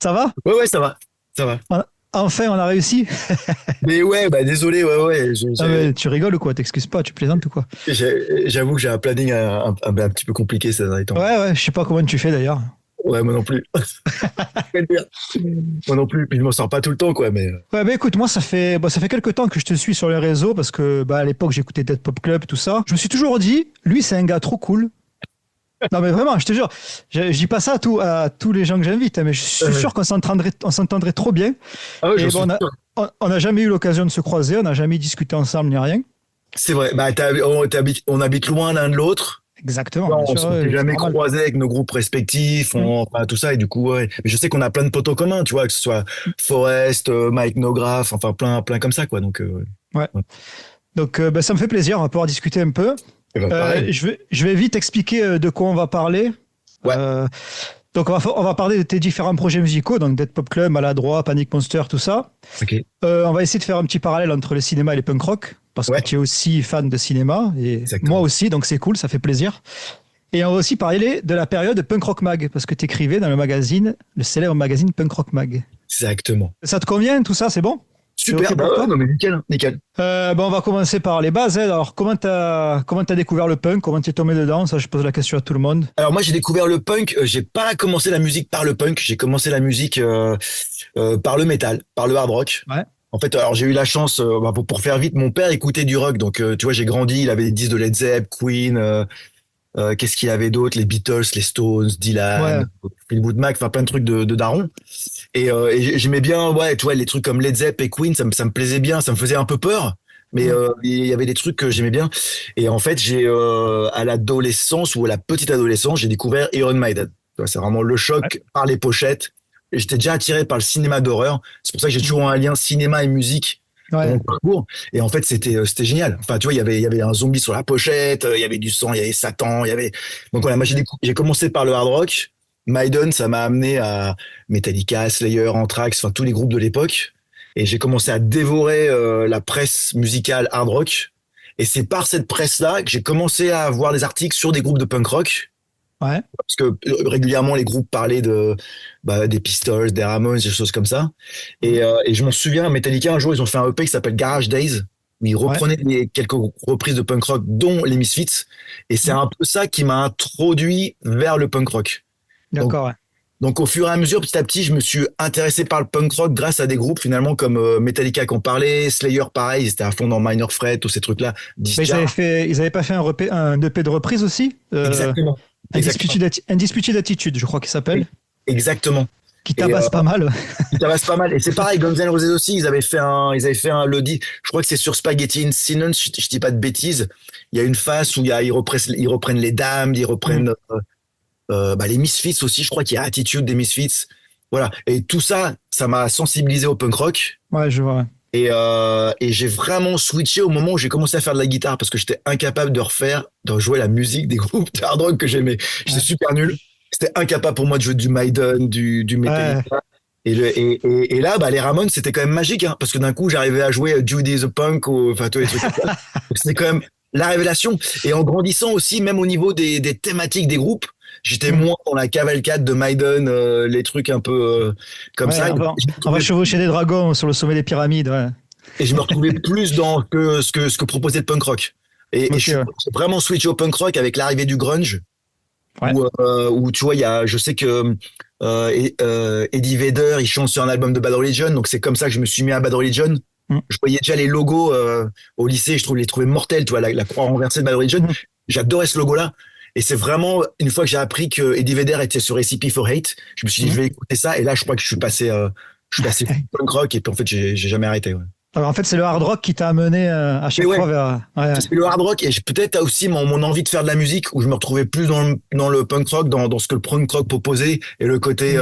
Ça va? Ouais, ouais, ça va. Ça va. On- Enfin, on a réussi. Mais ouais, bah désolé, ouais, ouais. Ah, mais tu rigoles ou quoi? T'excuses pas, tu plaisantes ou quoi? J'avoue que j'ai un planning un petit peu compliqué ces derniers temps. Ouais, ouais, je sais pas comment tu fais d'ailleurs. Ouais, moi non plus. Très bien. Moi non plus. Puis je m'en sors pas tout le temps, quoi. Mais Ouais, bah écoute, moi ça fait quelques temps que je te suis sur les réseaux parce que à l'époque j'écoutais Dead Pop Club, tout ça. Je me suis toujours dit, lui c'est un gars trop cool. Non mais vraiment, je te jure, je dis pas ça à tous les gens que j'invite, hein, mais je suis euh, sûr qu'on s'entendrait trop bien. ah ouais, j'en Et suis bon, sûr. on n'a jamais eu l'occasion de se croiser, on n'a jamais discuté ensemble ni rien. C'est vrai. Bah, on habite loin l'un de l'autre. Exactement, Non, bien on sûr, s'est ouais, c'est jamais normal. croisés avec nos groupes respectifs, Mm. enfin, tout ça, et du coup, ouais. Mais je sais qu'on a plein de potos communs, tu vois, que ce soit Forest, Mike Nograph, enfin, plein comme ça, quoi. Donc, Ouais. ouais. Donc ça me fait plaisir, on va pouvoir discuter un peu. Et bah, pareil. Je vais vite expliquer de quoi on va parler. Ouais, Euh, donc on va parler de tes différents projets musicaux, donc Dead Pop Club, Maladroit, Panic Monster, tout ça. ok. On va essayer de faire un petit parallèle entre le cinéma et les punk rock, parce que Ouais, tu es aussi fan de cinéma, et moi exactement. aussi, donc c'est cool, ça fait plaisir. Et on va aussi parler de la période Punk Rock Mag, parce que tu écrivais dans le magazine, le célèbre magazine Punk Rock Mag. Exactement. Ça te convient, tout ça, c'est bon? C'est Super, OK bah pour ouais, toi? non mais nickel, hein, nickel. On va commencer par les bases, hein. Alors, comment t'as découvert le punk? Comment tu es tombé dedans? Ça, je pose la question à tout le monde. Alors moi j'ai découvert le punk, j'ai pas commencé la musique par le punk, j'ai commencé la musique par le métal, par le hard rock. Ouais. En fait, alors j'ai eu la chance, pour faire vite, mon père écoutait du rock, donc tu vois j'ai grandi, il avait des disques de Led Zepp, Queen, qu'est-ce qu'il avait d'autre, les Beatles, les Stones, Ouais. Dylan, Fleetwood Mac, enfin plein de trucs de daron. Et j'aimais bien, ouais, tu vois, les trucs comme Led Zepp et Queen, ça me plaisait bien, ça me faisait un peu peur, mais Mm. il y avait des trucs que j'aimais bien. Et en fait, à l'adolescence ou à la petite adolescence, j'ai découvert Iron Maiden. Tu vois, c'est vraiment le Ouais. choc par les pochettes. Et j'étais déjà attiré par le cinéma d'horreur. C'est pour ça que j'ai Mm. toujours un lien cinéma et musique dans Ouais. mon parcours. Et en fait, c'était génial. Enfin, tu vois, il y avait un zombie sur la pochette, il y avait du sang, il y avait Satan, il y avait. Donc voilà, moi j'ai commencé par le hard rock. Maiden, ça m'a amené à Metallica, Slayer, Anthrax, enfin tous les groupes de l'époque. Et j'ai commencé à dévorer la presse musicale hard rock. Et c'est par cette presse-là que j'ai commencé à voir des articles sur des groupes de punk rock. Ouais. Parce que régulièrement, les groupes parlaient des Pistols, des Ramones, des choses comme ça. Mm. Et je m'en souviens, Metallica, un jour, ils ont fait un EP qui s'appelle Garage Days, où ils Ouais. reprenaient quelques reprises de punk rock, dont les Misfits. Et c'est Mm. un peu ça qui m'a introduit vers le punk rock. Donc, D'accord, ouais. donc au fur et à mesure, petit à petit, je me suis intéressé par le punk rock grâce à des groupes finalement comme Metallica qu'on parlait, Slayer pareil, ils étaient à fond dans Minor Threat, tous ces trucs-là, Mais Discharge. ils avaient pas fait un EP de reprise aussi? Exactement. Exactement. Indisputé d'attitude, je crois qu'il s'appelle, Exactement. qui Et tabasse pas mal. il tabasse pas mal. Et c'est pareil, Guns N' Roses aussi, ils avaient fait un Lodi. Je crois que c'est sur Spaghetti Incident, je dis pas de bêtises. Il y a une phase où ils reprennent les dames, ils Mm. reprennent les Misfits aussi. Je crois qu'il y a Attitude des Misfits. Voilà. Et tout ça, ça m'a sensibilisé au punk rock. Ouais, je vois. Et j'ai vraiment switché au moment où j'ai commencé à faire de la guitare parce que j'étais incapable de jouer la musique des groupes de hard rock que j'aimais. J'étais Ouais. super nul. C'était incapable pour moi de jouer du Maiden, du Ouais. Metallica. Et là, les Ramones, c'était quand même magique, hein, parce que d'un coup, j'arrivais à jouer Judy the Punk, enfin, tous les trucs comme ça. Donc, c'était quand même la révélation. Et en grandissant aussi, même au niveau des thématiques des groupes, j'étais Mm. moins dans la cavalcade de Maiden, les trucs un peu comme Ouais, ça. on va chevaucher des dragons sur le sommet des pyramides. Ouais. Et je me retrouvais plus dans ce que proposait le punk rock. Et Ok, je suis ouais. vraiment switché au punk rock avec l'arrivée du grunge, Ouais. où tu vois, je sais que Eddie Vedder, il chante sur un album de Bad Religion, donc c'est comme ça que je me suis mis à Bad Religion. Mm. Je voyais déjà les logos au lycée, les trouvais mortels, tu vois, la croix renversée de Bad Religion. Mm. J'adorais ce logo-là. Et c'est vraiment, une fois que j'ai appris que Eddie Vedder était sur Recipe for Hate, je me suis dit, je Mm. vais écouter ça. Et là, je crois que je suis passé punk rock, et puis en fait, j'ai jamais arrêté. Ouais. Alors, en fait, c'est le hard rock qui t'a amené à Mais chaque ouais, fois vers. Ouais. c'est le hard rock et peut-être aussi mon envie de faire de la musique où je me retrouvais plus dans le punk rock, dans ce que le punk rock proposait et le côté,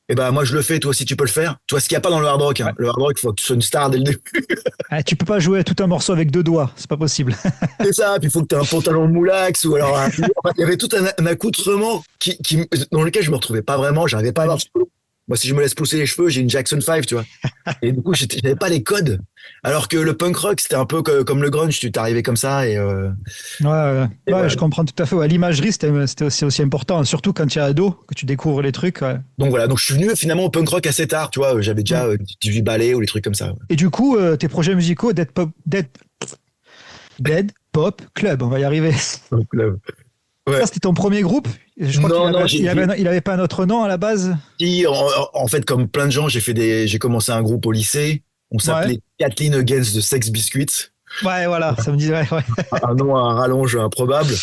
Mm. moi je le fais, toi aussi tu peux le faire. Tu vois, ce qu'il n'y a pas dans le hard rock, Ouais. hein. Le hard rock, il faut que tu sois une star dès le début. Tu peux pas jouer tout un morceau avec deux doigts, c'est pas possible. C'est ça, puis il faut que tu aies un pantalon moulax ou alors il y avait tout un accoutrement dans lequel je me retrouvais pas vraiment, j'arrivais pas à Ouais, avoir. Moi, si je me laisse pousser les cheveux, j'ai une Jackson 5, tu vois. Et du coup, j'avais pas les codes. Alors que le punk rock, c'était un peu comme le grunge, tu t'arrivais comme ça Ouais, ouais, et ouais, voilà. je comprends tout à fait. Ouais, l'imagerie, c'est aussi important, surtout quand tu es ado, que tu découvres les trucs. Ouais. Donc voilà, donc je suis venu finalement au punk rock assez tard, tu vois, j'avais Mm. déjà 18 ballets ou les trucs comme ça. Et du coup, tes projets musicaux, Dead Pop Club, on va y arriver. Donc, là, Ça, ouais. c'était ton premier groupe. Je crois Non, non, il avait pas un autre nom à la base. en fait, comme plein de gens, j'ai commencé un groupe au lycée. On Ouais. s'appelait Kathleen Against the Sex Biscuits. Ouais, voilà, ça me dit. Ouais, ouais. Un nom à rallonge improbable.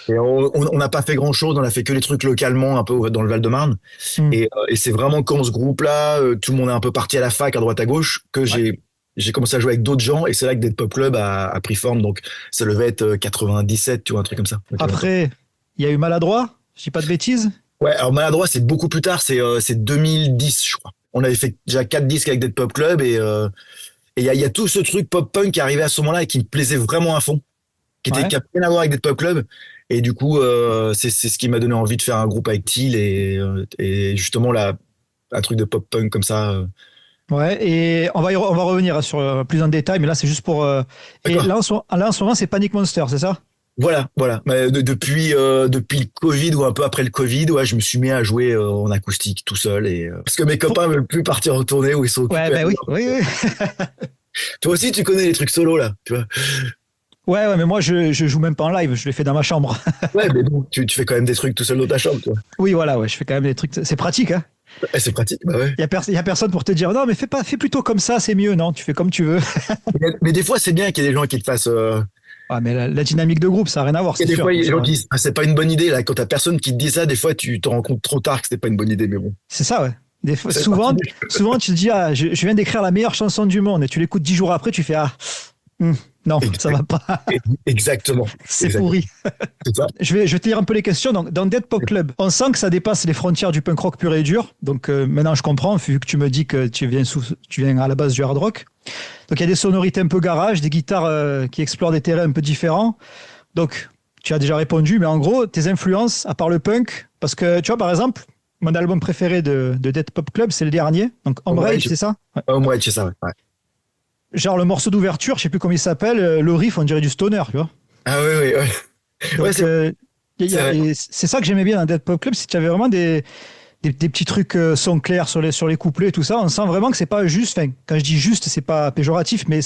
Et on n'a pas fait grand-chose, on a fait que les trucs localement, un peu dans le Val-de-Marne. Mm. Et c'est vraiment quand ce groupe-là, tout le monde est un peu parti à la fac, à droite à gauche, que Ouais. j'ai commencé à jouer avec d'autres gens. Et c'est là que Dead Pop Club a pris forme. Donc ça devait être 97, tu vois, un truc comme ça. Après, il y a eu Maladroit, je dis pas de bêtises. Ouais, alors Maladroit, c'est beaucoup plus tard, c'est 2010, je crois. On avait fait déjà 4 disques avec Dead Pop Club et il y a tout ce truc pop-punk qui arrivait à ce moment-là et qui me plaisait vraiment à fond, Ouais. qui a rien à voir avec Dead Pop Club. Et du coup, c'est ce qui m'a donné envie de faire un groupe avec Thiel et justement là, un truc de pop-punk comme ça. Ouais, et on va revenir sur plus en détail, mais là, c'est juste pour. Et D'accord. là, en ce moment, c'est Panic Monster, c'est ça? Voilà, voilà. Mais depuis le Covid ou un peu après le Covid, ouais, je me suis mis à jouer en acoustique tout seul parce que mes Faut- copains veulent plus partir en tournée où ils sont Ouais, occupés ben oui, ailleurs. oui, oui. Toi aussi, tu connais les trucs solo là, tu vois. Ouais, ouais, mais moi, je joue même pas en live, je le fais dans ma chambre. Ouais, mais bon, tu fais quand même des trucs tout seul dans ta chambre, toi. Oui, voilà, ouais, je fais quand même des trucs. C'est pratique, hein. C'est pratique, bah ouais. Il y a personne pour te dire non, mais fais plutôt comme ça, c'est mieux, non? Tu fais comme tu veux. Mais des fois, c'est bien qu'il y ait des gens qui te fassent. Ah, mais la dynamique de groupe, ça n'a rien à voir, Et c'est des sûr. fois, il y a des gens Ça, qui disent, ah, c'est pas une bonne idée là. Quand t'as personne qui te dit ça, des fois, tu te rends compte trop tard que c'était pas une bonne idée. Mais bon, c'est ça, ouais. c'est parti. Souvent, tu te dis, ah, je viens d'écrire la meilleure chanson du monde, et tu l'écoutes 10 jours après, tu fais, ah, hmm, non, ça Exact- va pas, Exactement. c'est Exact. pourri. C'est ça. Je vais te lire un peu les questions. Donc, dans Dead Pop Club, on sent que ça dépasse les frontières du punk rock pur et dur. Donc maintenant, je comprends, vu que tu me dis que tu viens à la base du hard rock. Donc il y a des sonorités un peu garage, des guitares qui explorent des terrains un peu différents. Donc tu as déjà répondu, mais en gros, tes influences, à part le punk, parce que tu vois, par exemple, mon album préféré de Dead Pop Club, c'est le dernier. Donc Ouais, Ombrage, c'est ça? Ouais. ouais, c'est ça. Ouais. Genre le morceau d'ouverture, je sais plus comment il s'appelle, le riff, on dirait du stoner, tu vois. Ah ouais, ouais, ouais. Ouais, Donc c'est vrai. et c'est ça que j'aimais bien dans Dead Pop Club, c'est que tu avais vraiment des petits trucs son clairs sur les couplets et tout ça. On sent vraiment que c'est pas juste, enfin, quand je dis juste, c'est pas péjoratif, mais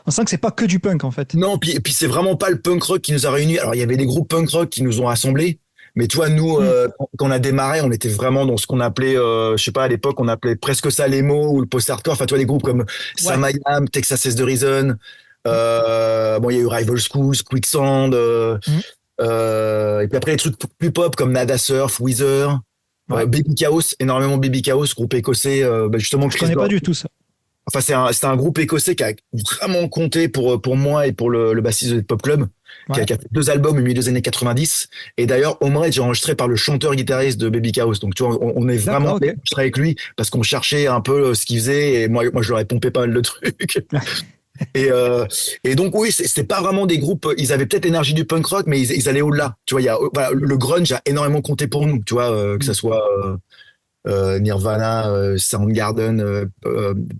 on sent que c'est pas que du punk en fait. Non, puis c'est vraiment pas le punk rock qui nous a réunis. Alors, il y avait des groupes punk rock qui nous ont rassemblés. Mais tu vois, nous, Mm. quand on a démarré, on était vraiment dans ce qu'on appelait, je sais pas, à l'époque, on appelait presque ça l'emo ou le post-hardcore. Enfin, tu vois, des groupes comme Ouais. Sam I Am, Texas Is the Reason. Bon, il y a eu Rival Schools, Quicksand. Mm. Et puis après, les trucs plus pop comme Nada Surf, Weezer, Ouais. Baby Chaos, énormément Baby Chaos, groupe écossais, justement Je Chris connais pas Burn. du tout ça. Enfin, c'était un groupe écossais qui a vraiment compté pour moi et pour le bassiste de Pop Club, Ouais. qui a fait 2 albums au milieu des années 90. Et d'ailleurs, Omred, j'ai enregistré par le chanteur-guitariste de Baby Chaos. Donc, tu vois, on est vraiment D'accord, ok. enregistré avec lui parce qu'on cherchait un peu ce qu'il faisait et moi, je leur ai pompé pas mal de trucs. Et, euh, et donc, oui, c'était pas vraiment des groupes, ils avaient peut-être l'énergie du punk rock, mais ils allaient au-delà. Tu vois, voilà, le grunge a énormément compté pour nous, tu vois, que ça Mm. soit, Nirvana, Soundgarden,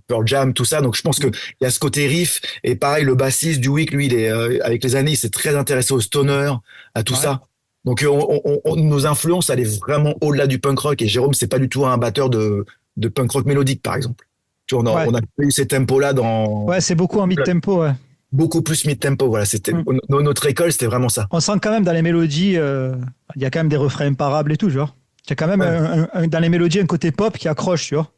Pearl Jam, tout ça. Donc je pense que il y a ce côté riff et pareil le bassiste du Week, lui, avec les années, il s'est très intéressé au stoner, à tout Ouais. ça. Donc nos influences allaient vraiment au-delà du punk rock et Jérôme c'est pas du tout un batteur de punk rock mélodique par exemple. Tu vois, Ouais. on a eu ces tempos là dans Ouais, c'est beaucoup en mid-tempo, ouais. beaucoup plus mid-tempo. Voilà, Mm. notre école, c'était vraiment ça. On sent quand même dans les mélodies, il y a quand même des refrains imparables et tout, genre. Il y a quand même Ouais. dans les mélodies un côté pop qui accroche, tu vois.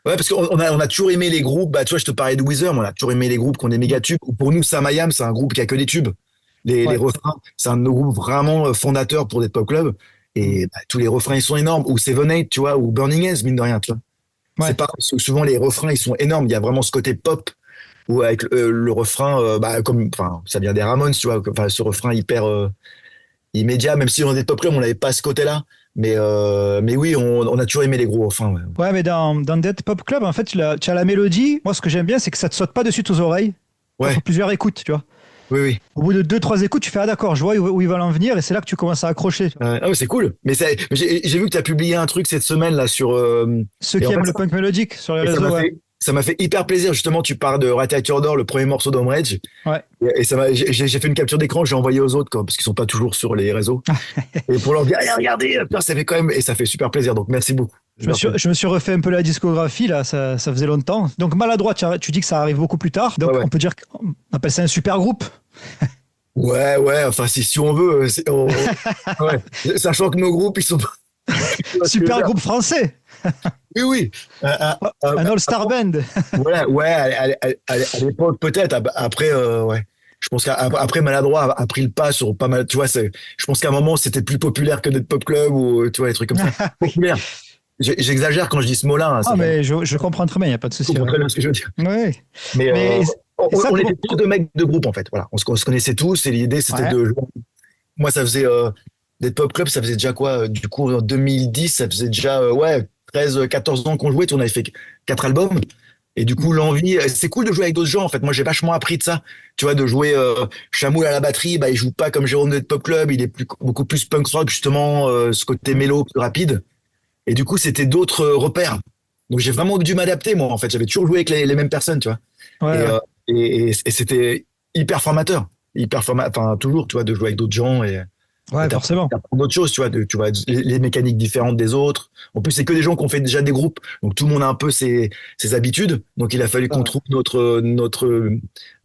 Ouais, parce on a toujours aimé les groupes. Bah, tu vois, je te parlais de Weezer, mais on a toujours aimé les groupes qui ont des méga tubes. Pour nous, Sam I Am, c'est un groupe qui a que des tubes. Les Ouais. refrains, c'est un de nos groupes vraiment fondateurs pour des pop clubs. Mm. Et bah, tous les refrains, ils sont énormes. Ou Seven Eight, tu vois, ou Burning Ends, mine de rien, tu vois. C'est Ouais. pas, souvent les refrains, ils sont énormes. Il y a vraiment ce côté pop où avec le refrain, enfin, ça vient des Ramones, tu vois. Enfin, ce refrain hyper immédiat, même si dans des pop clubs, on n'avait pas ce côté-là. Mais oui, on a toujours aimé les gros refrains, ouais. Ouais, mais dans Dead Pop Club, en fait, tu as la mélodie. Moi, ce que j'aime bien, c'est que ça te saute pas de suite aux oreilles. Ouais, Après plusieurs écoutes, tu vois. oui, oui. Au bout de deux, trois écoutes, tu fais ah d'accord, je vois où ils veulent en venir, et c'est là que tu commences à accrocher. Tu vois. Ah ouais, c'est cool. Mais j'ai vu que tu as publié un truc cette semaine là sur Ceux et qui en aiment fait le punk mélodique sur les et ça réseaux, m'a ouais. ça m'a fait hyper plaisir. Justement, tu parles de Radiator d'Or, le premier morceau d'Home Rage. Ouais. Et j'ai fait une capture d'écran, j'ai envoyé aux autres, quoi, parce qu'ils sont pas toujours sur les réseaux. Et pour leur dire, eh, regardez, putain, ça fait quand même, et ça fait super plaisiir. Donc, merci beaucoup. Je me suis refait un peu la discographie, là, ça faisait longtemps. Donc, Maladroit, tu dis que ça arrive beaucoup plus tard. Donc, Ouais, ouais. on peut dire qu'on appelle ça un super groupe. Ouais, enfin, si on veut, ouais. Sachant que nos groupes, ils sont pas. Super groupe français. Oui, oui. Un all-star band. Voilà, ouais, à l'époque, peut-être. Après, ouais. Je pense qu'après Maladroit a pris le pas sur pas mal. Tu vois, je pense qu'à un moment, c'était plus populaire que Dead Pop Club ou, tu vois, des trucs comme ça. Populaire. J'exagère quand je dis ce mot-là. Hein, Ah, mais je comprends très bien, il n'y a pas de souci. comprends très bien ce que je veux dire. Oui. Mais, Mais on était tous deux mecs de groupe, en fait. Voilà. On se connaissait tous et l'idée, c'était Ouais. de jouer. Moi, ça faisait Dead Pop Club, ça faisait déjà quoi du coup, en 2010, ça faisait déjà 13, 14 ans qu'on jouait. On avait fait 4 albums. Et du coup, l'envie, c'est cool de jouer avec d'autres gens, en fait. Moi, j'ai vachement appris de ça. Tu vois, de jouer Chamoul à la batterie, bah, il joue pas comme Jérôme de Dead Pop Club, il est beaucoup plus punk rock, justement, ce côté mélo, plus rapide. Et du coup, c'était d'autres repères. Donc, j'ai vraiment dû m'adapter, moi, en fait. J'avais toujours joué avec les mêmes personnes, tu vois. Ouais, Et, ouais. et c'était hyper formateur. Enfin, toujours, tu vois, de jouer avec d'autres gens et Ouais, forcément. t'apprends d'autres choses, tu vois, tu vois les mécaniques différentes des autres. En plus, c'est que des gens qui ont fait déjà des groupes. Donc, tout le monde a un peu ses habitudes. Donc, il a fallu qu'on trouve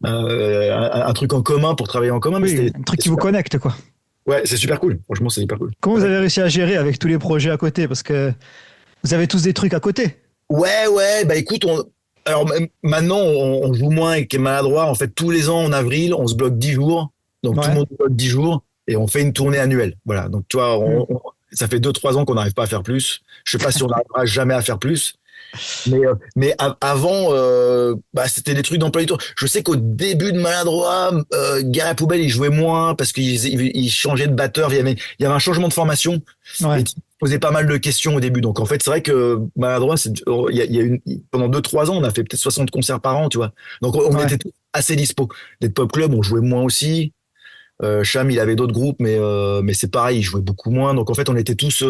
un truc en commun pour travailler en commun. Mais Oui, un truc qui vous connecte, quoi. ouais, c'est super cool. Franchement, c'est hyper cool. Comment vous avez réussi à gérer avec tous les projets à côté? Parce que vous avez tous des trucs à côté. Ouais, bah écoute, alors maintenant, on joue moins avec les maladroits. En fait, tous les ans, en avril, on se bloque 10 jours. Donc, tout le Ouais. monde se bloque 10 jours et on fait une tournée annuelle. Voilà. Donc, tu vois, ça fait 2, 3 ans qu'on n'arrive pas à faire plus. Je sais pas si on n'arrivera jamais à faire plus. Mais avant, bah, c'était des trucs d'emploi du temps. Je sais qu'au début de Maladroit, Guerre à Poubelle, ils jouaient moins parce qu'ils changeaient de batteur. Il y avait un changement de formation. Ouais. Et tu posais pas mal de questions au début. Donc, en fait, c'est vrai que Maladroit, pendant 2, 3 ans, on a fait peut-être 60 concerts par an, tu vois. Donc, on Ouais. était tous assez dispo. Dead Pop Club, on jouait moins aussi. Cham, il avait d'autres groupes, mais c'est pareil, il jouait beaucoup moins. Donc, en fait, on était tous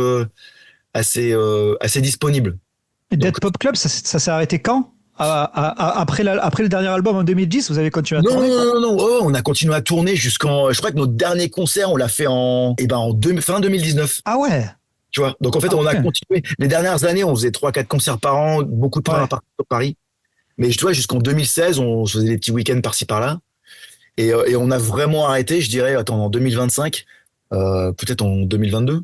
assez disponibles. Et Donc, Dead Pop Club, ça s'est arrêté quand? Après le dernier album en 2010, vous avez continué à non, tourner, quoi? non, non, non. Oh, on a continué à tourner jusqu'en. Je crois que notre dernier concert, on l'a fait fin 2019. Ah ouais. Tu vois. Donc en fait, Ah, on a putain. continué. Les dernières années, on faisait 3, 4 concerts par an, beaucoup de trains Ouais. à partir de Paris. Mais tu vois, jusqu'en 2016, on se faisait des petits week-ends par-ci par-là. Et on a vraiment arrêté, je dirais, attends, en 2025, peut-être en 2022.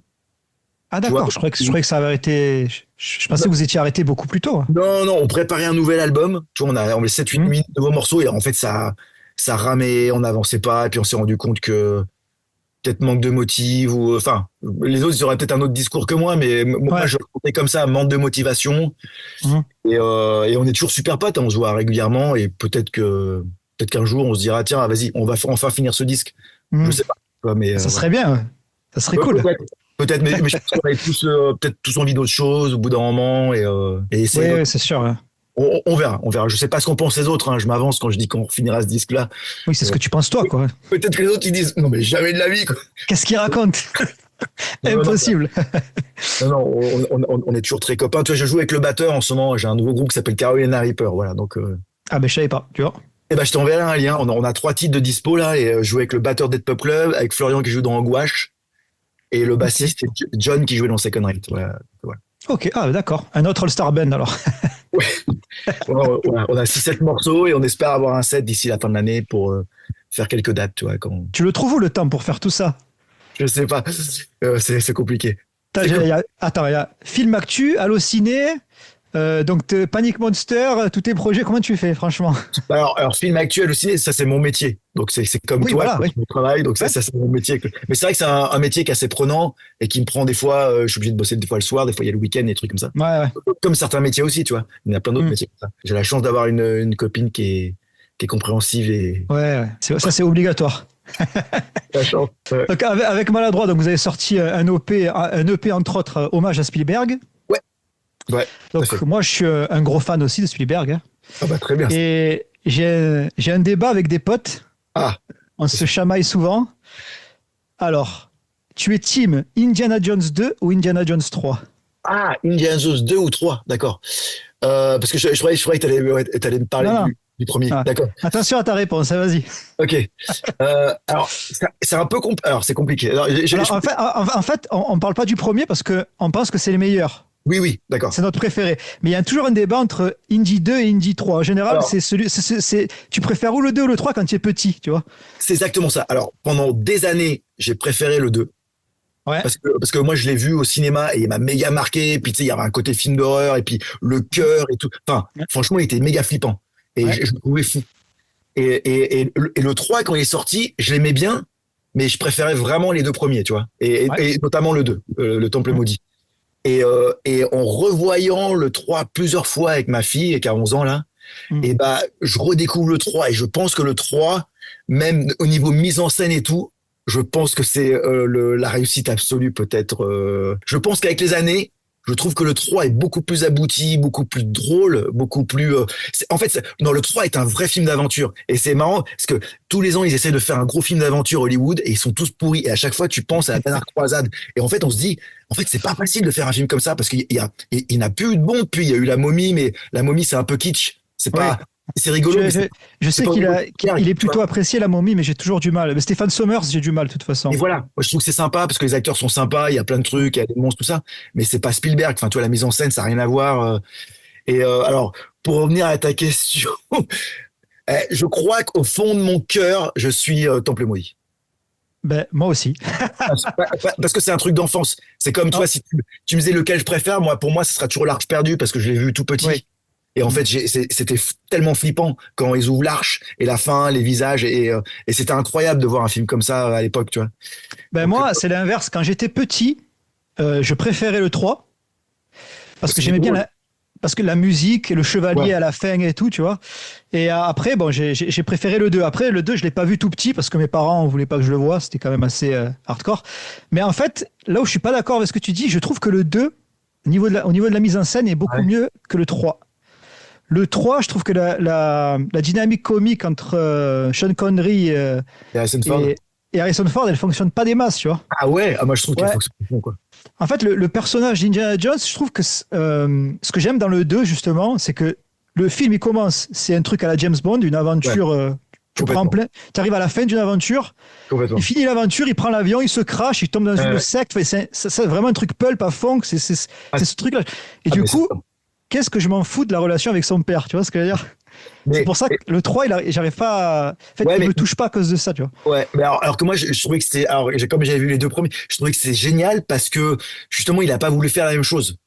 Ah Tu vois. d'accord, je croyais que ça avait été. Je pensais que vous étiez arrêté beaucoup plus tôt. Non, non, on préparait un nouvel album. Tu vois, on avait 7, 8 Hmm. minutes de nouveaux morceaux. Et en fait, ça ramait, on n'avançait pas. Et puis on s'est rendu compte que peut-être manque de motive ou enfin les autres ils auraient peut-être un autre discours que moi mais moi Ouais. je le sentais comme ça, manque de motivation Hmm. et on est toujours super potes, hein, on se voit régulièrement et peut-être qu'un jour on se dira tiens vas-y on va enfin finir ce disque, Hmm. je sais pas, tu vois, mais Ça voilà. serait bien. Ouais. Ça serait cool. Peut-être mais je pense qu'on avait tous peut-être tous envie d'autre chose au bout d'un moment et essayer Oui, d'autres. oui, c'est sûr. Ouais. On verra je sais pas ce qu'en pensent les autres, hein, je m'avance quand je dis qu'on finira ce disque là. Oui, c'est ce que tu penses toi, quoi. Peut-être que les autres ils disent non mais jamais de la vie quoi. Qu'est-ce qu'il raconte? Non, non, non. Impossible. Non, non, on est toujours très copains. Tu vois, je joue avec le batteur en ce moment. J'ai un nouveau groupe qui s'appelle Carolina Reaper. Voilà, donc, Ah ben je savais pas, tu vois. je t'enverrai un lien. On a 3 titres de dispo là et je joue avec le batteur Dead Pop Club, avec Florian qui joue dans Anguash et le Ok. bassiste c'est John qui jouait dans Second Rate. Voilà, voilà. Ok, ah d'accord. Un autre All-Star Band alors. On a 6, 7 morceaux et on espère avoir un set d'ici la fin de l'année pour faire quelques dates. Tu vois, Tu le trouves où le temps pour faire tout ça? je sais pas, c'est compliqué. C'est Il y a, attends, il y a Film Actu, Allociné, donc Panic Monster, tous tes projets, comment tu fais franchement? Alors, film actuel aussi, ça c'est mon métier. Donc c'est comme Oui, toi, voilà, oui. je travaille, donc Ouais. ça c'est mon métier. Mais c'est vrai que c'est un métier qui est assez prenant et qui me prend des fois, je suis obligé de bosser des fois le soir, des fois il y a le week-end, des trucs comme ça. Ouais, ouais. Comme certains métiers aussi, tu vois. Il y en a plein d'autres Hmm. métiers comme ça. J'ai la chance d'avoir une copine qui est compréhensive et Ouais, ouais. Ça c'est obligatoire. la chance. Donc avec Maladroit, donc vous avez sorti un EP entre autres hommage à Spielberg. Ouais, ouais, tout à Donc fait. moi je suis un gros fan aussi de Spielberg, hein. Ah bah très bien. Et j'ai un débat avec des potes. Ah, On se chamaille souvent. Alors, tu es team Indiana Jones 2 ou Indiana Jones 3? Ah, Indiana Jones 2 ou 3, d'accord. Parce que je croyais que t'allais me parler Non, non. du premier. Ah. D'accord. Attention à ta réponse, hein, vas-y. Ok. Alors, c'est un peu alors c'est compliqué. Alors, Alors, en fait, on parle pas du premier parce que on pense que c'est les meilleurs. oui, oui, d'accord. C'est notre préféré. Mais il y a toujours un débat entre Indy 2 et Indy 3. En général, Alors, tu préfères ou le 2 ou le 3 quand tu es petit, tu vois. c'est exactement ça. Alors, pendant des années, j'ai préféré le 2. Ouais. Parce que moi, je l'ai vu au cinéma et il m'a méga marqué. Puis, tu sais, il y avait un côté film d'horreur et puis le cœur et tout. Enfin, Ouais. franchement, il était méga flippant. Et Ouais. je le trouvais fou. Et le 3, quand il est sorti, je l'aimais bien, mais je préférais vraiment les deux premiers, tu vois. Ouais. Et notamment le 2, le Temple Mm. Maudit. Et en revoyant le 3 plusieurs fois avec ma fille, qui a 11 ans là, Mm. et bah, je redécouvre le 3 et je pense que le 3, même au niveau mise en scène et tout, je pense que c'est la réussite absolue peut-être. Je pense qu'avec les années, je trouve que le 3 est beaucoup plus abouti, beaucoup plus drôle, beaucoup plus... en fait, non, le 3 est un vrai film d'aventure. Et c'est marrant parce que tous les ans, ils essaient de faire un gros film d'aventure Hollywood et ils sont tous pourris. Et à chaque fois, tu penses à la dernière croisade. Et en fait, on se dit, en fait, c'est pas facile de faire un film comme ça parce qu'il n'a plus eu de bon. Puis il y a eu la momie, mais la momie, c'est un peu kitsch. C'est Ouais. pas, c'est rigolo, Je, mais je, je c'est sais pas au qu'il niveau a, du qu'il est tu vois. plutôt apprécié la momie, mais j'ai toujours du mal. Mais Stéphane Sommers, j'ai du mal de toute Et façon. voilà, moi, je trouve que c'est sympa parce que les acteurs sont sympas, il y a plein de trucs, il y a des monstres, tout ça, mais c'est pas Spielberg. Enfin, tu vois, la mise en scène, ça n'a rien à voir. Alors, pour revenir à ta question, je crois qu'au fond de mon cœur, je suis Temple Maudit. Ben, moi aussi. Parce que c'est un truc d'enfance. C'est comme Non. toi, si tu me disais lequel je préfère, moi, pour moi, ce sera toujours l'Arche perdue parce que je l'ai vu tout Oui. petit. Et en Mm. fait, c'était tellement flippant quand ils ouvrent l'arche et la fin, les visages, et c'était incroyable de voir un film comme ça à l'époque, tu vois. Ben, Donc, moi, c'est l'inverse. Quand j'étais petit, je préférais le 3 parce parce que que c'est j'aimais bien drôle. parce que la musique et le chevalier Ouais. à la fin et tout, tu vois. Et après, bon, j'ai préféré le 2. Après, le 2, je l'ai pas vu tout petit parce que mes parents ne voulaient pas que je le voie. C'était quand même assez hardcore. Mais en fait, là où je suis pas d'accord avec ce que tu dis, je trouve que le 2, au niveau de la mise en scène, est beaucoup Ouais. mieux que le 3. Le 3, je trouve que la dynamique comique entre Sean Connery Et Harrison Ford. et, et Harrison Ford, elle fonctionne pas des masses, tu vois. Ah ouais, ah, moi je trouve qu'elle Ouais. fonctionne bon, quoi. En fait, le personnage d'Indiana Jones, je trouve que ce que j'aime dans le 2, justement, c'est que le film, il commence, c'est un truc à la James Bond, une Ouais, aventure, tu prends en complètement, plein, tu arrives à la fin d'une aventure, il complètement. finit l'aventure, il prend l'avion, il se crache, il tombe dans une Euh, secte, enfin, c'est vraiment un truc pulp à fond, ah, c'est ce truc-là. Et du mais c'est coup, ça. qu'est-ce que je m'en fous de la relation avec son père, tu vois ce que je veux dire? C'est Mais pour ça que le 3, j'arrive pas En fait, ouais, il me touche pas à cause de ça, tu vois. ouais, mais alors que moi je trouvais que c'était alors comme j'avais vu les deux premiers, je trouvais que c'est génial parce que justement il a pas voulu faire la même chose.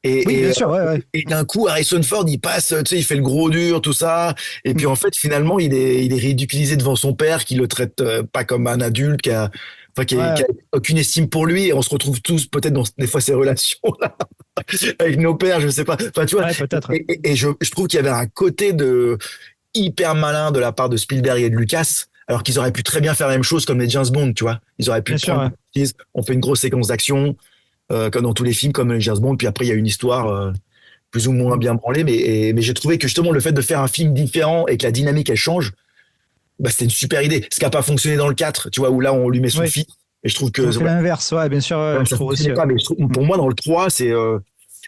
Oui, Et, bien et, sûr, ouais, ouais. et d'un coup Harrison Ford il passe, tu sais, il fait le gros dur tout ça, et puis Mm. en fait finalement il est ridiculisé devant son père qui le traite pas comme un adulte, enfin qui Ouais, a aucune estime pour lui, et on se retrouve tous peut-être dans des fois ces relations là avec nos pères, je sais pas. Enfin tu vois, ouais, peut-être. Ouais. et je trouve qu'il y avait un côté de hyper malin de la part de Spielberg et de Lucas, alors qu'ils auraient pu très bien faire la même chose comme les James Bond, tu vois. Ils auraient pu Bien sûr, prendre, ouais. on fait une grosse séquence d'action, comme dans tous les films, comme les James Bond, puis après il y a une histoire plus ou moins Mm. bien branlée, mais j'ai trouvé que justement le fait de faire un film différent et que la dynamique elle change, bah, c'était une super idée. Ce qui n'a pas fonctionné dans le 4, tu vois, où là on lui met son Oui, fils, et je trouve que ils ont fait ouais, l'inverse, ouais, bien sûr, ouais, je ça trouve aussi. fonctionnait Ouais. pas, mais Mm. pour moi dans le 3, c'est...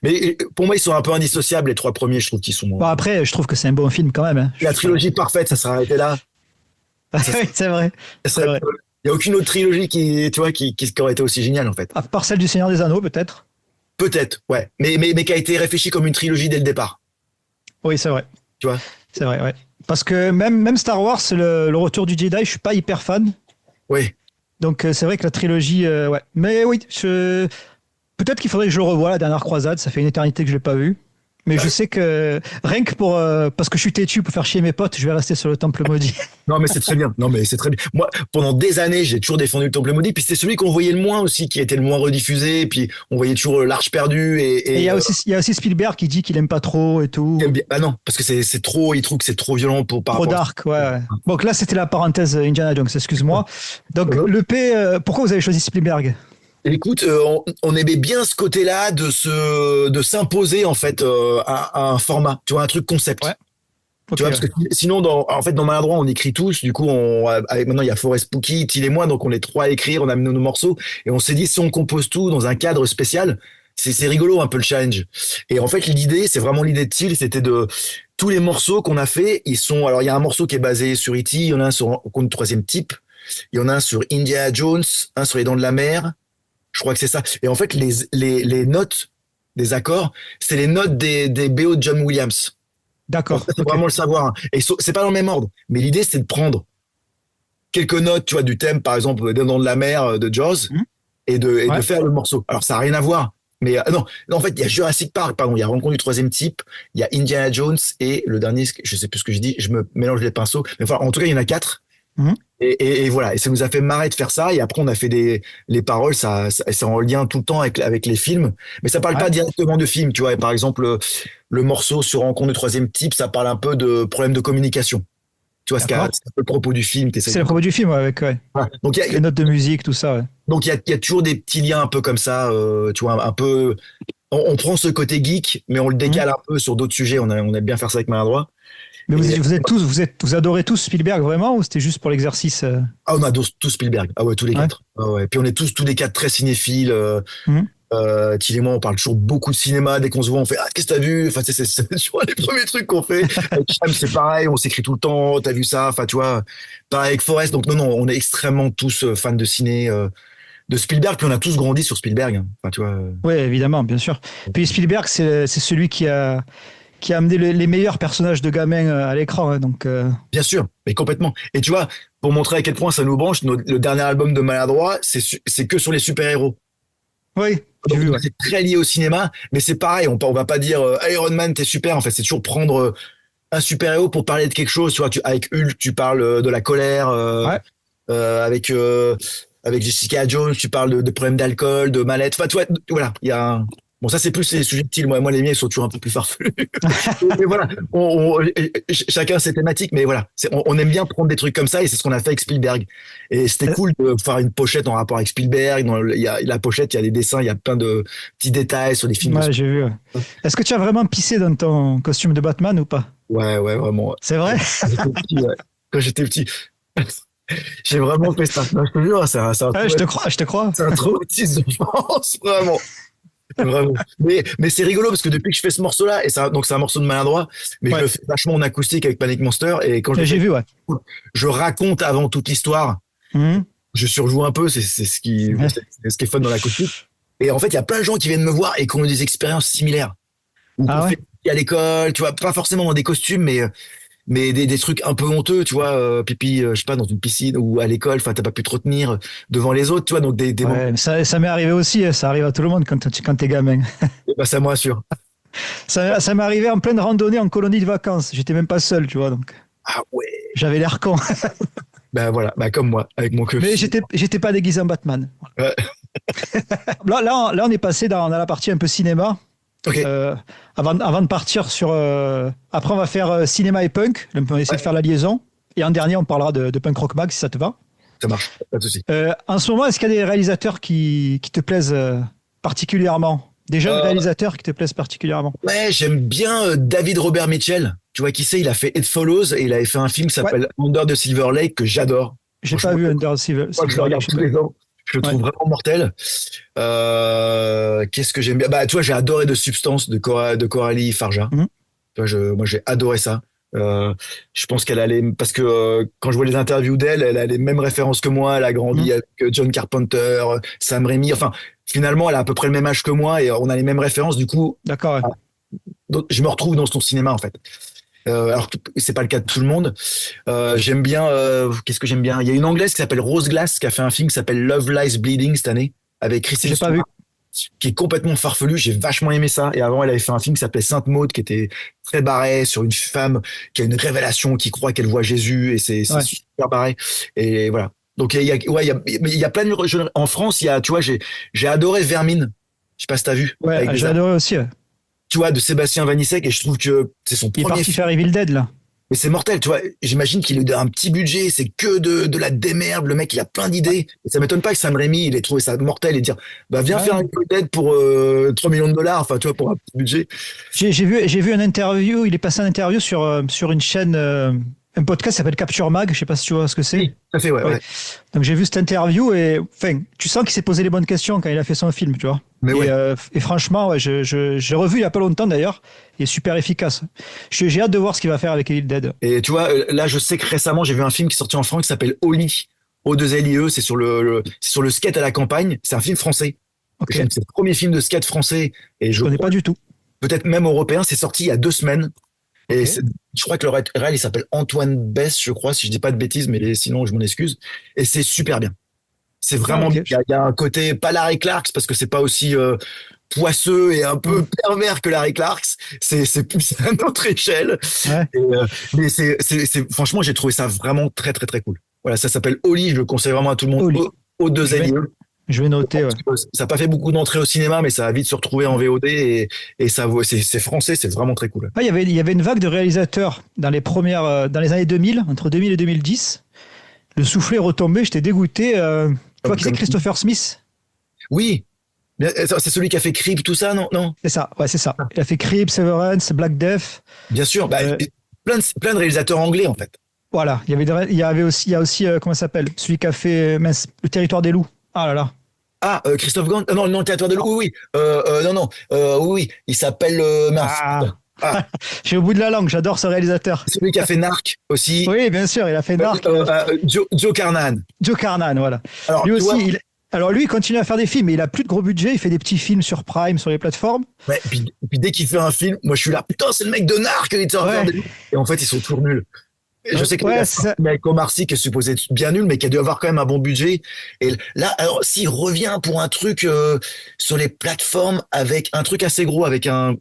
mais pour moi ils sont un peu indissociables, les trois premiers, je trouve qu'ils sont... Bon, après, je trouve que c'est un bon film quand même, hein. Je la suis pas... trilogie parfaite, ça serait arrêté là. Ça Oui, c'est vrai, c'est serait, vrai. il y a aucune autre trilogie qui, tu vois, qui aurait été aussi géniale, en fait. À part celle du Seigneur des Anneaux, peut-être. Peut-être, ouais. Mais qui a été réfléchie comme une trilogie dès le départ, Oui, c'est vrai, tu vois. c'est vrai, ouais. Parce que même Star Wars, le Retour du Jedi, je suis pas hyper fan. Oui. Donc c'est vrai que la trilogie, ouais. Mais oui, peut-être qu'il faudrait que je le revoie, la dernière croisade. Ça fait une éternité que je l'ai pas vu. Mais je sais que rien que parce que je suis têtu pour faire chier mes potes, je vais rester sur le Temple maudit. Non, mais c'est très bien. Non, mais c'est très bien. Moi, pendant des années, j'ai toujours défendu le Temple Maudit. Puis c'était celui qu'on voyait le moins aussi, qui était le moins rediffusé. Et puis on voyait toujours l'Arche perdue. Et il y a aussi Spielberg qui dit qu'il aime pas trop et tout. Bah non, parce que c'est trop. Il trouve que c'est trop violent par Trop rapport. dark, ouais, ouais. Donc là, c'était la parenthèse Indiana Jones, excuse-moi. Donc, le P, pourquoi vous avez choisi Spielberg? Écoute, on aimait bien ce côté-là de s'imposer en fait à un format, tu vois, un truc Ouais, concept. Tu ok, vois, ouais. parce que sinon, en fait, dans Maladroit, on écrit tous. Du coup, maintenant, il y a Forest Spooky, Till et moi, donc on est trois à écrire, on a amené nos morceaux, et on s'est dit, si on compose tout dans un cadre spécial, c'est rigolo un peu le challenge. Et en fait, l'idée, c'est vraiment l'idée de Till, c'était de tous les morceaux qu'on a fait, ils sont. Alors, il y a un morceau qui est basé sur E.T., il y en a un sur Rencontre du troisième type, il y en a un sur Indiana Jones, un sur Les Dents de la Mer. Je crois que c'est ça. Et en fait, les notes des accords, c'est les notes des BO de John Williams. Donc, D'accord. ça, c'est Ok. vraiment le savoir, hein. Et c'est pas dans le même ordre. Mais l'idée, c'est de prendre quelques notes, tu vois, du thème, par exemple, des Dents de la Mer de Jaws, Hmm. et de Ouais. faire le morceau. Alors, ça n'a rien à voir. Mais non, non, en fait, il y a Jurassic Park, pardon, il y a Rencontre du troisième type, il y a Indiana Jones et le dernier, je sais plus ce que je dis, je me mélange les pinceaux. Mais voilà, en tout cas, il y en a quatre. Hmm. Et voilà, et ça nous a fait marrer de faire ça. Et après, on a fait les paroles, c'est en lien tout le temps avec les films. Mais ça parle Ouais. pas directement de films, tu vois. Et par exemple, le morceau sur Rencontre du troisième type, ça parle un peu de problèmes de communication. Tu vois, D'accord. c'est un peu le propos du film, t'essayes C'est de le propos du film, ouais, avec ouais. voilà. Donc, Les notes de musique, tout ça. Ouais. il y a toujours des petits liens un peu comme ça, tu vois, un peu. On prend ce côté geek, mais on le Hmm. décale un peu sur d'autres sujets. On aime bien faire ça avec Maladroit. Mais Et, vous adorez tous Spielberg vraiment ou c'était juste pour l'exercice on adore tous Spielberg. Ah ouais, tous les Ouais. quatre. Ah ouais. Puis on est tous les quatre très cinéphiles. Hmm. Thiel et moi, on parle toujours beaucoup de cinéma. Dès qu'on se voit, on fait ah, qu'est-ce que t'as vu? Enfin, tu vois, les premiers trucs qu'on fait. Avec Cham, c'est pareil, on s'écrit tout le temps. T'as vu ça? Enfin, tu vois, pareil avec Forrest. Donc, non, non, on est extrêmement tous fans de ciné, de Spielberg. Puis on a tous grandi sur Spielberg, hein. Enfin, tu vois. Ouais, évidemment, bien sûr. Puis Spielberg, c'est celui qui a amené les meilleurs personnages de gamins à l'écran. Hein, donc, Bien sûr, mais complètement. Et tu vois, pour montrer à quel point ça nous branche, le dernier album de Maladroit, c'est que sur les super-héros. oui, j'ai Donc, vu. Ouais. c'est très lié au cinéma, mais c'est pareil. On va pas dire Iron Man, t'es super. En fait, c'est toujours prendre un super-héros pour parler de quelque chose. Tu vois, avec Hulk, tu parles de la colère. Ouais. Avec avec Jessica Jones, tu parles de problèmes d'alcool, de mal-être. Enfin, tu vois, voilà, il y a bon, ça c'est plus les sujets subtils. Moi, les miens ils sont toujours un peu plus farfelus. Mais voilà, chacun ses thématiques, mais voilà, on aime bien prendre des trucs comme ça et c'est ce qu'on a fait avec Spielberg. Et c'était cool de faire une pochette en rapport avec Spielberg. Il y a la pochette, il y a des dessins, il y a plein de petits détails sur des films de. Ouais, j'ai vu. Ouais. Est-ce que tu as vraiment pissé dans ton costume de Batman ou pas? Ouais, ouais, vraiment. C'est vrai? Quand j'étais petit, ouais. Quand j'étais petit. J'ai vraiment fait ça. Non, je te jure, Ouais, je te crois, je te crois. c'est un traumatisme de France, vraiment. Vraiment. Mais c'est rigolo parce que depuis que je fais ce morceau-là, donc c'est un morceau de maladroit, mais je Ouais, le fais vachement en acoustique avec Panic Monster, et quand je le j'ai fais, vu, ouais. je raconte avant toute l'histoire, Mhm. je surjoue un peu, Ouais. c'est ce qui est fun dans l'acoustique. Et en fait, il y a plein de gens qui viennent me voir et qui ont eu des expériences similaires. Ou qu'on Ah ouais? fait pipi à l'école, tu vois, pas forcément dans des costumes, mais des trucs un peu honteux, tu vois, pipi, je sais pas, dans une piscine ou à l'école, enfin, t'as pas pu te retenir devant les autres, tu vois, donc des moments, Ouais, mais ça m'est arrivé aussi, hein, ça arrive à tout le monde quand t'es gamin. bah, ça me rassure. Ça m'est arrivé en pleine randonnée en colonie de vacances. J'étais même pas seul, tu vois, donc Ah ouais, j'avais l'air con. bah voilà, bah comme moi, avec mon queue. Mais j'étais pas déguisé en Batman. Ouais. Là, on est passé dans la partie un peu cinéma. Ok, Avant de partir sur. Après, on va faire cinéma et punk. On va essayer ouais, de faire la liaison. Et en dernier, on parlera de punk rock mag si ça te va. ça marche, pas de souci. En ce moment, est-ce qu'il y a des réalisateurs qui te plaisent particulièrement? Des jeunes Euh, réalisateurs qui te plaisent particulièrement? ouais, j'aime bien David Robert Mitchell. Tu vois qui c'est? Il a fait It Follows et il avait fait un film qui Ouais, s'appelle Under the Silver Lake que j'adore. j'ai pas Franchement, vu Under moi, je le Silver Lake. regarde Je sais tous pas. les ans. Je le Ouais. trouve vraiment mortel. Qu'est-ce que j'aime bien? Bah, tu vois, j'ai adoré de Substance de Coralie Farja. Mhm. Tu vois, moi, j'ai adoré ça. Je pense qu'elle a parce que quand je vois les interviews d'elle, elle a les mêmes références que moi. Elle a Mhm. grandi avec John Carpenter, Sam Raimi. Enfin, finalement, elle a à peu près le même âge que moi et on a les mêmes références. Du coup, D'accord. Ouais. donc, je me retrouve dans son cinéma en fait. Alors que c'est pas le cas de tout le monde. J'aime bien. Qu'est-ce que j'aime bien? Il y a une anglaise qui s'appelle Rose Glass qui a fait un film qui s'appelle Love Lies Bleeding cette année avec Kristen J'ai pas vu. Stewart qui est complètement farfelu. J'ai vachement aimé ça. Et avant, elle avait fait un film qui s'appelait Sainte Maud qui était très barré sur une femme qui a une révélation, qui croit qu'elle voit Jésus et c'est Ouais. super barré. Et voilà. Donc ouais, il y a plein de en France. Tu vois, j'ai adoré Vermine. Je sais pas si t'as vu Ouais, avec j'ai adoré aussi. Ouais. tu vois, de Sébastien Vanissek et je trouve que c'est son Il est premier parti film. faire Evil Dead, là. Mais c'est mortel, tu vois. J'imagine qu'il a eu un petit budget, c'est que de la démerde. Le mec, il a plein d'idées. Et ça m'étonne pas que Sam Raimi, il ait trouvé ça mortel et dire, bah, viens faire Ouais. un Dead pour 3 millions de dollars, enfin, tu vois, pour un petit budget. J'ai vu une interview, il est passé en interview sur une chaîne un podcast qui s'appelle Capture Mag. Je sais pas si tu vois ce que c'est. Oui, tout à fait, ouais, Ouais. ouais. Donc j'ai vu cette interview et enfin, tu sens qu'il s'est posé les bonnes questions quand il a fait son film, tu vois. Mais ouais. Et franchement, ouais, j'ai revu il y a pas longtemps d'ailleurs. Il est super efficace. J'ai hâte de voir ce qu'il va faire avec Evil Dead. Et tu vois, là, je sais que récemment, j'ai vu un film qui est sorti en France qui s'appelle Oli. O2LIE, c'est sur c'est sur le skate à la campagne. C'est un film français. Ok. C'est le premier film de skate français et Je je connais crois pas du tout. peut-être même européen. C'est sorti il y a 2 semaines. Ok. Je crois que le réal, il s'appelle Antoine Bess, je crois, si je dis pas de bêtises, mais sinon, je m'en excuse. Et c'est super bien. C'est Ah, vraiment ok. bien. Il y a un côté, pas Larry Clark, parce que c'est pas aussi poisseux et un peu Hmm. pervers que Larry Clark. C'est plus à notre échelle. Ouais. Mais franchement, j'ai trouvé ça vraiment très, très, très cool. Voilà, ça s'appelle Oli, je le conseille vraiment à tout le monde. Oli. Je vais, O2LIE. je vais noter. Ouais. Ça n'a pas fait beaucoup d'entrées au cinéma, mais ça va vite se retrouver en VOD et ça vaut, c'est français, c'est vraiment très cool. Ah, il y avait une vague de réalisateurs dans dans les années 2000, entre 2000 et 2010. Le soufflet est retombé, j'étais dégoûté. Tu vois qui c'est, Christopher Smith? Oui, c'est celui qui a fait Creep, tout ça, non? Non? C'est ça, ouais, c'est ça. Il a fait Creep, Severance, Black Death. Bien sûr, bah, Euh, plein de réalisateurs anglais, en fait. voilà, il y a aussi comment ça s'appelle? Celui qui a fait mince, Le Territoire des loups. Ah là là. Ah, Christophe Gans, non, non, le Théâtre de Loup, oui, oui, non, non, oui, oui, il s'appelle, mince, Ah, ah, j'ai au bout de la langue, j'adore ce réalisateur. celui qui a fait Narc aussi, Oui, bien sûr, il a fait Narc. Joe Carnahan. Joe Carnahan, voilà. Alors, Lui tu vois, aussi, alors lui, il continue à faire des films, mais il a plus de gros budget, il fait des petits films sur Prime, sur les plateformes. ouais, puis dès qu'il fait un film, moi je suis là, putain, c'est le mec de Narc, il était en train Ouais, de... Et en fait, ils sont toujours nuls. Et je sais qu'il y a ouais, c'est ça. avec Omar Sy qui est supposé être bien nul, mais qui a dû avoir quand même un bon budget. Et là, alors, s'il revient pour un truc sur les plateformes avec un truc assez gros, avec un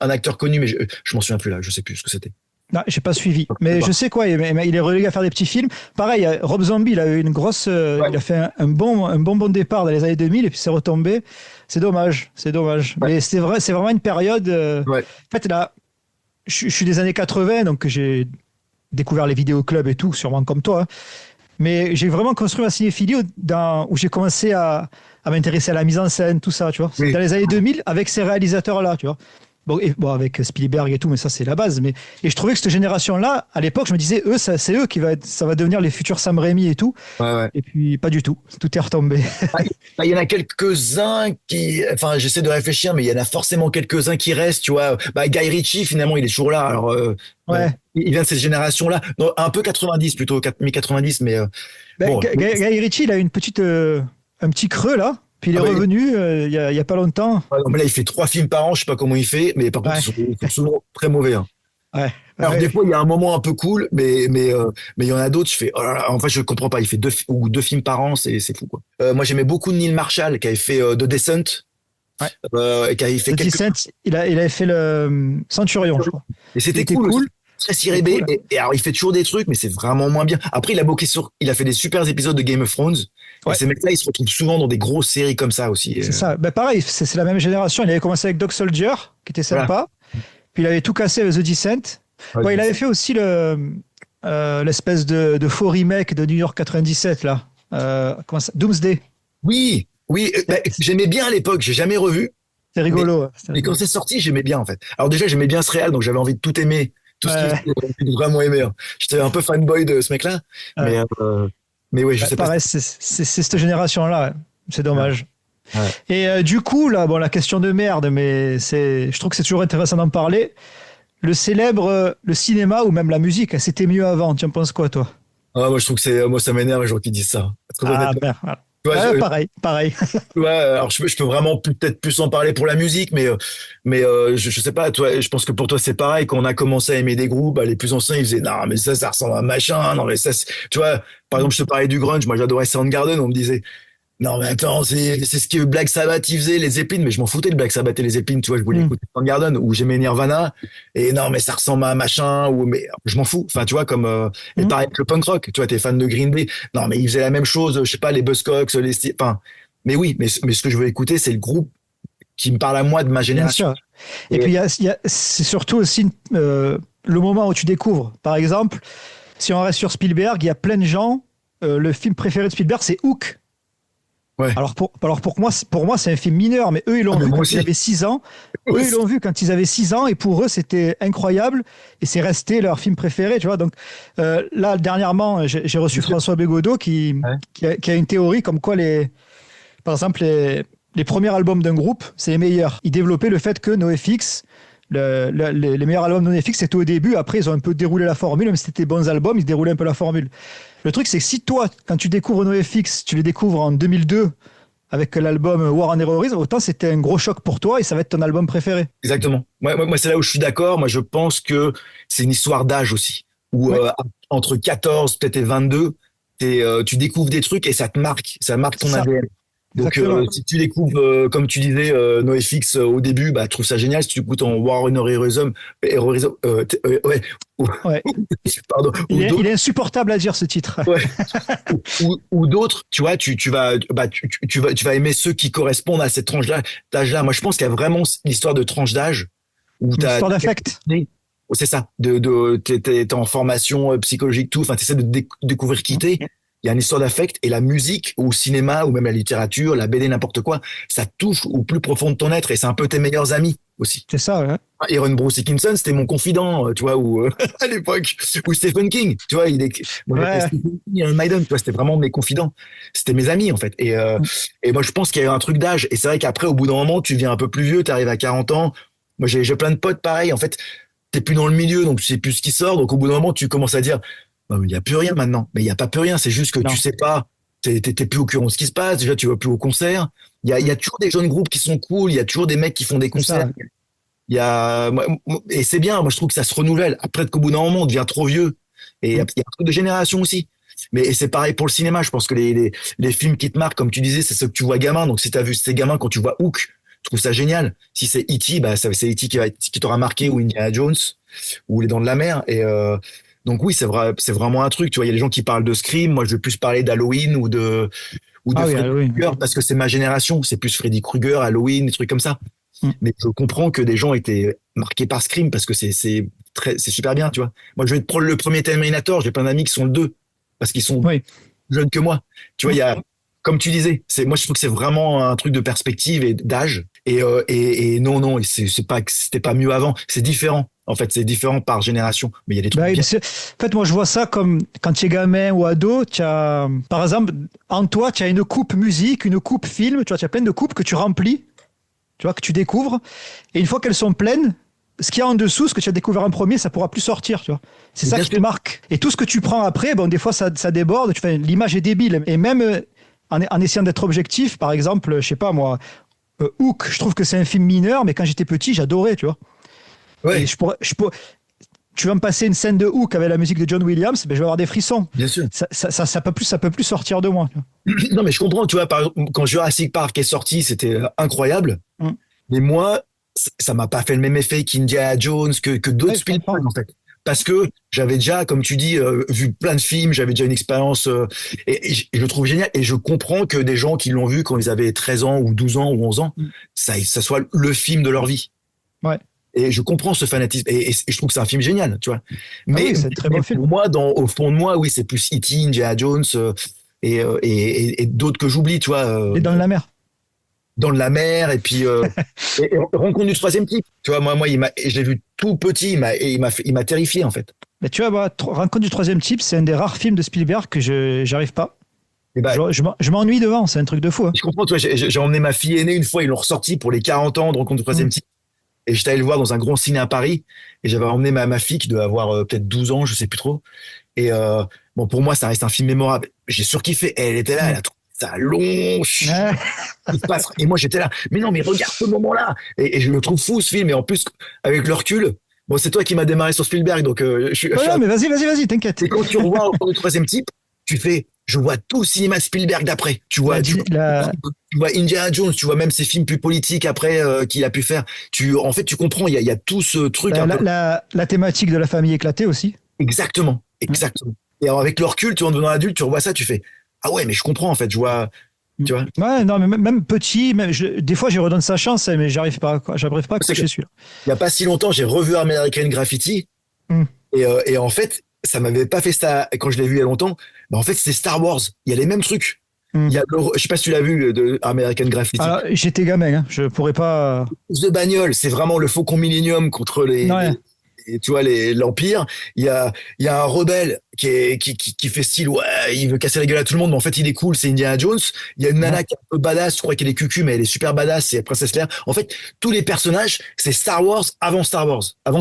acteur connu, mais je m'en souviens plus là, je sais plus ce que c'était. Non, j'ai pas suivi. Mais je sais quoi, il est relégué à faire des petits films. Pareil, Rob Zombie, il a eu une grosse, Ouais, il a fait un bon départ dans les années 2000 et puis c'est retombé. C'est dommage, c'est dommage. ouais, Mais c'est vrai, c'est vraiment une période. ouais. En fait, là, je suis des années 80, donc j'ai découvert les vidéoclubs et tout, sûrement comme toi, hein. Mais j'ai vraiment construit ma cinéphilie où j'ai commencé à m'intéresser à la mise en scène, tout ça, tu vois. C'est Oui. dans les années 2000 avec ces réalisateurs-là, tu vois. Bon, bon, avec Spielberg et tout, mais ça, c'est la base. Et je trouvais que cette génération-là, à l'époque, je me disais, c'est eux ça va devenir les futurs Sam Raimi et tout. Ouais, ouais. Et puis, pas du tout. Tout est retombé. Ah, il y en a quelques-uns enfin, j'essaie de réfléchir, mais il y en a forcément quelques-uns qui restent, tu vois. Bah, Guy Ritchie, finalement, il est toujours là. Alors, bon, Ouais. il vient de cette génération-là. Non, un peu 90 plutôt, mi-90, mais Ben, bon. Guy Ritchie, il a eu un petit creux, là. Puis il est Ah, bah, revenu il y a pas longtemps. ouais, non, mais là, il fait 3 films par an, je sais pas comment il fait, mais par contre, Ouais. ils sont souvent très mauvais, hein. Ouais. Alors, des Ouais. fois, il y a un moment un peu cool, mais il y en a d'autres, je fais, oh là là, en fait, je comprends pas. Il fait deux films par an, c'est fou, quoi. Moi, j'aimais beaucoup Neil Marshall, qui avait fait The Descent, Ouais. et qui avait fait The quelques, Descent, il avait fait le Centurion, je crois. et Il c'était était cool aussi. cool. Très C'était ciré B. cool. Et alors, il fait toujours des trucs, mais c'est vraiment moins bien. Après, il a fait des super épisodes de Game of Thrones. Et Ouais. ces mecs-là, ils se retrouvent souvent dans des grosses séries comme ça aussi. C'est ça. Ben pareil, c'est la même génération. Il avait commencé avec Dog Soldier, qui était Voilà. sympa. Puis il avait tout cassé avec The Descent. Ouais, Ouais, il avait fait aussi l'espèce de faux remake de New York 97, là. Doomsday. oui, oui, bah, j'aimais bien à l'époque, j'ai jamais revu. C'est Mais, rigolo. Ouais. mais quand c'est sorti, j'aimais bien en fait. Alors déjà, j'aimais bien ce réal, donc j'avais envie de tout aimer, tout ce Ouais. qu'il faisait, j'avais vraiment aimé, hein. J'étais un peu fanboy de ce mec-là, Ouais. mais mais ouais, je Ouais, sais pas. pareil, c'est cette génération-là. Ouais. C'est dommage. Ouais. Et du coup, là, bon, la question de merde, mais je trouve que c'est toujours intéressant d'en parler. Le cinéma ou même la musique, c'était mieux avant. Tu en penses quoi, toi? Ah, moi, je trouve que moi, ça m'énerve les gens qui disent ça. Très Ah, honnêtement. ben, voilà. Tu vois, Ouais, pareil, pareil. ouais, alors je peux vraiment peut-être plus en parler pour la musique, mais je sais pas, toi, je pense que pour toi c'est pareil. Quand on a commencé à aimer des groupes, bah, les plus anciens ils disaient non mais ça ressemble à un machin, non mais ça, tu vois, par exemple je te parlais du grunge, moi j'adorais Soundgarden, on me disait non mais attends c'est ce que Black Sabbath ils faisaient, les Zeppelin, mais je m'en foutais de Black Sabbath et les Zeppelin, tu vois, je voulais Mm. écouter Soundgarden ou j'aimais Nirvana et non mais ça ressemble à un machin ou mais je m'en fous, enfin tu vois comme et Mm. pareil avec le punk rock, tu vois, t'es fan de Green Day, non mais ils faisaient la même chose, je sais pas les Buzzcocks, enfin mais oui, mais ce que je veux écouter, c'est le groupe qui me parle à moi de ma Bien génération. sûr. Et Et puis, c'est surtout aussi le moment où tu découvres. Par exemple, si on reste sur Spielberg, il y a plein de gens, le film préféré de Spielberg, c'est Hook. Ouais. Alors pour moi, c'est un film mineur, mais eux, ils Ah, l'ont mais vu moi quand ils aussi. avaient 6 ans. Moi Eux, ils aussi. l'ont vu quand ils avaient 6 ans, et pour eux, c'était incroyable, et c'est resté leur film préféré, tu vois. Donc là, dernièrement, j'ai reçu Bien sûr. François Bégodeau Ouais. qui a une théorie comme quoi par exemple, les premiers albums d'un groupe, c'est les meilleurs. Il développait le fait que NoFX, les meilleurs albums de NoFX, c'était au début. Après, ils ont un peu déroulé la formule. Même si c'était des bons albums, ils déroulaient un peu la formule. Le truc, c'est que si toi, quand tu découvres NoFX, tu les découvres en 2002 avec l'album War on Heroism, autant c'était un gros choc pour toi et ça va être ton album préféré. Exactement. Moi, c'est là où je suis d'accord. Moi, je pense que c'est une histoire d'âge aussi. Où Oui, entre 14 peut-être et 22, tu découvres des trucs et ça marque c'est ton ça, ADN. Donc, exactement. si tu découvres, comme tu disais, NoFX au début, bah, tu trouves ça génial. Si tu écoutes en War on Heroism, ouais, ou, Ouais. pardon, ou Il d'autres, est insupportable à dire ce titre. ouais, ou d'autres, tu vois, tu vas aimer ceux qui correspondent à cette tranche d'âge-là. Moi, je pense qu'il y a vraiment l'histoire de tranche d'âge où Une t'as, histoire d'affect. c'est ça, t'es en formation psychologique, tout, enfin, t'essaies de découvrir qui t'es. Il y a une histoire d'affect et la musique ou le cinéma ou même la littérature, la BD, n'importe quoi, ça touche au plus profond de ton être et c'est un peu tes meilleurs amis aussi. C'est ça, ouais. Aaron Bruce Dickinson, c'était mon confident, tu vois, ou à l'époque, ou Stephen King, tu vois, moi j'étais Ouais. Stephen King, Iron Maiden, tu vois, c'était vraiment mes confidents, c'était mes amis en fait. Et moi je pense qu'il y a un truc d'âge. Et c'est vrai qu'après, au bout d'un moment, tu deviens un peu plus vieux, tu arrives à 40 ans. Moi j'ai plein de potes pareil. En fait, t'es plus dans le milieu, donc tu sais plus ce qui sort. Donc au bout d'un moment, tu commences à dire, non, mais il y a plus rien maintenant. Mais il y a pas plus rien. C'est juste que tu Non. sais pas. T'es plus au courant de ce qui se passe. Déjà, tu vas plus au concert. Il y a toujours des jeunes groupes qui sont cool. Il y a toujours des mecs qui font des C'est concerts. ça. Et c'est bien, moi je trouve que ça se renouvelle. Après qu'au bout d'un moment, on devient trop vieux. Et il y a un truc de génération aussi. Mais et c'est pareil pour le cinéma. Je pense que les films qui te marquent, comme tu disais, c'est ceux que tu vois gamin. Donc si tu as vu ces gamins quand tu vois Hook, je trouve ça génial. Si c'est E.T., bah, c'est E.T. qui t'aura marqué ou Indiana Jones ou Les Dents de la Mer. Donc oui, c'est vrai, c'est vraiment un truc. Tu vois, il y a des gens qui parlent de Scream. Moi, je vais plus parler d'Halloween ou de Ah oui, Freddy ah oui. Krueger parce que c'est ma génération. C'est plus Freddy Krueger, Halloween, des trucs comme ça. Mm. Mais je comprends que des gens étaient marqués par Scream parce que c'est super bien, tu vois. Moi, je vais te prendre le premier Terminator, j'ai plein d'amis qui sont le 2 parce qu'ils sont Oui. plus jeunes que moi. Tu vois, comme tu disais, moi, je trouve que c'est vraiment un truc de perspective et d'âge. Et non, non, c'est pas que c'était pas mieux avant. C'est différent. En fait, c'est différent par génération. Mais il y a des trucs Bah oui, bien. en fait, moi, je vois ça comme quand tu es gamin ou ado, par exemple, en toi, tu as une coupe musique, une coupe film, tu vois, tu as plein de coupes que tu remplis, tu vois, que tu découvres. Et une fois qu'elles sont pleines, ce qu'il y a en dessous, ce que tu as découvert en premier, ça pourra plus sortir, tu vois. C'est Mais ça bien qui te sûr, marque. Et tout ce que tu prends après, bon, des fois, ça déborde, l'image est débile. Et même en essayant d'être objectif, par exemple, je sais pas moi, Hook, je trouve que c'est un film mineur, mais quand j'étais petit, j'adorais, tu vois. Et ouais, tu vas me passer une scène de Hook avec la musique de John Williams, ben je vais avoir des frissons. bien sûr. Ça peut plus sortir de moi. Tu Non, mais je comprends, tu vois, par exemple, quand Jurassic Park est sorti, c'était incroyable. vois. Mais moi, ça m'a pas fait le même effet qu'Indiana Jones, que d'autres Ouais, je comprends. Spielberg, en fait. Parce que j'avais déjà, comme tu dis, vu plein de films, j'avais déjà une expérience, et je le trouve génial. Et je comprends que des gens qui l'ont vu quand ils avaient 13 ans, ou 12 ans, ou 11 ans, Mm. ça soit le film de leur vie. Ouais. Et je comprends ce fanatisme. Et je trouve que c'est un film génial, tu vois. Ah Mais, oui, c'est un très mais bon film. pour moi, au fond de moi, oui, c'est plus E.T., Indiana Jones, et d'autres que j'oublie, tu vois. Les Dents de la Mer. Dans de la mer et rencontre du troisième type. Tu vois, moi, je l'ai vu tout petit, il m'a terrifié en fait. Mais tu vois, moi, Rencontre du troisième type, c'est un des rares films de Spielberg que j'arrive pas. Et bah, Je m'ennuie devant, c'est un truc de fou. Hein. je comprends, tu vois, j'ai emmené ma fille aînée une fois, ils l'ont ressorti pour les 40 ans de rencontre du troisième Mm. type. Et j'étais allé le voir dans un grand ciné à Paris. Et j'avais emmené ma fille qui devait avoir peut-être 12 ans, je sais plus trop. Et bon, pour moi, ça reste un film mémorable. J'ai surkiffé. Elle était là, elle Mm. a trouvé ça long. Ouais. Il se passe. Et moi, j'étais là. Mais non, mais regarde ce moment-là. Et je le trouve fou, ce film. Et en plus, avec le recul, bon, c'est toi qui m'as démarré sur Spielberg. Donc, je Ouais, suis non, mais vas-y, t'inquiète. et quand tu revois au troisième type, tu fais, je vois tout le cinéma Spielberg d'après. La, Tu vois Indiana Jones, tu vois même ses films plus politiques après qu'il a pu faire. En fait, tu comprends, il y a tout ce truc un peu. la thématique de la famille éclatée aussi. Exactement, Mm. exactement. Et alors, avec le recul, tu en devenant adulte, tu revois ça, tu fais, ah ouais, mais je comprends en fait. Je vois, Mm. tu vois. Ouais, non, mais même petit, des fois, je redonne sa chance, hein, mais j'arrive pas à C'est que, accrocher celui-là. il y a pas si longtemps, j'ai revu American Graffiti Mm. et en fait, ça m'avait pas fait ça quand je l'ai vu il y a longtemps. Mais en fait, c'était Star Wars. Il y a les mêmes trucs. Hmm. je sais pas si tu l'as vu, de American Graffiti. Alors, j'étais gamin, hein. Je pourrais pas. The Bagnole, c'est vraiment le Faucon Millenium contre Ouais. tu vois, l'Empire. Il y a un rebelle qui fait style, ouais, il veut casser la gueule à tout le monde, mais en fait, il est cool, c'est Indiana Jones. Il y a une Ouais. nana qui est un peu badass, je crois qu'elle est cucu, mais elle est super badass, c'est Princesse Leia. En fait, tous les personnages, c'est Star Wars, avant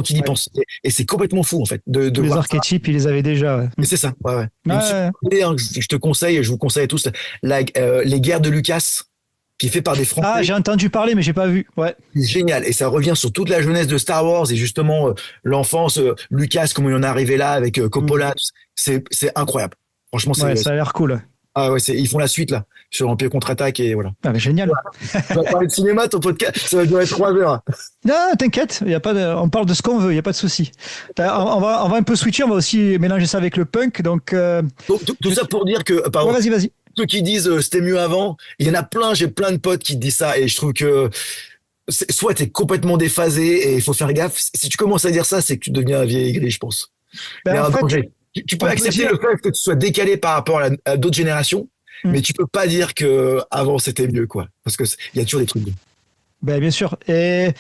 qu'il y Ouais. pense. Et c'est complètement fou, en fait, de Tous les voir ça. archétypes, ils les avaient déjà. Ouais. Et c'est ça, ouais, ouais. Ouais, Une super ouais. idée, hein, je te conseille, je vous conseille à tous, les guerres de Lucas, qui est fait par des Ah, Français. j'ai entendu parler, mais j'ai pas vu. Ouais. Génial. Et ça revient sur toute la jeunesse de Star Wars et justement l'enfance, Lucas, comment il en est arrivé là avec Hmm. Coppola. C'est incroyable. Franchement, Ouais, ça a l'air cool. ah ouais, ils font la suite là sur Empire contre-attaque et voilà. Ah, mais génial. On va parler de cinéma, ton podcast, ça va durer 3 heures. Non, t'inquiète, y a pas on parle de ce qu'on veut, il n'y a pas de souci. On va un peu switcher, on va aussi mélanger ça avec le punk. Donc, Donc tout ça pour dire que, ouais, pardon, vas-y, vas-y. ceux qui disent c'était mieux avant, il y en a plein, j'ai plein de potes qui disent ça et je trouve que soit t'es complètement déphasé et il faut faire gaffe. Si tu commences à dire ça, c'est que tu deviens un vieil aigri, je pense. Il y Ben, a en un fait, danger. Tu peux on peut accepter dire. le fait que tu sois décalé par rapport à d'autres générations, Hmm. mais tu peux pas dire que avant c'était mieux, quoi. Parce que il y a toujours des trucs. Tu Ben, bien sûr. Et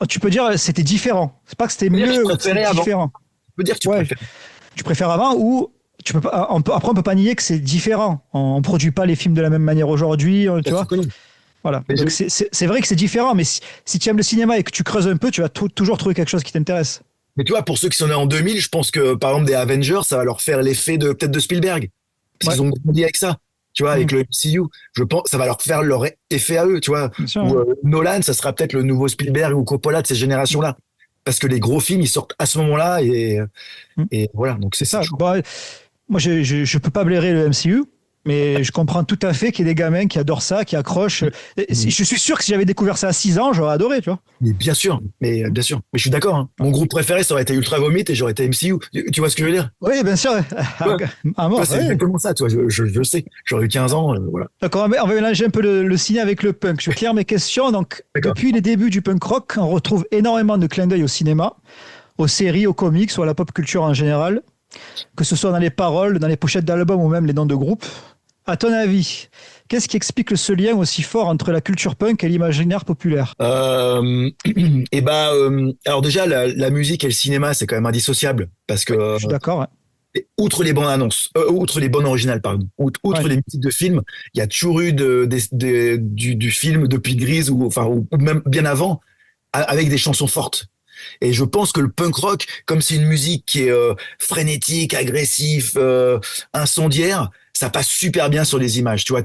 tu peux dire c'était différent. C'est pas que c'était peux dire que je mieux ou que c'était préférais avant. différent. Tu peux dire que tu Ouais, préfères. tu préfères avant ou tu peux pas, après, on peut pas nier que c'est différent. On produit pas les films de la même manière aujourd'hui, tu Bien sûr vois. que non. Voilà. Mais, Donc, c'est vrai que c'est différent, mais si tu aimes le cinéma et que tu creuses un peu, tu vas toujours trouver quelque chose qui t'intéresse. mais tu vois, pour ceux qui sont nés en 2000, je pense que par exemple des Avengers, ça va leur faire l'effet de peut-être de Spielberg. Parce Ouais. qu'ils ont grandi avec ça. Tu vois, Hmm. avec le MCU, je pense, ça va leur faire leur effet à eux, tu vois. Bien sûr, Ou hein. Nolan, ça sera peut-être le nouveau Spielberg ou Coppola de ces générations-là. Parce que les gros films, ils sortent à ce moment-là Hmm. et voilà, donc C'est c'est ça. chaud. Bon, moi, je peux pas blairer le MCU, mais je comprends tout à fait qu'il y ait des gamins qui adorent ça, qui accrochent. Je suis sûr que si j'avais découvert ça à 6 ans, j'aurais adoré, tu vois. Mais bien sûr, mais bien sûr. Mais je suis d'accord, hein. Mon groupe préféré, ça aurait été Ultra Vomit et j'aurais été MCU. Tu vois ce que je veux dire? Oui, bien sûr. Ouais. À Tu vois, mort, c'est ouais. exactement ça, tu vois. Je sais. J'aurais eu 15 ans, voilà. Donc, on va mélanger un peu le ciné avec le punk. Je claire mes questions. Donc, D'accord. depuis les débuts du punk rock, on retrouve énormément de clins d'œil au cinéma, aux séries, aux comics ou à la pop culture en général, que ce soit dans les paroles, dans les pochettes d'albums ou même les noms de groupes. À ton avis, qu'est-ce qui explique ce lien aussi fort entre la culture punk et l'imaginaire populaire? Alors déjà, la musique et le cinéma, c'est quand même indissociable parce que Je suis d'accord, ouais. outre les bandes annonces, outre les bandes originales, pardon, outre Ouais. les musiques de films, il y a toujours eu du film depuis Grise ou même bien avant avec des chansons fortes. Et je pense que le punk rock, comme c'est une musique qui est frénétique, agressif, incendiaire, ça passe super bien sur les images. Tu vois,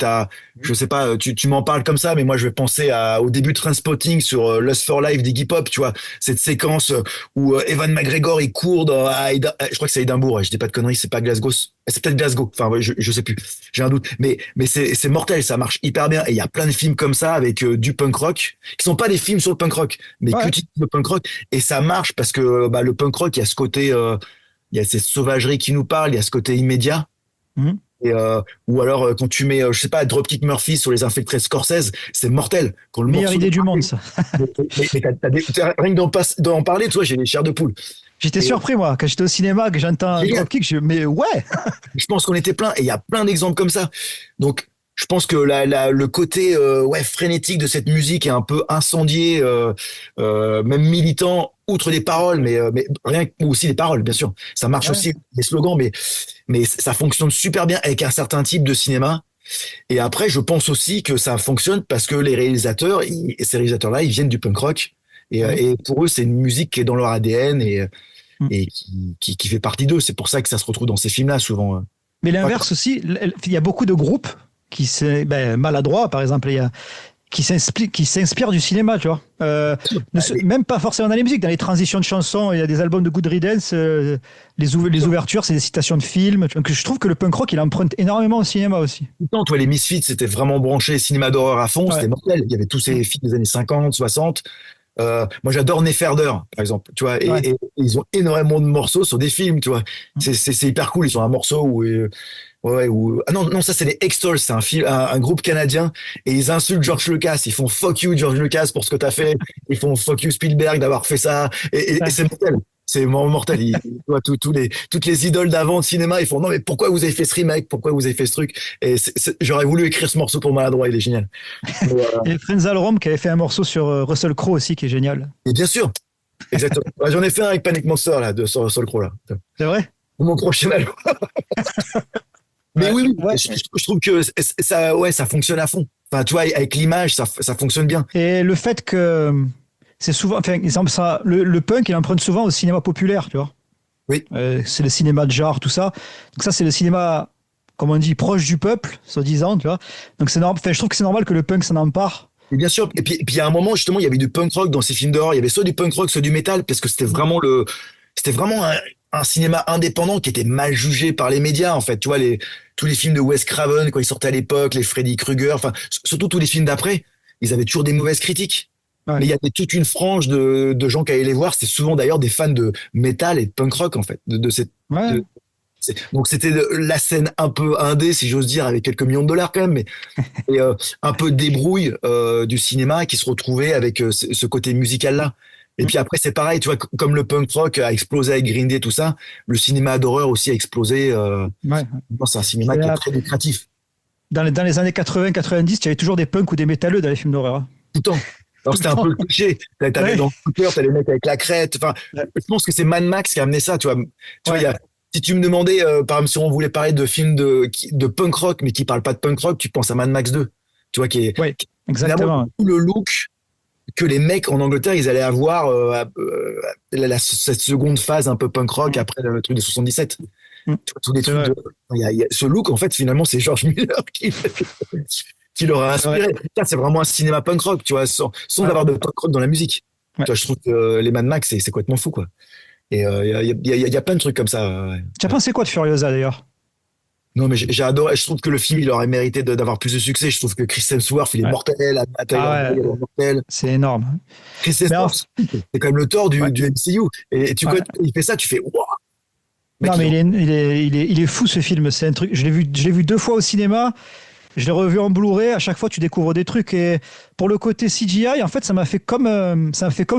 je sais pas, tu m'en parles comme ça, mais moi je vais penser au début de Trainspotting sur Lust for Life d'Iggy Pop. Tu vois, cette séquence où Evan McGregor il court je crois que c'est Édimbourg. Je dis pas de conneries, c'est pas Glasgow. C'est peut-être Glasgow. Enfin, ouais, je sais plus. J'ai un doute. Mais c'est mortel. Ça marche hyper bien. Et il y a plein de films comme ça avec du punk rock qui sont pas des films sur le punk rock, mais que Ouais. le punk rock. Et ça marche parce que bah, le punk rock, il y a ce côté, il y a cette sauvagerie qui nous parle, il y a ce côté immédiat. Mhm. Ou alors quand tu mets, je sais pas, Dropkick Murphy sur les infiltrés de Scorsese, c'est mortel. Quand le Meilleure morceau, idée du monde, ça. mais rien que d'en parler, toi, j'ai les chairs de poule. J'étais Et surpris, moi, quand j'étais au cinéma, que j'entends un génial. dropkick, mais ouais! Je pense qu'on était plein et il y a plein d'exemples comme ça. Donc, je pense que le côté ouais frénétique de cette musique est un peu incendié, même militant, outre les paroles, mais rien que aussi les paroles, bien sûr. Ça marche Ouais. aussi les slogans, mais ça fonctionne super bien avec un certain type de cinéma. Et après, je pense aussi que ça fonctionne parce que les réalisateurs, ces réalisateurs-là, ils viennent du punk rock. Oui. Et pour eux, c'est une musique qui est dans leur ADN Mm. et qui fait partie d'eux. C'est pour ça que ça se retrouve dans ces films-là, souvent. Mais l'inverse aussi, il y a beaucoup de groupes maladroits, par exemple, qui s'inspirent du cinéma, tu vois. Même pas forcément dans les musiques, dans les transitions de chansons, il y a des albums de Good Riddance, les ouvertures, c'est des citations de films. Donc je trouve que le punk rock, il emprunte énormément au cinéma aussi. Temps, toi, les Misfits, c'était vraiment branché cinéma d'horreur à fond, Ouais. c'était mortel. Il y avait tous ces films des années 50, 60. Moi, j'adore Neferder, par exemple, tu vois, Ouais. et ils ont énormément de morceaux sur des films, tu vois. C'est hyper cool. Ils ont un morceau ah non, non, ça, c'est les Extors, c'est un groupe canadien, et ils insultent George Lucas. Ils font fuck you, George Lucas, pour ce que t'as fait. Ils font fuck you, Spielberg, d'avoir fait ça. Et Ouais. c'est mortel. c'est mortel. Tu vois, toutes les idoles d'avant de cinéma, ils font non mais pourquoi vous avez fait ce remake, pourquoi vous avez fait ce truc? Et j'aurais voulu écrire ce morceau pour Maladroit, il est génial. Mais, Et Frenzal Rhomb qui avait fait un morceau sur Russell Crowe aussi qui est génial. et bien sûr, exactement. Ouais, j'en ai fait un avec Panic Monster là, sur le Crow là. C'est vrai? Mon prochain album. Mais Ouais. oui, Ouais. je trouve que ça, ouais, ça fonctionne à fond. Enfin, tu vois, avec l'image, ça fonctionne bien. Et le fait que c'est souvent, enfin, exemple, ça, le punk, il emprunte souvent au cinéma populaire, tu vois. Oui, C'est le cinéma de genre, tout ça. Donc ça, c'est le cinéma, comme on dit, proche du peuple, soi-disant, tu vois. Donc c'est normal. Enfin, je trouve que c'est normal que le punk s'en empare. et bien sûr. Et puis, il y a un moment, justement, il y avait du punk rock dans ces films d'horreur. Il y avait soit du punk rock, soit du métal, parce que c'était vraiment un cinéma indépendant qui était mal jugé par les médias, en fait. Tu vois, tous les films de Wes Craven, quand ils sortaient à l'époque, les Freddy Krueger, enfin, surtout tous les films d'après, ils avaient toujours des mauvaises critiques. Ouais. Mais il y avait toute une frange de gens qui allaient les voir. C'était souvent d'ailleurs des fans de métal et de punk rock, en fait. Ouais. Donc c'était la scène un peu indé, si j'ose dire, avec quelques millions de dollars quand même, mais et, un peu débrouille du cinéma qui se retrouvait avec ce côté musical-là. Et puis après, c'est pareil, tu vois, comme le punk rock a explosé avec Green Day, tout ça, le cinéma d'horreur aussi a explosé. Ouais. C'est un cinéma qui est Et, très lucratif, dans les années 80-90, il y avait toujours des punks ou des métalleux dans les films d'horreur, hein. tout le temps. Alors Tout le c'était un temps. peu le cliché. T'avais Ouais. dans le scooter, t'as les mecs avec la crête. Enfin, Ouais. je pense que c'est Mad Max qui a amené ça, tu vois. Tu vois, Ouais. si tu me demandais, par exemple, si on voulait parler de films de punk rock, mais qui parlent pas de punk rock, tu penses à Mad Max 2. Tu vois, Ouais. finalement, Exactement. tout le look que les mecs en Angleterre, ils allaient avoir cette seconde phase un peu punk rock Mm. après le truc de 77. Mm. Tu vois, tous les C'est trucs vrai. ce look, en fait, finalement, c'est George Miller qui leur a C'est vrai. inspiré. Putain, c'est vraiment un cinéma punk rock, tu vois, sans Ouais. avoir de punk rock dans la musique. Ouais. Tu vois, je trouve que les Mad Max, c'est complètement fou, quoi. Et il y a plein de trucs comme ça. Ouais. Tu as pensé quoi de Furiosa d'ailleurs? Non, mais j'ai adoré. Je trouve que le film, il aurait mérité d'avoir plus de succès. Je trouve que Chris Hemsworth, il est Ouais. mortel. Anna Ah Taylor-Joy, elle ouais, est mortelle. c'est énorme. Chris Mais Hemsworth, c'est quand même le Thor ouais. du MCU. Et Ouais. il fait ça, tu fais, waouh, mec, Non, mais il est fou ce film. C'est un truc. Je l'ai vu deux fois au cinéma. Je l'ai revu en Blu-ray. À chaque fois, tu découvres des trucs. Et pour le côté CGI, en fait, ça m'a fait comme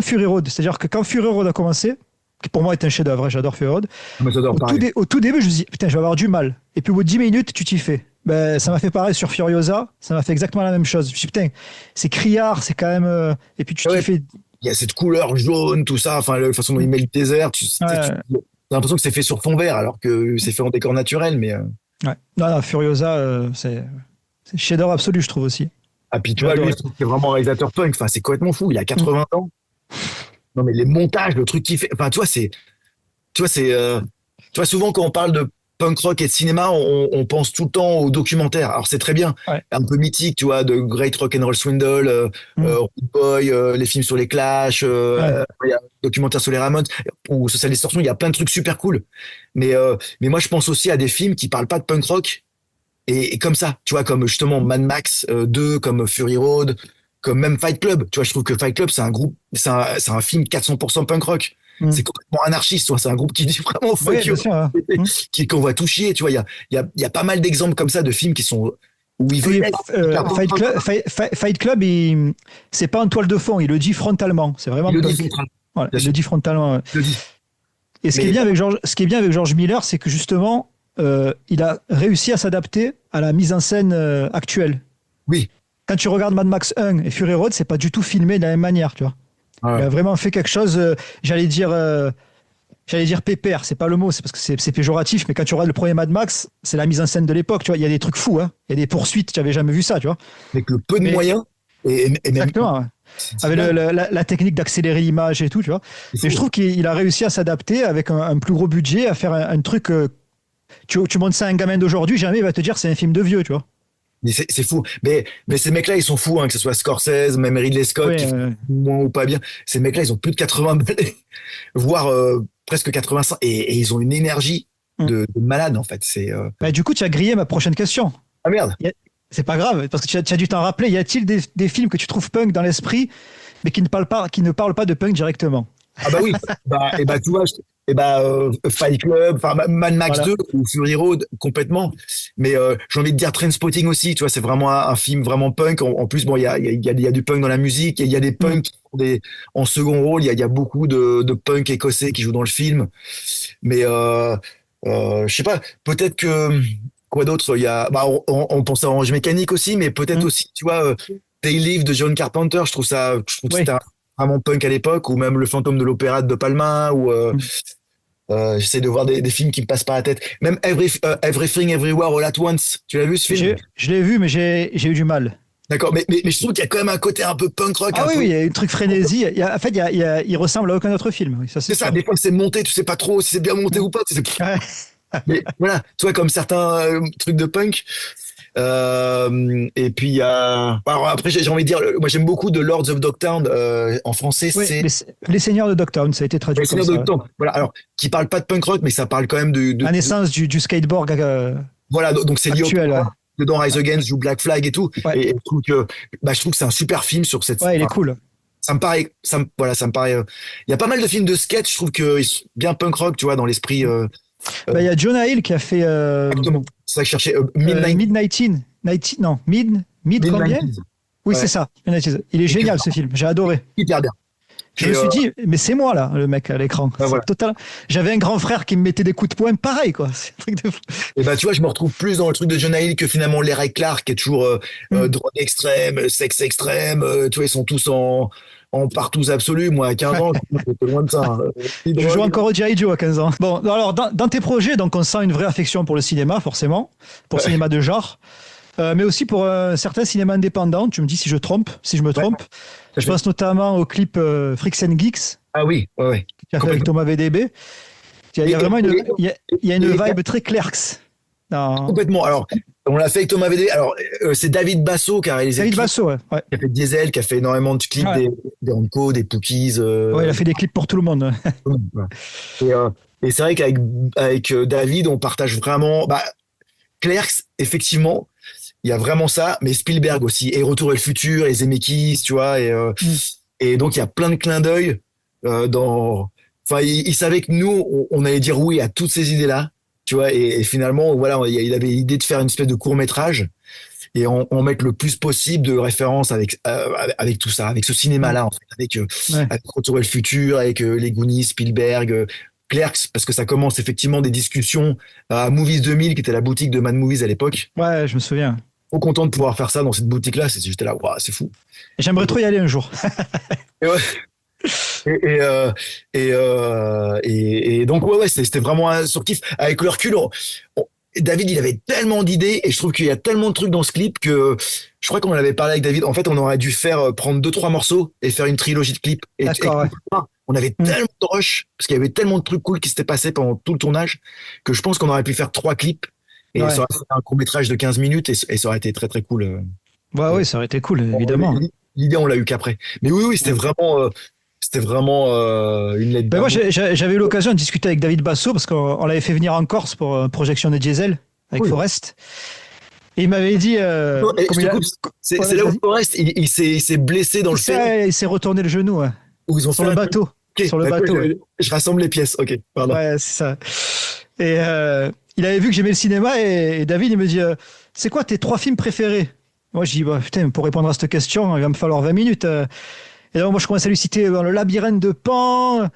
Fury Road. C'est-à-dire que quand Fury Road a commencé, qui pour moi est un chef-d'œuvre, hein, j'adore Fury Road. mais j'adore pareil. Au tout début, je me dis, putain, je vais avoir du mal. Et puis au bout de 10 minutes, tu t'y fais. Ben, ça m'a fait pareil sur Furiosa. Ça m'a fait exactement la même chose. Je me suis dit, putain, c'est criard, c'est quand même. Et puis tu t'y Ouais, fais. il y a cette couleur jaune, tout ça. Enfin, la façon dont il met le désert, Ouais, t'as l'impression que c'est fait sur fond vert, alors que c'est fait en décor naturel. Mais ouais. Non, non, Furiosa, c'est chef-d'œuvre absolu, je trouve aussi. ah, puis tu J'ai vois, lui, adoré. je trouve que c'est vraiment un réalisateur punk. Enfin, c'est complètement fou. Il a 80 ans. Non, mais les montages, le truc qu'il fait. Enfin, tu vois, tu vois, souvent quand on parle de punk rock et de cinéma, on pense tout le temps aux documentaires. Alors c'est très bien, Ouais. un peu mythique, tu vois, de Great Rock and Roll Swindle, Mm. Rude Boy, les films sur les Clash, Ouais. il y a un documentaire sur les Ramones ou Social Distortion. Il y a plein de trucs super cool. Mais moi, je pense aussi à des films qui parlent pas de punk rock et comme ça, tu vois, comme justement Mad Max 2, comme Fury Road, comme même Fight Club. Tu vois, je trouve que Fight Club, c'est un groupe, c'est un film 400% punk rock. Mm. C'est complètement anarchiste, tu vois, c'est un groupe qui dit vraiment Ouais, fuck bien you, sûr, hein. Mm. qu'on va tout chier, tu vois. Il y a pas mal d'exemples comme ça de films qui sont où ils Et, veulent Fight Club, c'est pas en toile de fond, il le dit frontalement. C'est vraiment ils le punk. disent, Voilà, bien il sûr, le dit frontalement. Ouais. ils le disent. Et Mais ce qui est bien avec George Miller, c'est que justement, il a réussi à s'adapter à la mise en scène actuelle. oui, Quand tu regardes Mad Max 1 et Fury Road, c'est pas du tout filmé de la même manière, tu vois. Il ouais. a vraiment fait quelque chose, j'allais dire pépère, c'est pas le mot, c'est parce que c'est péjoratif, mais quand tu regardes le premier Mad Max, c'est la mise en scène de l'époque, tu vois, il y a des trucs fous, hein. Il y a des poursuites, tu n'avais jamais vu ça, tu vois. Avec le peu de Mais moyens et même exactement, ouais. c'est Avec dingue, la technique d'accélérer l'image et tout, tu vois. c'est Mais je fou. trouve qu'il a réussi à s'adapter avec un plus gros budget, à faire un truc. Tu montres ça à un gamin d'aujourd'hui, jamais il va te dire c'est un film de vieux, tu vois. Mais c'est fou. Mais ces mecs-là, ils sont fous, hein, que ce soit Scorsese, même Ridley Scott, Ouais, qui fait moins ou pas bien. Ces mecs-là, ils ont plus de 80 balais, voire presque 85, et ils ont une énergie mm. de malade, en fait. Bah, du coup, tu as grillé ma prochaine question. Ah merde. C'est pas grave, parce que tu as dû t'en rappeler. Y a-t-il des films que tu trouves punk dans l'esprit, mais qui ne parlent pas de punk directement? Ah bah oui. Et bah tu vois, Et bah Fight Club, enfin Mad Max Voilà. 2 ou Fury Road complètement. Mais j'ai envie de dire Trainspotting aussi, tu vois, c'est vraiment un film vraiment punk. En plus, bon, il y a du punk dans la musique, il y a des Mm. punks qui font en second rôle, il y a beaucoup de punk écossais qui jouent dans le film. Mais je sais pas, peut-être que quoi d'autre, il y a bah, on pense à Orange Mécanique aussi, mais peut-être Mm. aussi, tu vois, They Live de John Carpenter, je trouve que Oui. c'était vraiment punk à l'époque, ou même Le Fantôme de l'Opéra de Palma, ou Mm. j'essaie de voir des films qui me passent par la tête. Même Everything Everywhere All at Once. Tu l'as vu ce film? Je l'ai vu, mais j'ai eu du mal. D'accord, mais je trouve qu'il y a quand même un côté un peu punk rock, Ah un oui, oui, peu. il y a un truc frénésie. En fait, il ressemble à aucun autre film. Oui, ça, c'est C'est ça, sûr. des fois c'est monté, tu sais pas trop si c'est bien monté Mm. ou pas. Ouais. Mais voilà, tu vois, comme certains trucs de punk. Et puis il y a. Alors après, j'ai envie de dire, moi j'aime beaucoup de Lords of Dogtown. En français, Oui, c'est. les Seigneurs de Dogtown, ça a été Les traduit comme Seigneurs de ça. Ouais. Dogtown. Voilà, alors, qui parle pas de punk rock, mais ça parle quand même La naissance du skateboard voilà, donc c'est lié au actuel. Ouais, dedans Rise Against joue Black Flag et tout ouais, et je trouve que c'est un super film sur cette ouais, il est enfin, cool. ça me paraît il y a pas mal de films de sketch, je trouve que ils sont bien punk rock, tu vois, dans l'esprit Bah, il y a Jonah Hill qui a fait exactement, c'est ça que je cherchais, Midnight Non, Mid combien? 90s. Oui, c'est Ouais, ça. Midnight. Il est et que génial ce film, j'ai adoré. hyper bien. Je Et me suis dit, mais c'est moi là, le mec à l'écran. bah, C'est voilà. total. J'avais un grand frère qui me mettait des coups de poing, pareil quoi. C'est un truc de fou. Et bah tu vois, je me retrouve plus dans le truc de Jonah Hill que finalement Larry Clark, qui est toujours Hmm. drogue extrême, sexe extrême, tu vois, ils sont tous en partous absolus. Moi à 15 ans, j'étais loin de ça, hein. Ni Je joue drogue. encore au G.I. Joe à 15 ans. Bon, alors dans tes projets, donc on sent une vraie affection pour le cinéma, forcément, pour le Ouais, cinéma de genre, mais aussi pour un certain cinéma indépendant. Tu me dis si je me ouais, trompe. tout à Je fait. pense notamment au clip Freaks and Geeks Ah oui, ouais, ouais. qui a fait avec Complètement. Thomas VDB. Il y a Et, vraiment et, il y a une et- vibe très Clerks. dans- Complètement. Alors, on l'a fait avec Thomas VD. Alors, c'est David Basso qui a réalisé le David clip, Basso, ouais. Ouais. qui a fait Diesel, qui a fait énormément de clips Ouais. des Ronco, des Pookies. Ouais, il a fait des clips pour tout le monde. Voilà. Et, euh, et c'est vrai qu'avec David, on partage vraiment. Bah, Clerks, effectivement, il y a vraiment ça, mais Spielberg aussi. Et Retour vers le futur, et Zemeckis, tu vois. Mm. Et donc, il y a plein de clins d'œil dans. Enfin, il savait que nous, on allait dire oui à toutes ces idées-là, tu vois. Et finalement, voilà, il avait l'idée de faire une espèce de court métrage et en mettre le plus possible de références avec tout ça, avec ce Mm. cinéma-là, en fait, Ouais. avec Retour vers le futur, avec les Goonies, Spielberg, Clerks, parce que ça commence effectivement des discussions à Movies 2000, qui était la boutique de Mad Movies à l'époque. Ouais, je me souviens. Trop content de pouvoir faire ça dans cette boutique-là. J'étais là, waouh, c'est fou. J'aimerais trop y aller un jour. Et, ouais, et, et, euh, et donc, ouais, c'était vraiment un surkiff. Avec le recul, David, il avait tellement d'idées et je trouve qu'il y a tellement de trucs dans ce clip que je crois qu'on en avait parlé avec David. En fait, on aurait dû faire prendre deux, trois morceaux et faire une trilogie de clips. D'accord, ouais. On avait Mm. tellement de rush parce qu'il y avait tellement de trucs cool qui s'étaient passés pendant tout le tournage que je pense qu'on aurait pu faire trois clips et ça Ouais. aurait fait un court métrage de 15 minutes et ça aurait été très très cool. Ouais, Euh, ouais, ça aurait été cool, Bon, évidemment. l'idée, on l'a eu qu'après. Mais oui, oui, c'était vraiment une lettre Ben moi, d'amour. j'avais eu l'occasion de discuter avec David Basso parce qu'on l'avait fait venir en Corse pour une projection de Diesel avec Cool. Forest. Et il m'avait dit, Non, et comme je il te a, coupe, ouais, c'est là où vas-y. Forrest, il s'est blessé dans le ferry, Il s'est retourné le genou ouais, où ils ont sur fait le un. bateau. Ok, Sur le d'accord, bateau, ouais. je rassemble les pièces. Ok, pardon. Ouais, c'est ça. Et il avait vu que j'aimais le cinéma et David, il me dit, c'est quoi tes trois films préférés? Moi, je dis, bah, putain, pour répondre à cette question, il va me falloir 20 minutes. Et donc, moi, je commence à lui citer Le Labyrinthe de Pan.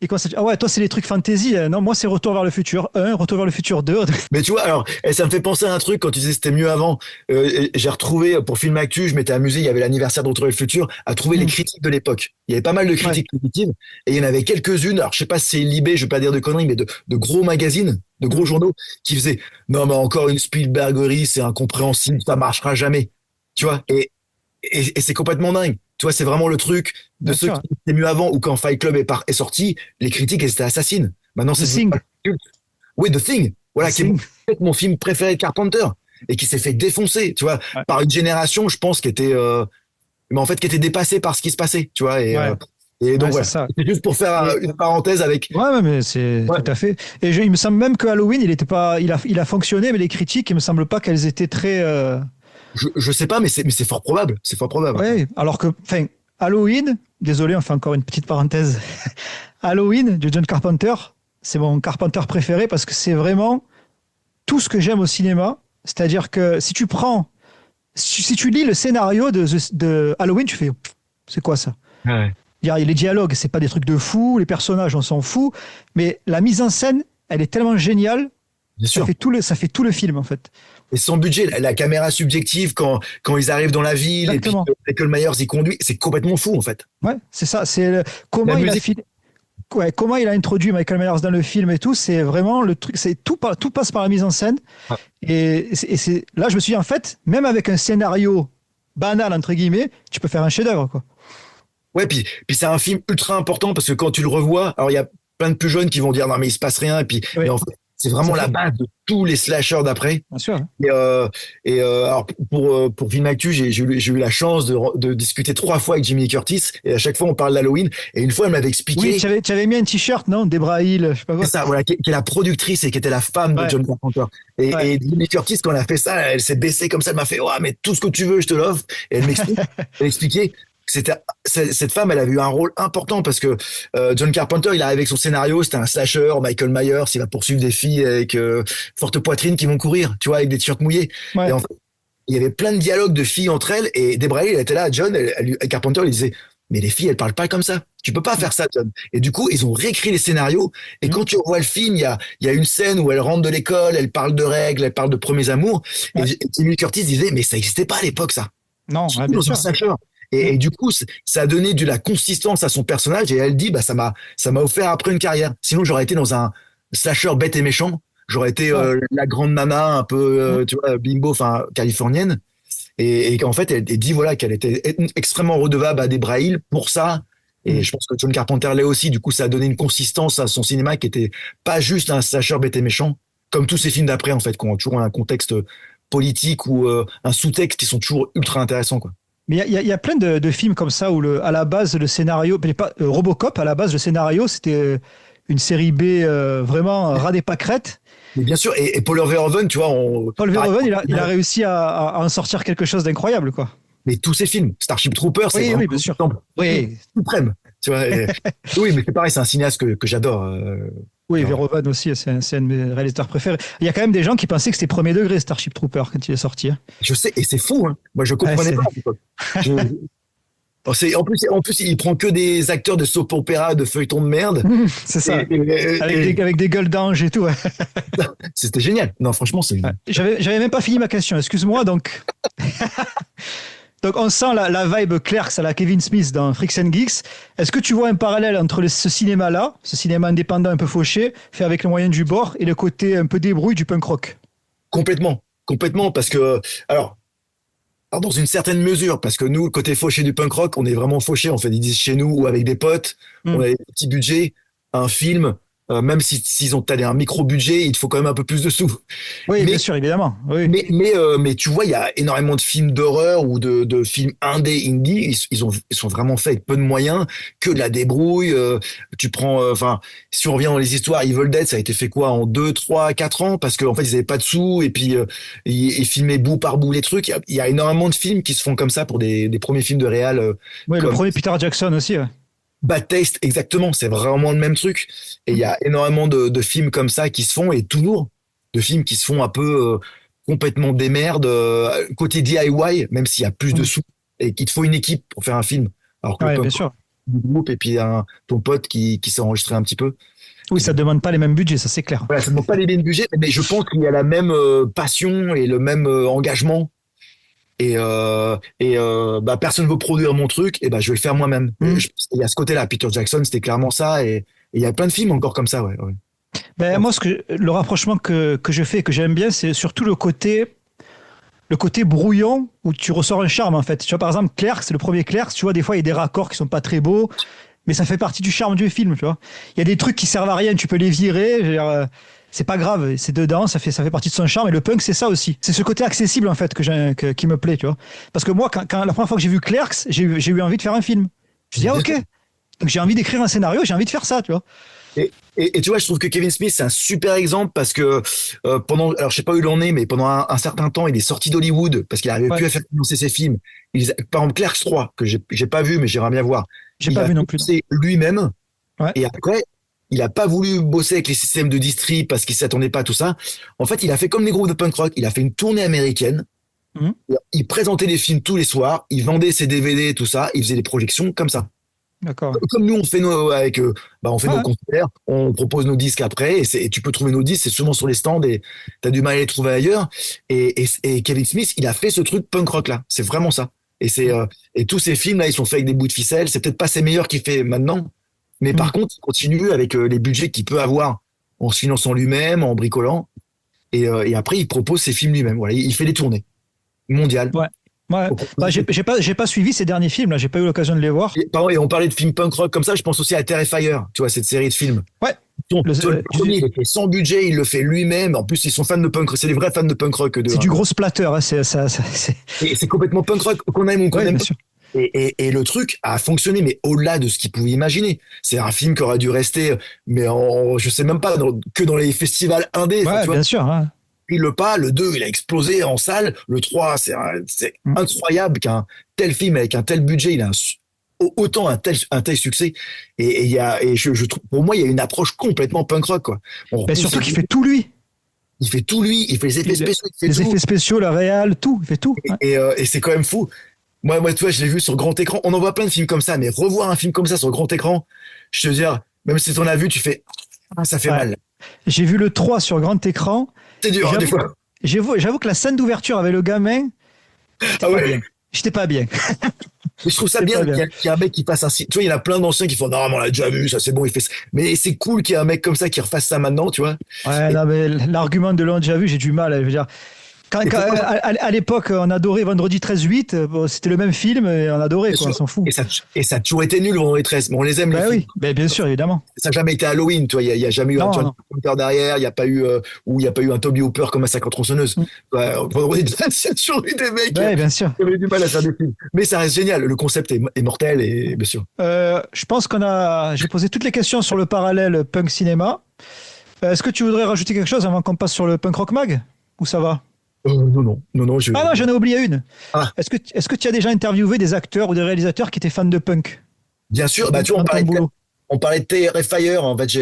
Il commence à dire, ah ouais, toi, c'est les trucs fantasy. Non, moi, c'est Retour vers le futur 1, Retour vers le futur 2. Mais tu vois, alors, ça me fait penser à un truc quand tu disais c'était mieux avant. J'ai retrouvé, pour Film Actu, je m'étais amusé, il y avait l'anniversaire de Retour vers le futur, à trouver les Mm. critiques de l'époque. Il y avait pas mal de Ouais. critiques positives, et il y en avait quelques-unes, alors je sais pas si c'est Libé, je vais pas dire de conneries, mais de gros magazines, de gros Mm. journaux, qui faisaient, non, mais encore une Spielbergerie, c'est incompréhensible, ça marchera jamais. Tu vois, et c'est complètement dingue. Tu vois, c'est vraiment le truc de Bien ceux qui sûr. étaient mieux avant ou quand Fight Club est sorti, les critiques elles étaient assassines. Maintenant, The c'est devenu Thing. culte. Oui, The Thing, The voilà, qui est Thing. peut-être mon film préféré de Carpenter et qui s'est fait défoncer, tu vois, Ouais. par une génération, je pense, mais en fait, qui était dépassée par ce qui se passait, tu vois, Ouais. et donc Ouais, c'est voilà. ça. C'est juste pour faire Et, une parenthèse avec, ouais, ouais, mais c'est ouais, tout à fait. Et il me semble même que Halloween, il était pas, il a fonctionné, mais les critiques, il me semble pas qu'elles étaient très. je sais pas, mais c'est fort probable, c'est fort probable. Ouais, alors que, enfin, Halloween, désolé, on fait encore une petite parenthèse. Halloween de John Carpenter, c'est mon Carpenter préféré parce que c'est vraiment tout ce que j'aime au cinéma. C'est-à-dire que si tu lis le scénario de Halloween, tu fais, c'est quoi ça? Ouais. Il y a les dialogues, c'est pas des trucs de fou, les personnages, on s'en fout, mais la mise en scène, elle est tellement géniale, Bien sûr. ça fait tout le film en fait. Et sans budget, la caméra subjective quand ils arrivent dans la ville et puis Exactement. Michael Myers y conduit, c'est complètement fou en fait. Ouais, c'est ça. La Comment il a musique, comment il a introduit Michael Myers dans le film et tout. C'est vraiment le truc. Tout passe par la mise en scène. Là, je me suis dit en fait, même avec un scénario banal entre guillemets, tu peux faire un chef-d'œuvre quoi. ouais, puis c'est un film ultra important parce que quand tu le revois, alors il y a plein de plus jeunes qui vont dire non mais il se passe rien, et puis mais Oui, en fait c'est ça vraiment la fait, base de tous les slashers d'après. bien sûr, hein. Alors pour Film Actu, j'ai eu la chance de discuter 3 fois avec Jimmy Curtis et à chaque fois on parle d'Halloween et une fois elle m'avait Oui, expliqué tu avais mis un t-shirt, non? Debra Hill, je sais pas c'est quoi. ça, voilà, qui est la productrice et qui était la femme de Ouais, John Carpenter. Et, ouais. et Jimmy Curtis, quand elle a fait ça, elle s'est baissée comme ça, elle m'a fait, ouais, mais tout ce que tu veux, je te l'offre. Et elle expliquait que cette femme, elle avait eu un rôle important parce que John Carpenter, il arrive avec son scénario, c'était un slasher, Michael Myers, il va poursuivre des filles avec forte poitrine qui vont courir, tu vois, avec des t-shirts mouillés. Et Ouais. en fait, il y avait plein de dialogues de filles entre elles et Debra Hill, elle était là, John, Carpenter, il disait, mais les filles, elles parlent pas comme ça. Tu peux pas faire ça, John. Et du coup, ils ont réécrit les scénarios. Et Mm. quand tu revois le film, il y a une scène où elle rentre de l'école, elle parle de règles, elle parle de premiers amours. Et Ouais. Jamie Curtis disait, mais ça n'existait pas à l'époque, ça. Non, ouais, Surtout bien dans un sûr. slasher. Mm. Et du coup, ça a donné de la consistance à son personnage. Et elle dit, bah, ça m'a offert après une carrière. Sinon, j'aurais été dans un slasher bête et méchant. J'aurais été Ouais. la grande nana, un peu, Mm. tu vois, bimbo, enfin, californienne. Et qu'en fait, elle dit voilà qu'elle était extrêmement redevable à Debra Hill pour ça. Et Mm. je pense que John Carpenter l'est aussi. Du coup, ça a donné une consistance à son cinéma qui était pas juste un slasher bête et méchant, comme tous ces films d'après en fait, qui ont toujours un contexte politique ou un sous-texte qui sont toujours ultra intéressants quoi. Mais il y a plein de films comme ça où à la base le scénario, mais pas, Robocop, à la base le scénario c'était une série B vraiment ras des pâquerettes. Mais bien sûr, et Paul Verhoeven, tu vois, Paul par Verhoeven, exemple, il a réussi à en sortir quelque chose d'incroyable, quoi. mais tous ces films, Starship Troopers, c'est Oui, vraiment oui, bien sûr. l'exemple Oui, suprême. Tu vois, oui, mais c'est pareil, c'est un cinéaste que j'adore. oui, Genre, Verhoeven aussi, c'est un de mes réalisateurs préférés. Il y a quand même des gens qui pensaient que c'était premier degré Starship Trooper quand il est sorti, hein. je sais, et c'est fou, hein. Moi, je Ouais, comprenais pas à l'époque. Je, en plus, il prend que des acteurs de soap opéra, de feuilletons de merde. c'est Et, ça. et- et- et Avec des gueules d'ange et tout, ouais. c'était génial. Non, franchement, c'est. Ouais. J'avais même pas fini ma question, excuse-moi. Donc on sent la vibe Clerks à la Kevin Smith dans Freaks and Geeks. Est-ce que tu vois un parallèle entre ce cinéma-là, ce cinéma indépendant un peu fauché, fait avec les moyens du bord, et le côté un peu débrouille du punk rock? Complètement. Complètement, parce que. Alors, dans une certaine mesure, parce que nous, côté fauché du punk rock, on est vraiment fauché. On fait des disques chez nous ou avec des potes. On Hmm. a des petits budgets. Un film, même s'ils ont t'as un micro-budget, il te faut quand même un peu plus de sous. Oui, bien Mais sûr, évidemment. Oui. mais tu vois, il y a énormément de films d'horreur ou de films indie. Ils sont vraiment faits avec peu de moyens, que de la débrouille. Tu prends, enfin, si on revient dans les histoires, Evil Dead, ça a été fait quoi en 2, 3, 4 ans parce qu'en fait, ils avaient pas de sous et puis ils filmaient bout par bout les trucs. Il y a énormément de films qui se font comme ça pour des premiers films de réal Oui, le comme premier Peter Jackson aussi, ouais. Bad Taste, exactement. C'est vraiment le même truc. Et il y a énormément de films comme ça qui se font et toujours de films qui se font un peu complètement des merdes côté DIY, même s'il y a plus de Hmm. sous et qu'il te faut une équipe pour faire un film. Alors que le Ouais, bien punk sûr. du groupe et puis ton pote qui s'est enregistré un petit peu. Oui, ça demande pas les mêmes budgets, ça c'est clair. Voilà, ça ne demande pas les mêmes budgets, mais je pense qu'il y a la même passion et le même engagement. Bah, personne ne veut produire mon truc, et bah, je vais le faire moi-même. Hmm. Il y a ce côté-là. Peter Jackson, c'était clairement ça. Et il y a plein de films encore comme ça, ouais. Ouais. Ben, moi, le rapprochement que je fais, que j'aime bien, c'est surtout le côté brouillon où tu ressors un charme en fait. Tu vois, par exemple, Clerks, c'est le premier Clerks, tu vois, des fois il y a des raccords qui sont pas très beaux, mais ça fait partie du charme du film, tu vois. Il y a des trucs qui servent à rien, tu peux les virer, je veux dire, c'est pas grave, c'est dedans, ça fait partie de son charme. Et le punk, c'est ça aussi. C'est ce côté accessible en fait qui me plaît, tu vois. Parce que moi, quand la première fois que j'ai vu Clerks, j'ai eu envie de faire un film. Je dis, ah ok, donc j'ai envie d'écrire un scénario, j'ai envie de faire ça, tu vois. Et tu vois, je trouve que Kevin Smith, c'est un super exemple parce que alors je sais pas où il en est, mais pendant un certain temps, il est sorti d'Hollywood parce qu'il n'arrivait Ouais, plus à faire financer ses films. Par exemple, Clerks 3, que j'ai pas vu, mais j'aimerais bien voir. j'ai Il pas a vu non plus. Non. financé lui-même Ouais, et après, il a pas voulu bosser avec les systèmes de distrib parce qu'il s'attendait pas à tout ça. En fait, il a fait comme les groupes de punk rock. Il a fait une tournée américaine. Mhm. Il présentait des films tous les soirs. Il vendait ses DVD, tout ça. Il faisait des projections comme ça. D'accord. Comme nous, on fait on fait nos Ouais. concerts, on propose nos disques après, et tu peux trouver nos disques, c'est souvent sur les stands, et t'as du mal à les trouver ailleurs. Et Kevin Smith, il a fait ce truc punk rock là, c'est vraiment ça. Et tous ces films là, ils sont faits avec des bouts de ficelle. C'est peut-être pas ses meilleurs qu'il fait maintenant, mais Mhm. par contre, il continue avec les budgets qu'il peut avoir en se finançant lui-même, en bricolant, et après, il propose ses films lui-même. Voilà, il fait des tournées mondiales. Ouais. Ouais. Bah, j'ai pas suivi ces derniers films, là. J'ai pas eu l'occasion de les voir. Et on parlait de films punk rock comme ça, je pense aussi à Terrifier, tu vois, cette série de films. Ouais. Le premier, il est fait sans budget, il le fait lui-même. En plus, ils sont fans de punk rock. C'est des vrais fans de punk rock, eux deux, C'est hein. du gros splatter, hein. Et c'est complètement punk rock, qu'on aime ou qu'on Ouais, aime bien pas. sûr. Et le truc a fonctionné, mais au-delà de ce qu'ils pouvaient imaginer. C'est un film qui aurait dû rester, mais je sais même pas, que dans les festivals indés. Enfin, Ouais, tu vois, bien sûr. Hein. pris le pas. Le 2 il a explosé en salle. Le 3 c'est Mm. incroyable qu'un tel film avec un tel budget, il a autant un tel succès. Je trouve, pour moi, il y a une approche complètement punk rock, quoi. On Mais repousse surtout les qu'il fait tout lui. il fait tout lui, il fait les effets spéciaux, il fait Les tout. effets spéciaux, la réal, tout. Il fait tout. Ouais. Et c'est quand même fou. Moi, tu vois, je l'ai vu sur grand écran. On en voit plein de films comme ça, mais revoir un film comme ça sur grand écran, je te dis, même si t'en as vu, tu fais, ah, ça fait Ouais. mal. J'ai vu le 3 sur grand écran. C'est dur, hein, des fois. J'avoue que la scène d'ouverture avec le gamin, j'étais Ah pas ouais. bien. J'étais pas bien. Mais je trouve ça J'étais bien pas bien. qu'il y ait un mec qui fasse un Tu vois, il y en a plein d'anciens qui font, non, mais on l'a déjà vu, ça c'est bon, il fait ça. Mais c'est cool qu'il y ait un mec comme ça qui refasse ça maintenant, tu vois. Ouais, Et, non, mais l'argument de l'on déjà vu, j'ai du mal. Je veux dire, et pourquoi à l'époque, on adorait Vendredi 13-8. Bon, c'était le même film et on adorait, bien quoi. On sûr. s'en fout. Et ça a toujours été nul, Vendredi 13. Mais on les aime, les Ben films. oui, ben bien sûr, évidemment. Ça n'a jamais été Halloween, tu vois. Il y a jamais eu un Non, John non. Carpenter derrière, il n'y a pas eu, ou il n'y a pas eu un Toby Hooper comme Massacre en tronçonneuse. Mm. Ouais, Vendredi 13, il y a toujours eu des mecs Ouais, bien sûr. qui avaient du mal à faire des films. Mais ça reste génial. Le concept est mortel, et bien sûr. Je pense j'ai posé toutes les questions sur le parallèle punk cinéma. Est-ce que tu voudrais rajouter quelque chose avant qu'on passe sur le punk rock mag? Ou ça va? Non, Ah non, j'en ai oublié une. Ah, Est-ce que tu as déjà interviewé des acteurs ou des réalisateurs qui étaient fans de punk bien sûr. Bah, tu vois, dans ton boulot? on parlait de Terrifier. En fait,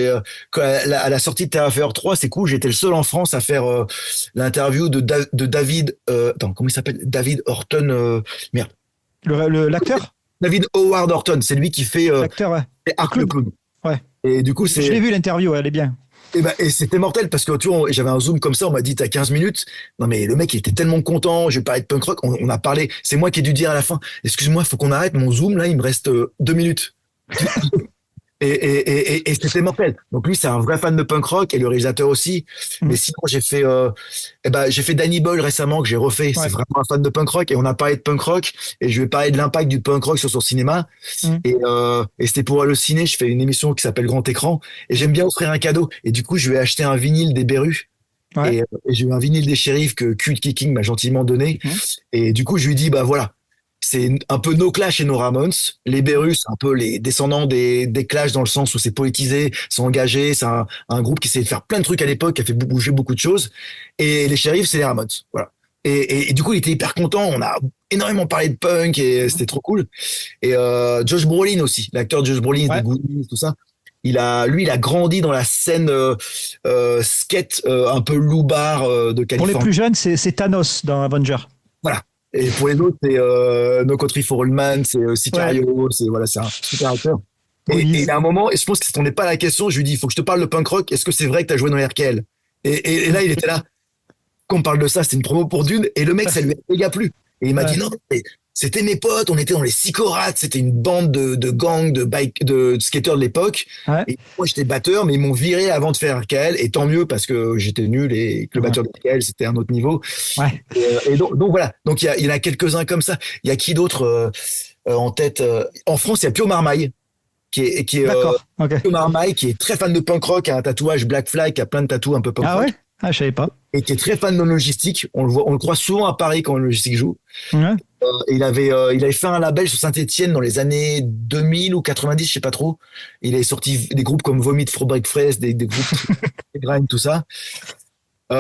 à la sortie de Terrifier 3, c'est cool. J'étais le seul en France à faire l'interview de David. Attends, comment il s'appelle? David Horton. Merde. L'acteur? David Howard Horton. C'est lui qui fait L'acteur, ouais. Le Arc le clown. clown. Ouais. Et du coup, Je l'ai vu l'interview, ouais, elle est bien. et c'était mortel parce que tu vois, j'avais un zoom comme ça. On m'a dit t'as 15 minutes. Non mais le mec il était tellement content. Je vais parler de punk rock. On a parlé. C'est moi qui ai dû dire à la fin. Excuse-moi, faut qu'on arrête mon zoom là. Il me reste 2 minutes. Et c'était mortel. Donc lui, c'est un vrai fan de punk rock et le réalisateur aussi. Mm. Mais sinon, j'ai fait Danny Boyle récemment que j'ai refait. C'est Ouais. vraiment un fan de punk rock et on a parlé de punk rock et je vais parler de l'impact du punk rock sur son cinéma. Mm. Et c'était pour Allociné. Je fais une émission qui s'appelle Grand Écran et j'aime bien offrir un cadeau. Et du coup, je vais acheter un vinyle des Berus. Ouais. Et j'ai eu un vinyle des Shérifs que Cult Kicking m'a gentiment donné. Mm. Et du coup, je lui dis, bah voilà, c'est un peu No Clash et No Ramones. Les Berus, c'est un peu les descendants des Clash dans le sens où c'est politisé, c'est engagé, c'est un groupe qui essayait de faire plein de trucs à l'époque, qui a fait bouger beaucoup de choses. Et les Shérifs, c'est les Ramones. Voilà. Et du coup, il était hyper content. On a énormément parlé de punk et c'était trop cool. Et Josh Brolin aussi, l'acteur Josh Brolin Ouais. des Goonies, tout ça. Il a grandi dans la scène skate un peu loupard de Pour les Californie. plus jeunes, c'est Thanos dans Avenger. Voilà. Et pour les autres, c'est No Country for Old Men, c'est Ouais. Sicario, c'est un super acteur. Et Moïse. il y a un moment, et je pense que c'était pas la question, je lui dis, il faut que je te parle de punk rock, est-ce que c'est vrai que t'as joué dans RKL? Et là, il était là, qu'on parle de ça, c'était une promo pour Dune, et le mec, ça lui a méga plu. Et il m'a Ouais. dit, non, mais c'était mes potes, on était dans les Sycorates, c'était une bande de gangs, de skateurs de l'époque. Ouais. Et moi, j'étais batteur, mais ils m'ont viré avant de faire RKL, et tant mieux parce que j'étais nul et que le Ouais. batteur de RKL, c'était un autre niveau. Ouais. Et donc voilà. Donc il y en a quelques-uns comme ça. Il y a qui d'autre en tête En France, il y a Pio Marmaille, qui est D'accord. Ok. Pio Marmaille, qui est très fan de punk rock, qui a un tatouage Black Flag, qui a plein de tatous un peu punk Ah rock, ouais? Ah, je savais pas. et qui est très fan de logistique. On le croit souvent à Paris quand logistique joue. Ouais. Et il avait fait un label sur Saint-Étienne dans les années 2000 ou 90, je sais pas trop. Il avait sorti des groupes comme Vomit, Fro Break Fresh, des groupes des Grind, tout ça. Il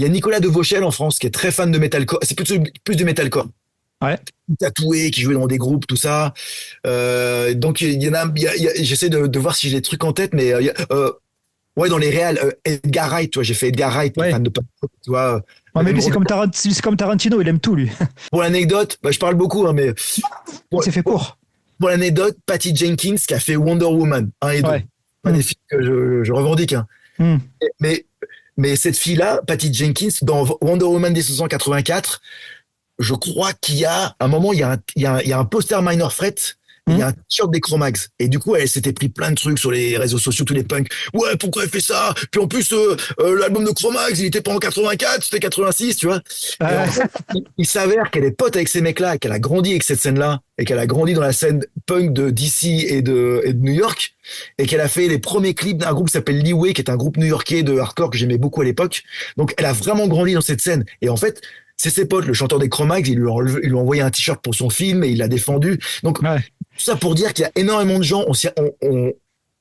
y a Nicolas de Vauchel en France qui est très fan de metalcore. C'est plus du metalcore. Ouais. tatoués, qui jouaient dans des groupes, tout ça. Donc il y en a, j'essaie de voir si j'ai des trucs en tête, mais ouais, dans les réals, Edgar Wright, tu vois, j'ai fait Edgar Wright, Ouais. fan de punk rock, tu vois. Ouais, mais lui, Même c'est comme Tarantino, il aime tout, lui. pour l'anecdote, bah, je parle beaucoup, hein, mais Il pour, s'est fait pour, court. pour l'anecdote, Patty Jenkins qui a fait Wonder Woman 1 et 2. Ouais. Pas Hmm. des films que je revendique, hein. Hmm. Mais, mais cette fille-là, Patty Jenkins, dans Wonder Woman 1984, je crois qu'il y a un moment, il y a un poster Minor Threat. Et il y Hmm. a un t-shirt des Cro-Mags. Et du coup, elle s'était pris plein de trucs sur les réseaux sociaux, tous les punks. Ouais, pourquoi elle fait ça? Puis en plus, l'album de Cro-Mags, il était pas en 84, c'était 86, tu vois. Et en fait, il s'avère qu'elle est pote avec ces mecs-là, qu'elle a grandi avec cette scène-là, et qu'elle a grandi dans la scène punk de DC et de New York, et qu'elle a fait les premiers clips d'un groupe qui s'appelle Leeway, qui est un groupe new-yorkais de hardcore que j'aimais beaucoup à l'époque. Donc, elle a vraiment grandi dans cette scène. Et en fait, c'est ses potes, le chanteur des Cro-Mags, ils lui ont envoyé un t-shirt pour son film et il l'a défendu. Donc, Ouais. tout ça pour dire qu'il y a énormément de gens,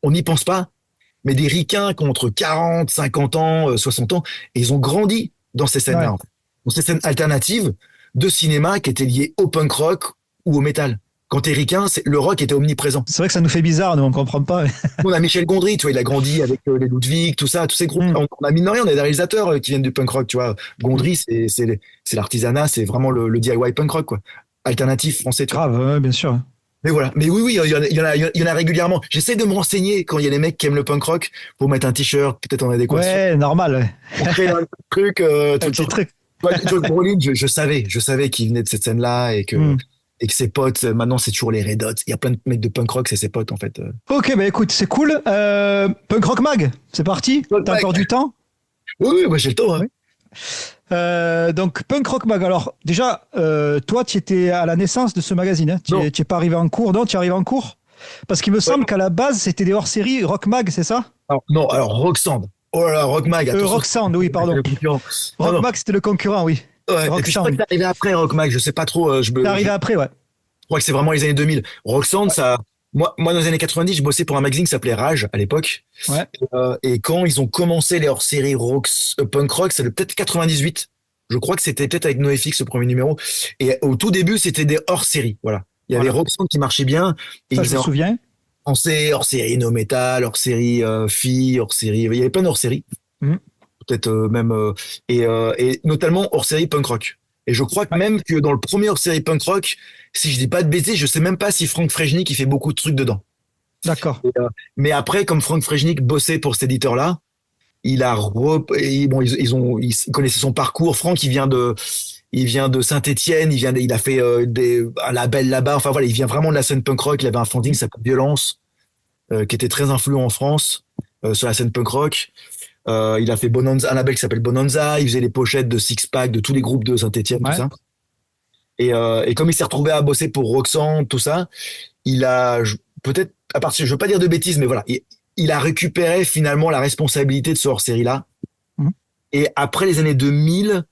on n'y pense pas, mais des ricains qui ont entre 40, 50 ans, 60 ans, et ils ont grandi dans ces Ouais. scènes-là, en fait. Dans ces scènes alternatives de cinéma qui étaient liées au punk rock ou au métal. Quand t'es ricain, le rock était omniprésent. C'est vrai que ça nous fait bizarre, nous, on comprend pas. On a Michel Gondry, tu vois, il a grandi avec les Ludwig, tout ça, tous ces groupes. Hmm. On a mine de rien, on a des réalisateurs qui viennent du punk rock, tu vois. Gondry, c'est l'artisanat, c'est vraiment le DIY punk rock, quoi. Alternatif français, tu vois. Grave, ouais, bien sûr. Mais voilà. Mais oui, il y en a régulièrement. J'essaie de me renseigner quand il y a des mecs qui aiment le punk rock pour mettre un t-shirt, peut-être en adéquation. Ouais, normal. Ouais. Pour créer un truc, Un tout petit truc. Joe Brolin, je savais qu'il venait de cette scène-là Hmm. et que ses potes, maintenant c'est toujours les Red Hot. Il y a plein de mecs de punk rock, c'est ses potes en fait. Ok, bah écoute, c'est cool. Punk Rock Mag, c'est parti. Punk T'as Mag. encore du temps? Oui, oui, moi j'ai le temps, hein. Oui. Donc, Punk Rock Mag. Alors, déjà, toi, tu étais à la naissance de ce magazine. Hein. Tu Non. n'es pas arrivé en cours. Non, tu es arrivé en cours? Parce qu'il me semble qu'à la base, c'était des hors-séries Rock Mag, c'est ça? Non, alors Rocksand. Oh là là, Rock Mag, attention. Rock Sound, oui, pardon. Le concurrent. Non, Rock non. Mag, c'était le concurrent, oui. Ouais, et Rock puis je crois que Sound. c'est arrivé après Rock Mag, je sais pas trop. T'es arrivé après, ouais. Je crois que c'est vraiment les années 2000. Rocksand, ça. Moi, dans les années 90, je bossais pour un magazine qui s'appelait Rage à l'époque. Ouais. Et quand ils ont commencé les hors-séries punk rock, c'est peut-être 98. Je crois que c'était peut-être avec NoFX le premier numéro. Et au tout début, c'était des hors-séries. Voilà. Il y avait Voilà. Rocksand qui marchait bien. Et Ça, ils je me faisaient souviens. hors-série no metal, hors-série filles, hors-série. Il y avait plein d'hors-séries. Mhm. Peut-être même. Et notamment hors-série punk rock. Et je crois que même que dans le premier hors-série punk rock, si je dis pas de bêtises, je sais même pas si Frank Fréjnik il fait beaucoup de trucs dedans. D'accord. Mais après, comme Frank Fréjnik bossait pour cet éditeur-là, ils connaissaient son parcours. Franck, il vient de Saint-Étienne, il a fait un label là-bas. Enfin voilà, il vient vraiment de la scène punk rock. Il avait un fanzine qui s'appelle Violence, qui était très influent en France sur la scène punk rock. Il a fait Bonanza, un label qui s'appelle Bonanza. Il faisait les pochettes de Six Pack de tous les groupes de Saint-Étienne, Ouais. tout ça. Et comme il s'est retrouvé à bosser pour Roxanne, tout ça, peut-être à partir, je veux pas dire de bêtises, mais voilà, il a récupéré finalement la responsabilité de ce hors-série-là. Mhm. Et après les années 2000,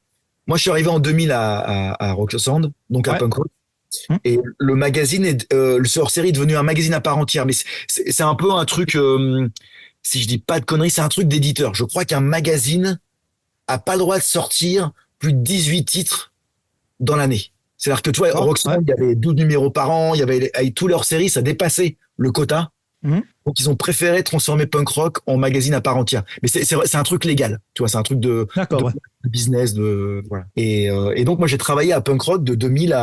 moi je suis arrivé en 2000 à Roxanne, donc à Ouais. Punk Rock. Mhm. Et le magazine, ce hors-série est devenu un magazine à part entière. Mais c'est un peu un truc, si je dis pas de conneries, c'est un truc d'éditeur. Je crois qu'un magazine a pas le droit de sortir plus de 18 titres dans l'année. C'est-à-dire que, tu vois, Oh, Roxanne, ouais. il y avait 12 numéros par an, il y avait, avec tous leurs séries, ça dépassait le quota. Mhm. Donc, ils ont préféré transformer Punk Rock en magazine à part entière. Mais c'est un truc légal, tu vois, c'est un truc de D'accord, ouais. business, voilà. Et donc, moi, j'ai travaillé à Punk Rock de 2000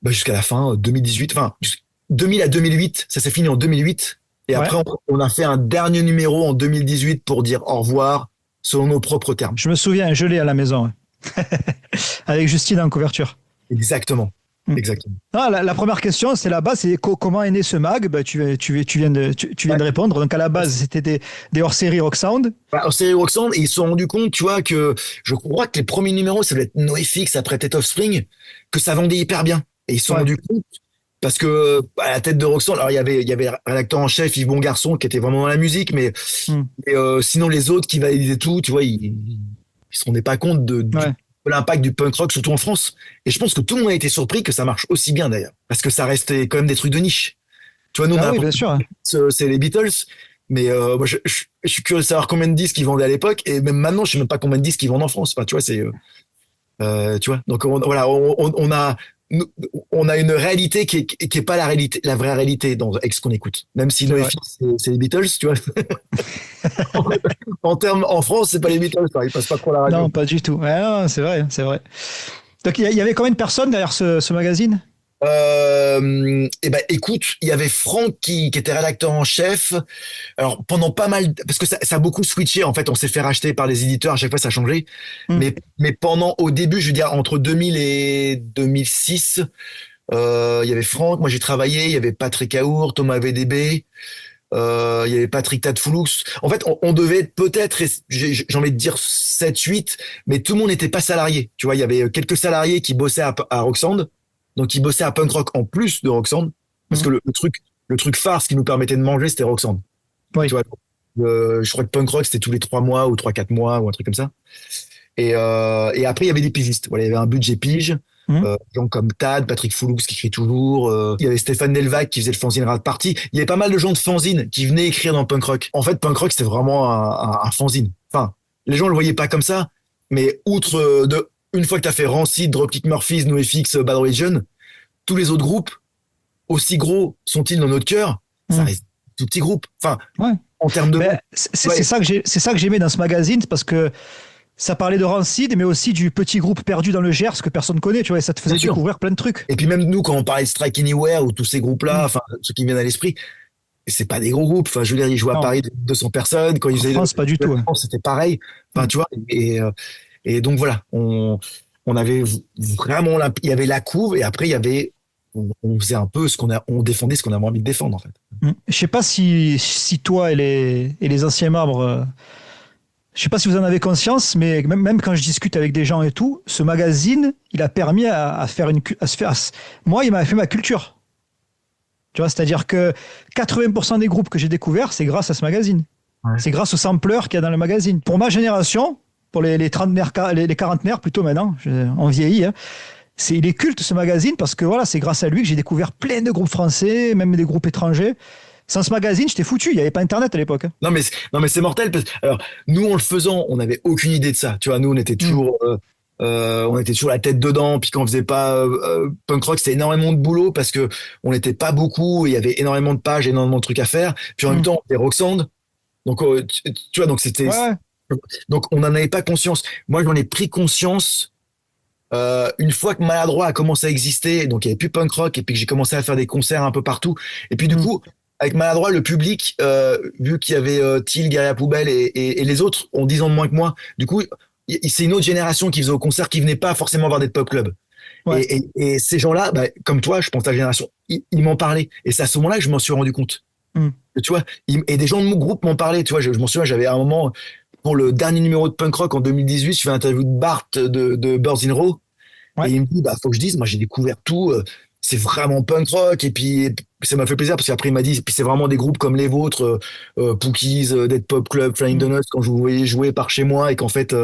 jusqu'à la fin, 2018, enfin, 2000 à 2008, ça s'est fini en 2008. Et Ouais. après, on a fait un dernier numéro en 2018 pour dire au revoir selon nos propres termes. Je me souviens, je l'ai à la maison. Ouais. Avec Justine en couverture. Exactement. Hmm. Exactement. Ah, la première question, c'est là-bas, c'est comment est né ce mag? Bah, tu viens de répondre. Donc à la base, c'était des hors-série Rock Sound. En série Roxanne, ils se sont rendus compte, tu vois, que je crois que les premiers numéros, ça devait être NoFX après Tate Offspring, que ça vendait hyper bien. Et ils se sont Ouais. rendus compte, parce que à la tête de Roxanne, alors il y avait le rédacteur en chef, Yves Bongarçon, qui était vraiment dans la musique, mais Hmm. sinon les autres qui validaient tout, tu vois, ils se rendaient pas compte de Ouais. l'impact du punk rock, surtout en France. Et je pense que tout le monde a été surpris que ça marche aussi bien d'ailleurs, parce que ça restait quand même des trucs de niche. Tu vois, nous, on Ah a oui, bien sûr. c'est les Beatles. Mais moi, je suis curieux de savoir combien de disques ils vendaient à l'époque. Et même maintenant, je sais même pas combien de disques ils vendent en France. Enfin, tu vois, Tu vois. Donc voilà, on a une réalité qui est pas la réalité, la vraie réalité avec ce qu'on écoute. Même si C'est vrai. NoFX, c'est les Beatles, tu vois. En France, c'est pas les Beatles, ça, ils passent pas trop à la radio. Non, pas du tout. Ouais, non, c'est vrai, c'est vrai. Donc, il y avait combien de personnes derrière ce magazine? Et ben, écoute, il y avait Franck qui était rédacteur en chef. Alors, pendant pas mal, parce que ça a beaucoup switché, en fait, on s'est fait racheter par les éditeurs, à chaque fois, ça a changé. Hmm. Mais au début, je veux dire, entre 2000 et 2006, il y avait Franck, moi j'ai travaillé, il y avait Patrick Aour, Thomas VDB, il y avait Patrick Tadfoulous. En fait, on devait être peut-être, j'ai envie de dire 7, 8, mais tout le monde n'était pas salarié. Tu vois, il y avait quelques salariés qui bossaient à Roxand, donc qui bossaient à Punk Rock en plus de Roxand, parce Hmm. que le truc phare, ce qui nous permettait de manger, c'était Roxand. Tu Oui. vois, je crois que Punk Rock, c'était tous les 3 mois ou 3, 4 mois ou un truc comme ça. Et après, il y avait des pigistes. Voilà, il y avait un budget pige. Hmm. Gens comme Tad, Patrick Foulous qui écrit toujours. Il y avait Stéphane Delvac qui faisait le fanzine Rad Party. Il y avait pas mal de gens de fanzine qui venaient écrire dans Punk Rock. En fait, Punk Rock, c'était vraiment un fanzine. Enfin, les gens le voyaient pas comme ça, mais outre une fois que t'as fait Rancid, Dropkick Murphys, NoFX, Bad Religion, tous les autres groupes, aussi gros sont-ils dans notre cœur, ça Hmm. reste tout petit groupe. Enfin, Ouais. en termes de Ben, vente, c'est ouais, ça que c'est ça que j'aimais dans ce magazine, parce que ça parlait de Rancid, mais aussi du petit groupe perdu dans le Gers que personne connaît, tu vois, et ça te bien faisait sûr. découvrir plein de trucs. Et puis même nous, quand on parlait de Strike Anywhere ou tous ces groupes-là, Hmm. enfin, ceux qui me viennent à l'esprit, c'est pas des gros groupes. Enfin, je veux dire, ils jouent à Non, Paris de 200 personnes. Quand ils en faisaient France, pas du le tout. Hein. France, c'était pareil. Enfin, Hmm. tu vois. Et donc voilà, on avait vraiment, il y avait la couve et après il y avait, on faisait un peu on défendait ce qu'on avait envie de défendre en fait. Hmm. Je sais pas si toi et les anciens membres, je sais pas si vous en avez conscience, mais même quand je discute avec des gens et tout, ce magazine, il a permis à faire à se faire. Moi, il m'a fait ma culture. Tu vois, c'est-à-dire que 80% des groupes que j'ai découverts, c'est grâce à ce magazine. Ouais. C'est grâce aux sampleurs qu'il y a dans le magazine. Pour ma génération, pour les trentenaires, les quarantenaires plutôt maintenant, on vieillit, hein, il est culte ce magazine parce que voilà, c'est grâce à lui que j'ai découvert plein de groupes français, même des groupes étrangers. Sans ce magazine, j'étais foutu. Il n'y avait pas Internet à l'époque. Hein. Non mais c'est mortel. Alors nous, en le faisant, on n'avait aucune idée de ça. Tu vois, nous, Mm. on était toujours la tête dedans. Puis quand on faisait pas punk rock, c'était énormément de boulot parce que on n'était pas beaucoup. Il y avait énormément de pages, énormément de trucs à faire. Puis en même Mm. temps, on était Roxand. Donc tu vois, donc Ouais, ouais. donc on n'en avait pas conscience. Moi, j'en ai pris conscience une fois que Maladroit a commencé à exister. Donc il y avait plus punk rock et puis que j'ai commencé à faire des concerts un peu partout. Et puis du Mm. coup. Avec Maladroit, le public, vu qu'il y avait Thiel, Guerrier Poubelle et les autres ont 10 ans de moins que moi, du coup, c'est une autre génération qui faisait au concert qui venait pas forcément voir des pop clubs. Ouais. Et ces gens-là, bah, comme toi, je pense ta génération, ils m'en parlaient. Et c'est à ce moment-là que je m'en suis rendu compte. Mm. Tu vois, et des gens de mon groupe m'en parlaient. Tu vois, je m'en souviens, j'avais à un moment, pour le dernier numéro de Punk Rock en 2018, je fais une interview de Bart de Birds in Row. Ouais. Et il me dit, bah, faut que je dise, moi, j'ai découvert tout, c'est vraiment punk rock. Et puis, ça m'a fait plaisir parce qu'après, il m'a dit, puis c'est vraiment des groupes comme les vôtres, Pookies, Dead Pop Club, Flying Mm. Donuts, quand je vous voyais jouer par chez moi et qu'en fait,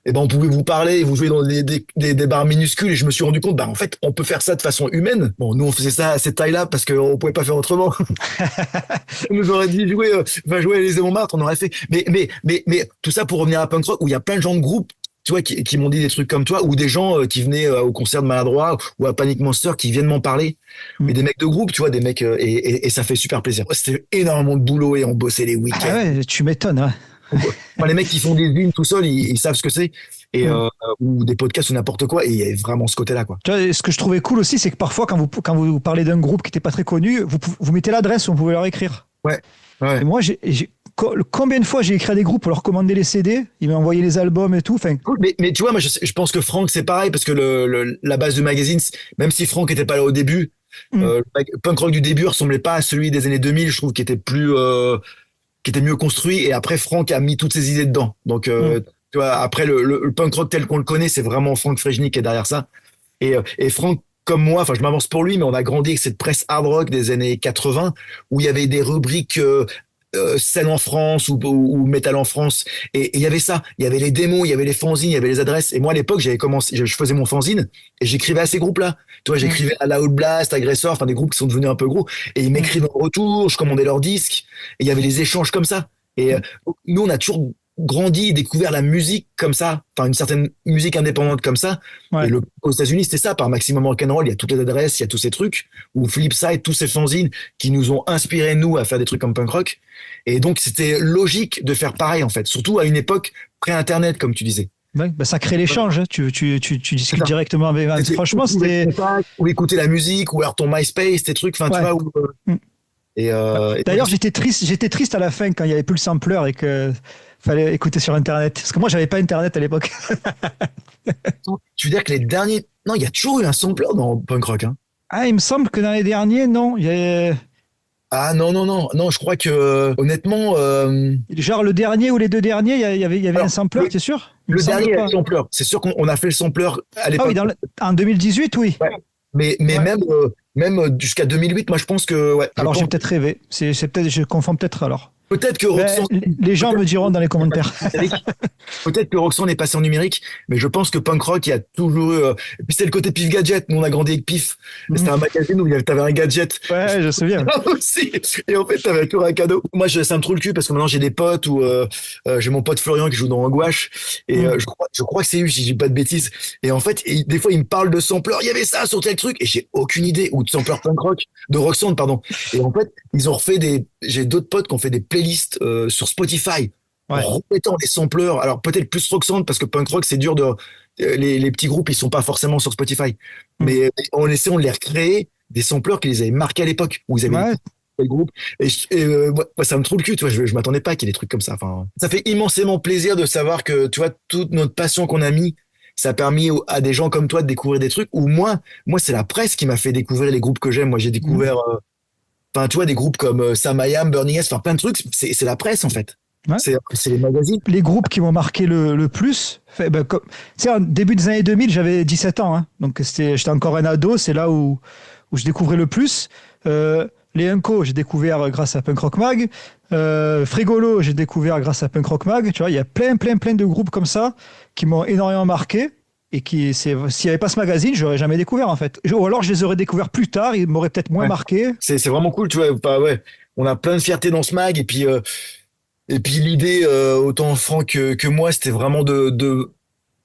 eh ben, on pouvait vous parler et vous jouer dans des bars minuscules. Et je me suis rendu compte, bah, en fait, on peut faire ça de façon humaine. Bon, nous, on faisait ça à cette taille-là parce qu'on pouvait pas faire autrement. On nous aurait dit jouer, va jouer à l'Élysée Montmartre, on aurait fait. Mais tout ça pour revenir à punk rock où il y a plein de gens de groupe, tu vois, qui m'ont dit des trucs comme toi, ou des gens qui venaient au concert de Maladroit ou à Panic Monster qui viennent m'en parler. Mm. Mais des mecs de groupe, tu vois, des mecs, et ça fait super plaisir. C'était énormément de boulot et on bossait les Ah week-ends. ouais, tu m'étonnes. Ouais. Enfin, les mecs qui font des unes tout seuls, ils savent ce que c'est. Et, Mm. ou des podcasts ou n'importe quoi. Et il y avait vraiment ce côté-là, quoi. Tu vois, ce que je trouvais cool aussi, c'est que parfois, quand vous parlez d'un groupe qui n'était pas très connu, vous mettez l'adresse où on pouvait leur écrire. Ouais, Et ouais. moi, combien de fois j'ai écrit à des groupes pour leur commander les CD, ils m'ont envoyé les albums et tout. Enfin, Cool. Mais tu vois, moi, je pense que Franck, c'est pareil, parce que la base du magazine, même si Franck était pas là au début, mm. le punk rock du début ressemblait pas à celui des années 2000, je trouve, qui était mieux construit. Et après, Franck a mis toutes ses idées dedans. Donc, Mm. tu vois, après, le punk rock tel qu'on le connaît, c'est vraiment Franck Fréjny qui est derrière ça. Et Franck, comme moi, enfin, je m'avance pour lui, mais on a grandi avec cette presse hard rock des années 80, où il y avait des rubriques scène en France ou métal en France. Et il y avait ça. Il y avait les démos, il y avait les fanzines, il y avait les adresses. Et moi, à l'époque, j'avais commencé, je faisais mon fanzine et j'écrivais à ces groupes-là. Tu vois, Mm. j'écrivais à Loud Blast, Aggressor, enfin, des groupes qui sont devenus un peu gros. Et ils Mm. m'écrivaient en retour, je commandais leurs disques. Et il y avait les échanges comme ça. Et nous, on a toujours grandi et découvert la musique comme ça, enfin une certaine musique indépendante comme ça. Et Ouais. aux États-Unis, c'était ça, par Maximum Rock'n'Roll, il y a toutes les adresses, il y a tous ces trucs, ou Flipside, tous ces fanzines qui nous ont inspiré, nous, à faire des trucs comme punk rock. Et donc, c'était logique de faire pareil, en fait, surtout à une époque pré-internet, comme tu disais. Ouais, bah, ça crée l'échange, hein. Tu C'est discutes ça. directement avec. C'était Franchement, trouver le c'était. contact, ou écouter la musique, ou alors ton MySpace, tes trucs, enfin, tu Ouais. vois, Mm. et donc, D'ailleurs, j'étais triste à la fin quand il n'y avait plus le sampler et que fallait écouter sur Internet. Parce que moi, j'avais pas Internet à l'époque. tu veux dire que les derniers, non, il y a toujours eu un sampler dans punk rock, hein. Ah, il me semble que dans les derniers, non. Ah non, non, non, non, je crois que honnêtement, Genre le dernier ou les deux derniers, il y avait un alors sampler, t'es sûr? Il me le semble dernier est le pas. sampler. C'est sûr qu'on a fait le sampler à Ah oui, l'époque. en 2018, oui. Ouais. Mais Ouais. même jusqu'à 2008, moi je pense que ouais, je Alors j'ai pense peut-être rêvé. C'est peut-être, je confonds peut-être alors. peut-être que Ben, Roxanne, les gens peut-être me diront dans les commentaires. peut-être que Roxanne est passé en numérique, mais je pense que punk rock, il y a toujours eu. Et puis c'est le côté Pif Gadget. Nous on a grandi avec Pif. Et c'était un magazine où t'avais un gadget. Ouais, je me souviens. Ah, aussi. Et en fait, t'avais toujours un cadeau. Moi, ça me trouve le cul parce que maintenant j'ai des potes ou j'ai mon pote Florian qui joue dans Angoisse et Mm. je crois que c'est lui, si je dis pas de bêtises. Et en fait, des fois, il me parle de sampler. Il y avait ça sur tel truc et j'ai aucune idée ou de sampler punk rock de Roxanne, pardon. Et en fait, ils ont refait j'ai d'autres potes qui ont fait des playlists sur Spotify en Ouais. remettant des sampleurs. Alors peut-être plus Roxanne parce que punk rock c'est dur de les petits groupes ils sont pas forcément sur Spotify. Mm. Mais en essayant de les recréer des sampleurs qui les avaient marqués à l'époque où ils avaient Ouais. écouté le groupe ouais, ça me trouve le cul, tu vois, je m'attendais pas qu'il y ait des trucs comme ça. Enfin, ça fait immensément plaisir de savoir que tu vois toute notre passion qu'on a mis, ça a permis à des gens comme toi de découvrir des trucs. Ou moi c'est la presse qui m'a fait découvrir les groupes que j'aime. Moi j'ai Mm. découvert enfin tu vois des groupes comme Sam I Am, Burning S, enfin plein de trucs, c'est la presse en fait. Ouais. C'est les magazines. Les groupes qui m'ont marqué le plus, tu sais, en début des années 2000, j'avais 17 ans, hein. Donc j'étais encore un ado, c'est là où je découvrais le plus. Les Unco, j'ai découvert grâce à Punk Rock Mag. Frigolo, j'ai découvert grâce à Punk Rock Mag. Tu vois, il y a plein de groupes comme ça qui m'ont énormément marqué et s'il n'y avait pas ce magazine, j'aurais jamais découvert en fait. Ou alors je les aurais découverts plus tard, ils m'auraient peut-être moins Ouais. marqué. C'est vraiment cool, tu vois. Bah, ouais. On a plein de fierté dans ce mag et puis l'idée, autant Franck que moi, c'était vraiment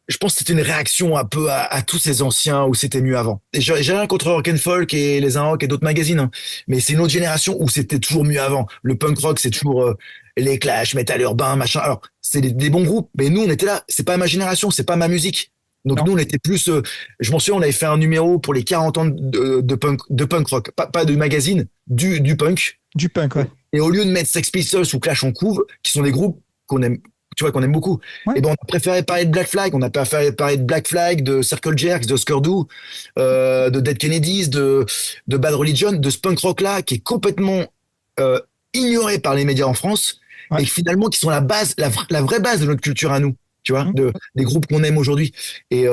je pense que c'était une réaction un peu à tous ces anciens où c'était mieux avant. Et j'ai rien contre Rock and Folk et les Inrock et d'autres magazines, hein, mais c'est une autre génération où c'était toujours mieux avant. Le punk rock, c'est toujours les Clash, Metal Urbain, machin. Alors, c'est des bons groupes, mais nous, on était là. C'est pas ma génération, c'est pas ma musique. Donc Non, nous, on était plus. Je m'en souviens, on avait fait un numéro pour les 40 ans de punk rock, pas de magazine, du punk. du punk, ouais. Et au lieu de mettre Sex Pistols ou Clash en couve, qui sont des groupes qu'on aime, tu vois, qu'on aime beaucoup, Ouais. et ben on a préféré parler de Black Flag, on a préféré parler de Black Flag, de Circle Jerks, de Skirdo, de Dead Kennedys, de Bad Religion, de ce punk rock là qui est complètement euh, ignoré par les médias en France Ouais. et finalement qui sont la base, la vraie base de notre culture à nous. Tu vois, Mm. des groupes qu'on aime aujourd'hui. Et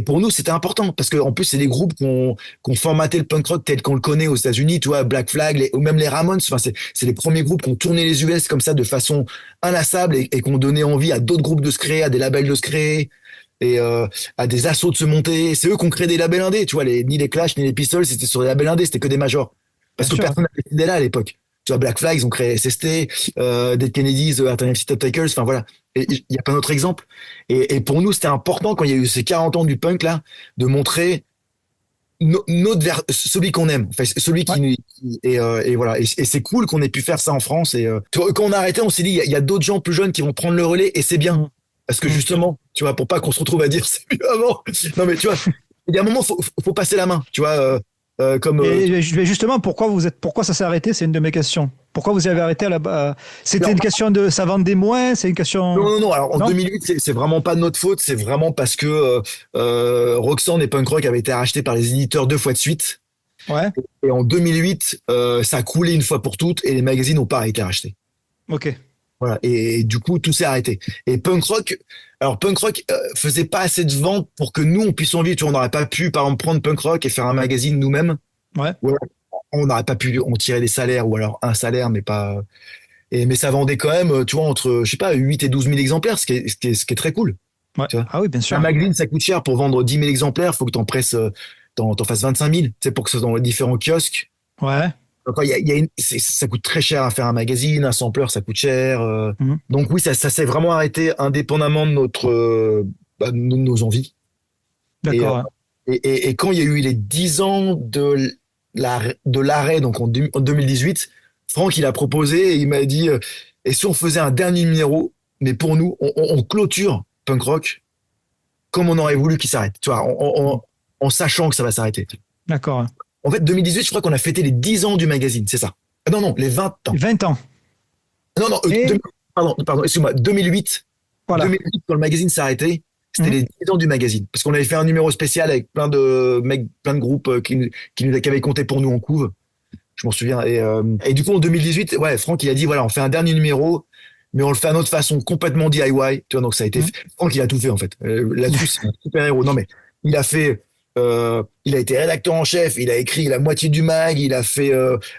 pour nous, c'était important parce qu'en plus, c'est des groupes qu'on formaté le punk rock tel qu'on le connaît aux États-Unis, tu vois, Black Flag, ou même les Ramones. Enfin, c'est les premiers groupes qui ont tourné les US comme ça de façon inlassable et qui ont donné envie à d'autres groupes de se créer, à des labels de se créer et à des assos de se monter. C'est eux qui ont créé des labels indés, tu vois, ni les Clash ni les Pistols, c'était sur des labels indés, c'était que des majors. Bien Parce que sûr. personne n'avait cette idée-là à l'époque. Tu vois, Black Flag, ils ont créé SST, Dead Kennedys, Alternative City Takers, enfin voilà. Et il y a plein d'autres exemples. Et pour nous, c'était important quand il y a eu ces 40 ans du punk là, de montrer celui qu'on aime, enfin, celui Ouais. et voilà. Et c'est cool qu'on ait pu faire ça en France. Et tu vois, quand on a arrêté, on s'est dit, il y a d'autres gens plus jeunes qui vont prendre le relais et c'est bien. Parce que Mm. justement, tu vois, pour pas qu'on se retrouve à dire c'est mieux avant. Non mais tu vois, il y a un moment, faut passer la main, tu vois, comme Et justement, pourquoi ça s'est arrêté? C'est une de mes questions. Pourquoi vous avez arrêté à la base? C'était alors, une question de ça vendait moins? C'est une non, question. non, non. Alors en Non? 2008, c'est vraiment pas de notre faute. C'est vraiment parce que Roxanne et Punk Rock avaient été rachetés par les éditeurs 2 fois de suite. Ouais. Et en 2008, ça a coulé une fois pour toutes et les magazines n'ont pas été rachetés. Ok. Voilà. Et du coup, tout s'est arrêté. Et Punk Rock faisait pas assez de ventes pour que nous on puisse en vivre. Tu vois, on n'aurait pas pu, par exemple, prendre Punk Rock et faire un magazine nous-mêmes. Ouais. Ou alors, on n'aurait pas pu, on tirait des salaires ou alors un salaire, mais pas. Mais ça vendait quand même, tu vois, entre, je sais pas, 8 et 12 000 exemplaires, ce qui est très cool. Ouais. Tu vois. Ah oui, bien Un sûr. magazine, ça coûte cher pour vendre 10 000 exemplaires. Faut que t'en presses, t'en fasses 25 000, tu sais, pour que ce soit dans les différents kiosques. Ouais. Enfin, ça coûte très cher à faire un magazine, un sampler, ça coûte cher. Mhm. Donc oui, ça s'est vraiment arrêté indépendamment de de nos envies. Et, D'accord. Ouais. et quand il y a eu les 10 ans de l'arrêt, donc en 2018, Franck, il a proposé et il m'a dit, et si on faisait un dernier numéro, mais pour nous, on clôture Punk Rock comme on aurait voulu qu'il s'arrête, tu vois, Mhm. en sachant que ça va s'arrêter. D'accord. Ouais. En fait, 2018, je crois qu'on a fêté les 10 ans du magazine, c'est ça. Ah non, non, les 20 ans. 20 ans. Non, non, Et pardon, excuse-moi, 2008, voilà. 2008, quand le magazine s'est arrêté, c'était Mhm. les 10 ans du magazine. Parce qu'on avait fait un numéro spécial avec plein de mecs, plein de groupes qui avaient compté pour nous en couve. Je m'en souviens. Et du coup, en 2018, ouais, Franck, il a dit, voilà, on fait un dernier numéro, mais on le fait à notre façon, complètement DIY. Tu vois, donc ça a été Mhm. fait. Franck, il a tout fait, en fait. Là-dessus, c'est un super héros. Non, mais il a fait, il a été rédacteur en chef, il a écrit la moitié du mag, il a fait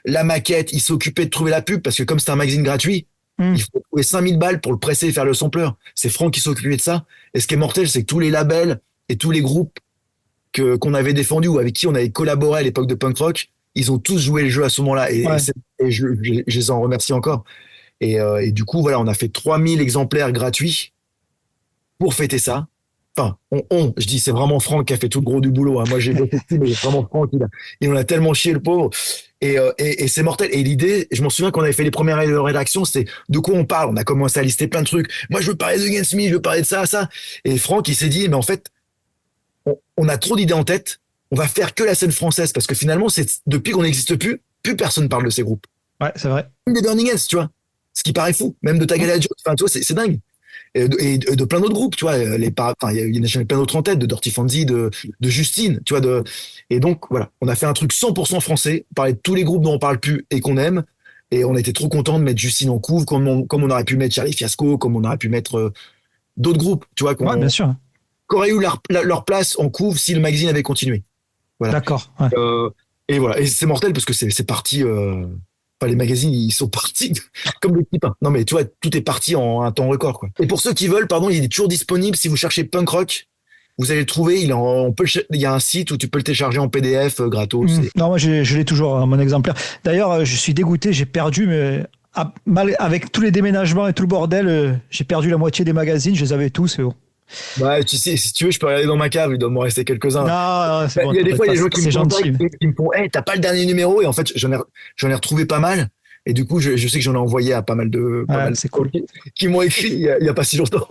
la maquette, il s'occupait de trouver la pub, parce que comme c'est un magazine gratuit, Mhm. il faut trouver 5000 balles pour le presser et faire le sampler. C'est Franck qui s'occupait de ça. Et ce qui est mortel, c'est que tous les labels et tous les groupes qu'on avait défendus ou avec qui on avait collaboré à l'époque de punk rock, ils ont tous joué le jeu à ce moment-là. Ouais. Et je les en remercie encore. Et du coup, voilà, on a fait 3000 exemplaires gratuits pour fêter ça. Enfin, je dis, c'est vraiment Franck qui a fait tout le gros du boulot, hein. Moi, j'ai bossé dessus, mais vraiment Franck, il en a tellement chié, le pauvre. Et c'est mortel. Et l'idée, je m'en souviens qu'on avait fait les premières rédactions, c'était de quoi on parle. On a commencé à lister plein de trucs. Moi, je veux parler de Against Me, je veux parler de ça, ça. Et Franck, il s'est dit, mais en fait, on a trop d'idées en tête. On va faire que la scène française parce que finalement, depuis qu'on n'existe plus, plus personne parle de ces groupes. Ouais, c'est vrai. Même des Burning Heads, tu vois. Ce qui paraît fou. Même de Mhm. Tagada Joe, enfin, tu vois, c'est dingue. Et de plein d'autres groupes, tu vois. Enfin, il y en a plein d'autres en tête, de Dirty Fancy, de Justine, tu vois. Et donc, voilà. On a fait un truc 100% français. On parlait de tous les groupes dont on parle plus et qu'on aime. Et on était trop content de mettre Justine en couve, comme on aurait pu mettre Charlie Fiasco, comme on aurait pu mettre d'autres groupes, tu vois, Ouais, bien sûr. qu'auraient eu leur place en couve si le magazine avait continué. Voilà. D'accord. Ouais. Euh, et voilà. Et c'est mortel parce que c'est parti. Enfin, les magazines, ils sont partis comme des petits pains. Non, mais tu vois, tout est parti en un temps record, quoi. Et pour ceux qui veulent, pardon, il est toujours disponible. Si vous cherchez punk rock, vous allez le trouver. Il y a un site où tu peux le télécharger en PDF gratos. Non, moi, je l'ai toujours, mon exemplaire. D'ailleurs, je suis dégoûté, j'ai perdu, mais avec tous les déménagements et tout le bordel, j'ai perdu la moitié des magazines, je les avais tous. Et bon. Bah, tu sais, si tu veux, je peux regarder dans ma cave. Il doit m'en rester quelques-uns. Non, non, c'est Bah, bon, il y a des t'embête fois, il y pas, a des gens qui me c'est gentil. contactent et qui me font, hey, t'as pas le dernier numéro? Et en fait, j'en ai retrouvé pas mal. Et du coup, je sais que j'en ai envoyé à pas Ouais, mal de c'est gens cool. qui m'ont écrit il y a pas si longtemps.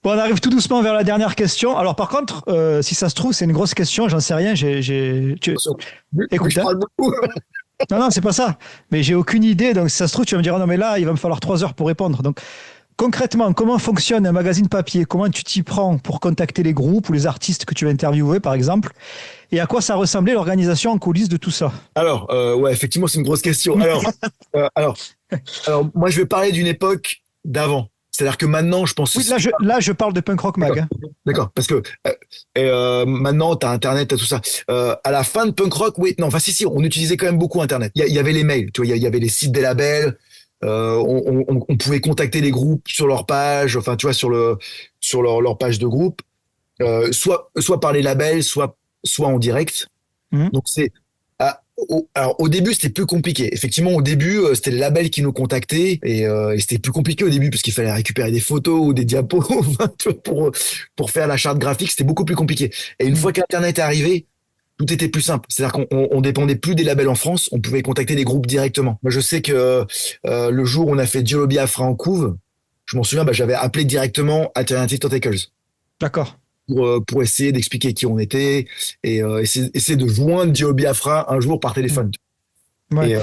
Bon, on arrive tout doucement vers la dernière question. Alors, par contre, si ça se trouve, c'est une grosse question, j'en sais rien. Vu que Écoute, je hein. parle beaucoup. Non, non, c'est pas ça. Mais j'ai aucune idée. Donc, si ça se trouve, tu vas me dire, ah non, mais là, il va me falloir 3 heures pour répondre. Donc, concrètement, comment fonctionne un magazine papier? Comment tu t'y prends pour contacter les groupes ou les artistes que tu vas interviewer, par exemple? Et à quoi ça ressemblait l'organisation en coulisses de tout ça? Alors, ouais, effectivement, c'est une grosse question. Euh, alors, alors, moi, je vais parler d'une époque d'avant. C'est-à-dire que maintenant, je pense. Oui, là, je parle de Punk Rock Mag. D'accord, Hein. d'accord, parce que maintenant, t'as Internet, t'as tout ça. À la fin de Punk Rock, oui, non, enfin si, on utilisait quand même beaucoup Internet. Il y avait les mails, tu vois, il y avait les sites des labels. On pouvait contacter les groupes sur leur page, enfin, tu vois, sur leur page de groupe, soit par les labels, soit en direct. Mhm. Donc alors au début c'était plus compliqué. Effectivement au début c'était les labels qui nous contactaient et c'était plus compliqué au début parce qu'il fallait récupérer des photos ou des diapos enfin, tu vois, pour faire la charte graphique, c'était beaucoup plus compliqué. Et une fois Mhm. qu'Internet est arrivé, tout était plus simple. C'est-à-dire qu'on dépendait plus des labels en France, on pouvait contacter des groupes directement. Moi je sais que le jour où on a fait Diallo Biafra en couve, je m'en souviens, bah, j'avais appelé directement Alternative Tentacles D'accord. pour essayer d'expliquer qui on était et essayer de joindre Dio Biafra un jour par Mhm. téléphone. Ouais. Et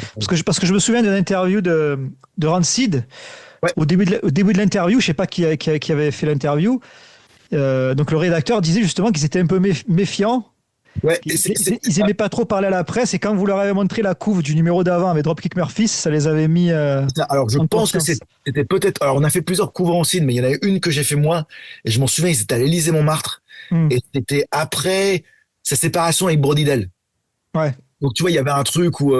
Parce que je me souviens d'une interview de Rancid. ouais, Au début de l'interview, je sais pas qui avait fait l'interview. Donc le rédacteur disait justement qu'ils étaient un peu méfiants. ouais, Ils aimaient pas trop parler à la presse et quand vous leur avez montré la couve du numéro d'avant avec Dropkick Murphys, ça les avait mis alors je en pense que confiance. c'était peut-être. Alors on a fait plusieurs couvrants en Cid, mais il y en a une que j'ai fait moi et je m'en souviens, ils étaient à l'Élysée-Montmartre Hmm. et c'était après sa séparation avec Brody Dell. Ouais, Donc tu vois, il y avait un truc où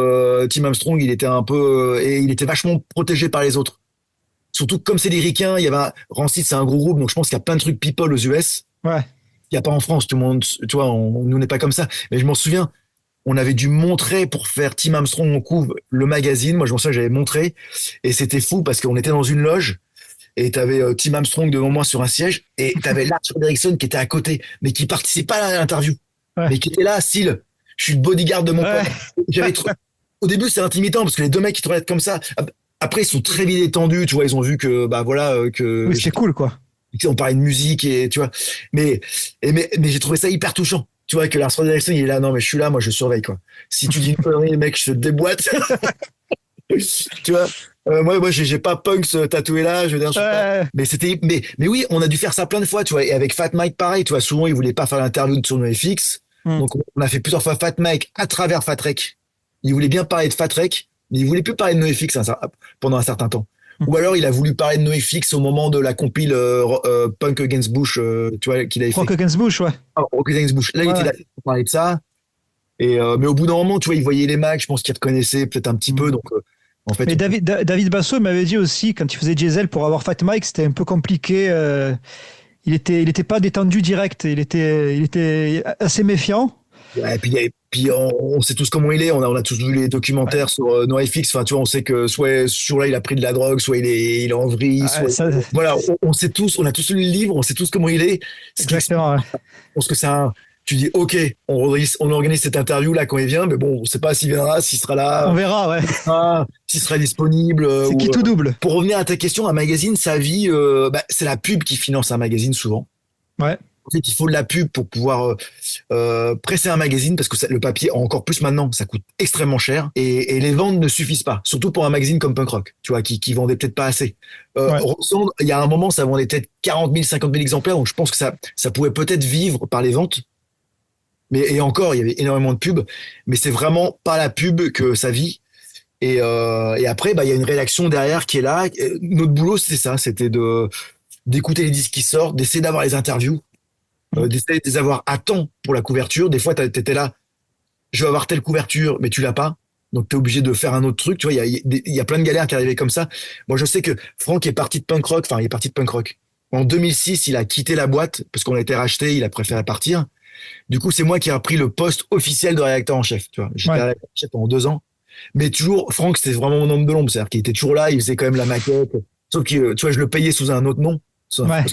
Tim Armstrong, il était un peu et il était vachement protégé par les autres. Surtout que comme c'est des ricains, il y avait Rancid, c'est un gros groupe, donc je pense qu'il y a plein de trucs people aux US. ouais. Il n'y a pas en France, tout le monde, tu vois, nous n'est pas comme ça. Mais je m'en souviens, on avait dû montrer pour faire Tim Armstrong on couvre le magazine. Moi, je m'en souviens, j'avais montré et c'était fou parce qu'on était dans une loge et t'avais Tim Armstrong devant moi sur un siège et t'avais Lars Frederiksen qui était à côté, mais qui participait pas à l'interview, Ouais. mais qui était là, style, je suis le bodyguard de mon Ouais. pote. J'avais trop- Au début, c'est intimidant parce que les deux mecs qui te regardent comme ça. Après, ils sont très vite détendus, tu vois, ils ont vu que, bah voilà, Oui, c'était cool, quoi. on parlait de musique et tu vois. Mais, mais j'ai trouvé ça hyper touchant. Tu vois, que Lars Frederiksen, il est là, non, mais je suis là, moi, je surveille, quoi. Si tu dis une connerie, mec, je te déboîte. Tu vois, moi, j'ai pas Punks tatoué là, je veux dire, je suis pas. Ouais. Mais oui, on a dû faire ça plein de fois, tu vois. Et avec Fat Mike, pareil, tu vois, souvent, il voulait pas faire l'interview sur NoFX. Hmm. Donc, on a fait plusieurs fois Fat Mike à travers Fat Rec. Il voulait bien parler de Fat Rec, mais il voulait plus parler de NoFX pendant un certain temps. Ou alors, il a voulu parler de NoFX au moment de la compile Punk Against Bush, tu vois, qu'il avait fait. Frank Gainsbourg, ouais. Ah, Rock Against Bush. Là, il était Ouais. là pour parler de ça. Mais au bout d'un moment, tu vois, il voyait les Macs, je pense qu'il reconnaissait peut-être un petit peu. Donc, en fait, Mais David Basso m'avait dit aussi, quand il faisait Diesel pour avoir Fat Mike, c'était un peu compliqué. Il était pas détendu direct. Il était assez méfiant. ouais, puis on sait tous comment il est. On a tous vu les Ouais. documentaires sur NoFX. Enfin, tu vois, on sait que soit ce jour-là, il a pris de la drogue, soit il est en vrille, Ouais, soit. ça, Voilà, on sait tous, on a tous lu le livre, on sait tous comment il est. Ce qui explique, exactement. Ouais. je pense que ça. Tu dis, OK, on organise cette interview là quand il vient, mais bon, on sait pas s'il viendra, s'il sera On là, verra, ouais. s'il sera disponible. C'est qui tout double. Pour revenir à ta question, un magazine, sa vie, bah, c'est la pub qui finance un magazine souvent. Ouais. En fait, il faut de la pub pour pouvoir presser un magazine parce que le papier, encore plus maintenant, ça coûte extrêmement cher et les ventes ne suffisent pas. Surtout pour un magazine comme Punk Rock, tu vois, qui vendait peut-être pas assez. Ouais. Roxanne, il y a un moment, ça vendait peut-être 40 000, 50 000 exemplaires, donc je pense que ça pouvait peut-être vivre par les ventes. Et encore, il y avait énormément de pubs, mais c'est vraiment pas la pub que ça vit. Et après, bah, il y a une rédaction derrière qui est là. Notre boulot, c'était ça, c'était d'écouter les disques qui sortent, d'essayer d'avoir les interviews, d'essayer de les avoir à temps pour la couverture. Des fois, t'étais là, je vais avoir telle couverture, mais tu l'as pas. Donc, t'es obligé de faire un autre truc. Tu vois, il y a plein de galères qui arrivaient comme ça. Moi, je sais que Franck est parti de punk rock. Enfin, il est parti de punk rock. En 2006, il a quitté la boîte parce qu'on a été racheté. Il a préféré partir. Du coup, c'est moi qui ai repris le poste officiel de rédacteur en chef. Tu vois, j'étais Ouais. rédacteur en chef pendant 2 ans. Mais toujours, Franck, c'était vraiment mon homme de l'ombre. C'est-à-dire qu'il était toujours là. Il faisait quand même la maquette. Sauf que, tu vois, je le payais sous un autre nom. Ouais.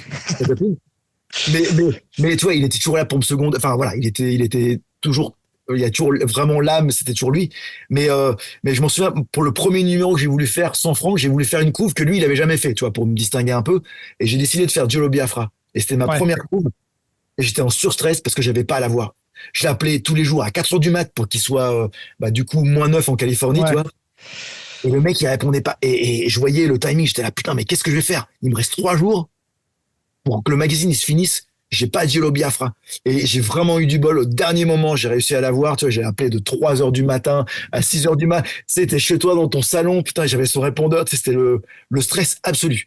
Mais tu vois, il était toujours là pour me seconde. Enfin voilà, il était toujours. Il y a toujours vraiment l'âme, c'était toujours lui. Mais je m'en souviens pour le premier numéro que j'ai voulu faire sans Franck, j'ai voulu faire une couve que lui il avait jamais fait, tu vois, pour me distinguer un peu. Et j'ai décidé de faire Jolo Biafra. Et c'était ma Ouais. première couve. Et j'étais en surstress parce que j'avais pas à la voir. Je l'appelais tous les jours à 4 heures du mat pour qu'il soit, bah, du coup, -9 en Californie, Ouais. tu vois. Et le mec, il répondait pas. Et je voyais le timing, j'étais là, putain, mais qu'est-ce que je vais faire? Il me reste 3 jours pour que le magazine il se finisse. J'ai pas dit Biafra. Et j'ai vraiment eu du bol. Au dernier moment, j'ai réussi à l'avoir. Tu vois, j'ai appelé de 3 heures du matin à 6 heures du matin. Tu sais, t'es chez toi dans ton salon. Putain, j'avais son répondeur. Tu sais, c'était le stress absolu.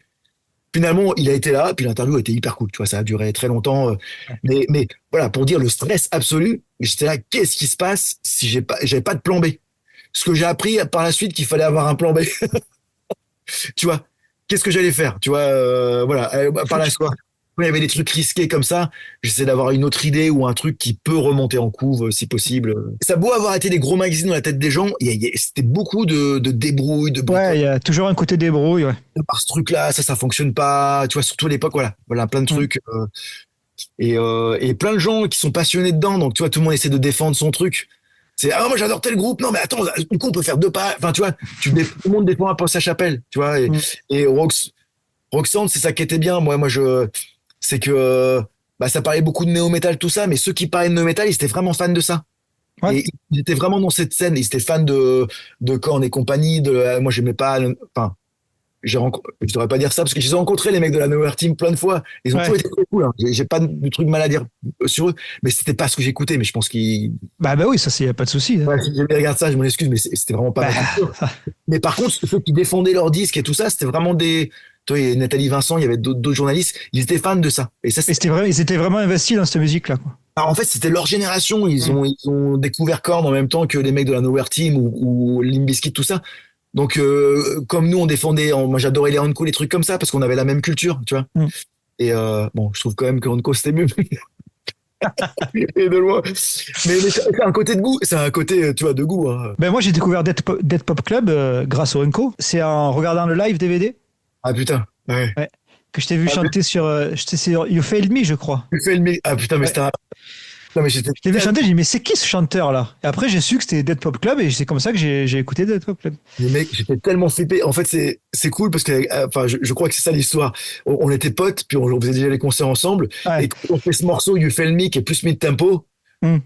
Finalement, il a été là. Puis l'interview a été hyper cool. Tu vois, ça a duré très longtemps. Mais voilà, pour dire le stress absolu, j'étais là, qu'est-ce qui se passe si j'avais pas de plan B? Ce que j'ai appris par la suite qu'il fallait avoir un plan B. Tu vois, qu'est-ce que j'allais faire? Tu vois, voilà. Par Faut que la tu- suite, quand il y avait des trucs risqués comme ça, j'essaie d'avoir une autre idée ou un truc qui peut remonter en couve si possible. Ça a beau avoir été des gros magazines dans la tête des gens, c'était beaucoup de débrouilles, de Ouais, bricoles. il y a toujours un côté débrouille. Ouais. Par ce truc-là, ça fonctionne pas. Tu vois, surtout à l'époque, voilà, plein de Mm. trucs. Et plein de gens qui sont passionnés dedans. Donc, tu vois, tout le monde essaie de défendre son truc. C'est, ah, moi, j'adore tel groupe. Non, mais attends, du coup, on peut faire 2 pas. Enfin, tu vois, tout le monde défend un peu sa chapelle. Tu vois, Mm. et Roxanne, c'est ça qui était bien. C'est que, bah, ça parlait beaucoup de néo-metal, tout ça, mais ceux qui parlaient de néo-metal, ils étaient vraiment fans de ça. Ouais. Et ils étaient vraiment dans cette scène. Ils étaient fans de Korn et compagnie. Moi, j'aimais pas, enfin, je devrais pas dire ça parce que j'ai rencontré les mecs de la Nowhere Team plein de fois. Ils ont Ouais. toujours été très cool. Hein. J'ai pas de truc mal à dire sur eux, mais c'était pas ce que j'écoutais. Mais je pense qu'ils, Bah oui, ça, c'est y a pas de souci. Hein. ouais, si jamais ils regardent ça, je m'en excuse, mais c'était vraiment pas Bah, ma culture. Mais par contre, ceux qui défendaient leurs disques et tout ça, c'était vraiment des. Toi, il y a Nathalie Vincent, il y avait d'autres journalistes, ils étaient fans de ça. Et ça, et ils étaient vraiment investis dans cette musique-là, quoi. alors, en fait, c'était leur génération. Ils ont découvert Korn en même temps que les mecs de la Nowhere Team ou Limp Bizkit, tout ça. Donc, comme nous, on défendait, moi j'adorais les Ranco, les trucs comme ça, parce qu'on avait la même culture, tu vois. Mm. Et bon, je trouve quand même que Ranco, c'était mieux. Et de loin. Mais c'est un côté de goût, c'est un côté, tu vois, de goût. Hein. Ben moi j'ai découvert Dead Pop Club grâce au Unco. C'est en regardant le live DVD. Ah putain, ouais. Ouais. Que je t'ai vu Ah, chanter sur You Failed Me, je crois. tu fais le Ah putain, mais Ouais. c'était un. Non, mais j'étais Je t'ai vu chanter, j'ai dit, mais c'est qui ce chanteur-là? Et après, j'ai su que c'était Dead Pop Club et c'est comme ça que j'ai écouté Dead Pop Club. Mais mec, j'étais tellement flippé. En fait, c'est cool parce que, enfin, je crois que c'est ça l'histoire. On était potes, puis on faisait déjà les concerts ensemble. Ouais. Et quand on fait ce morceau, You Feel Me, qui est plus mid-tempo, Hmm.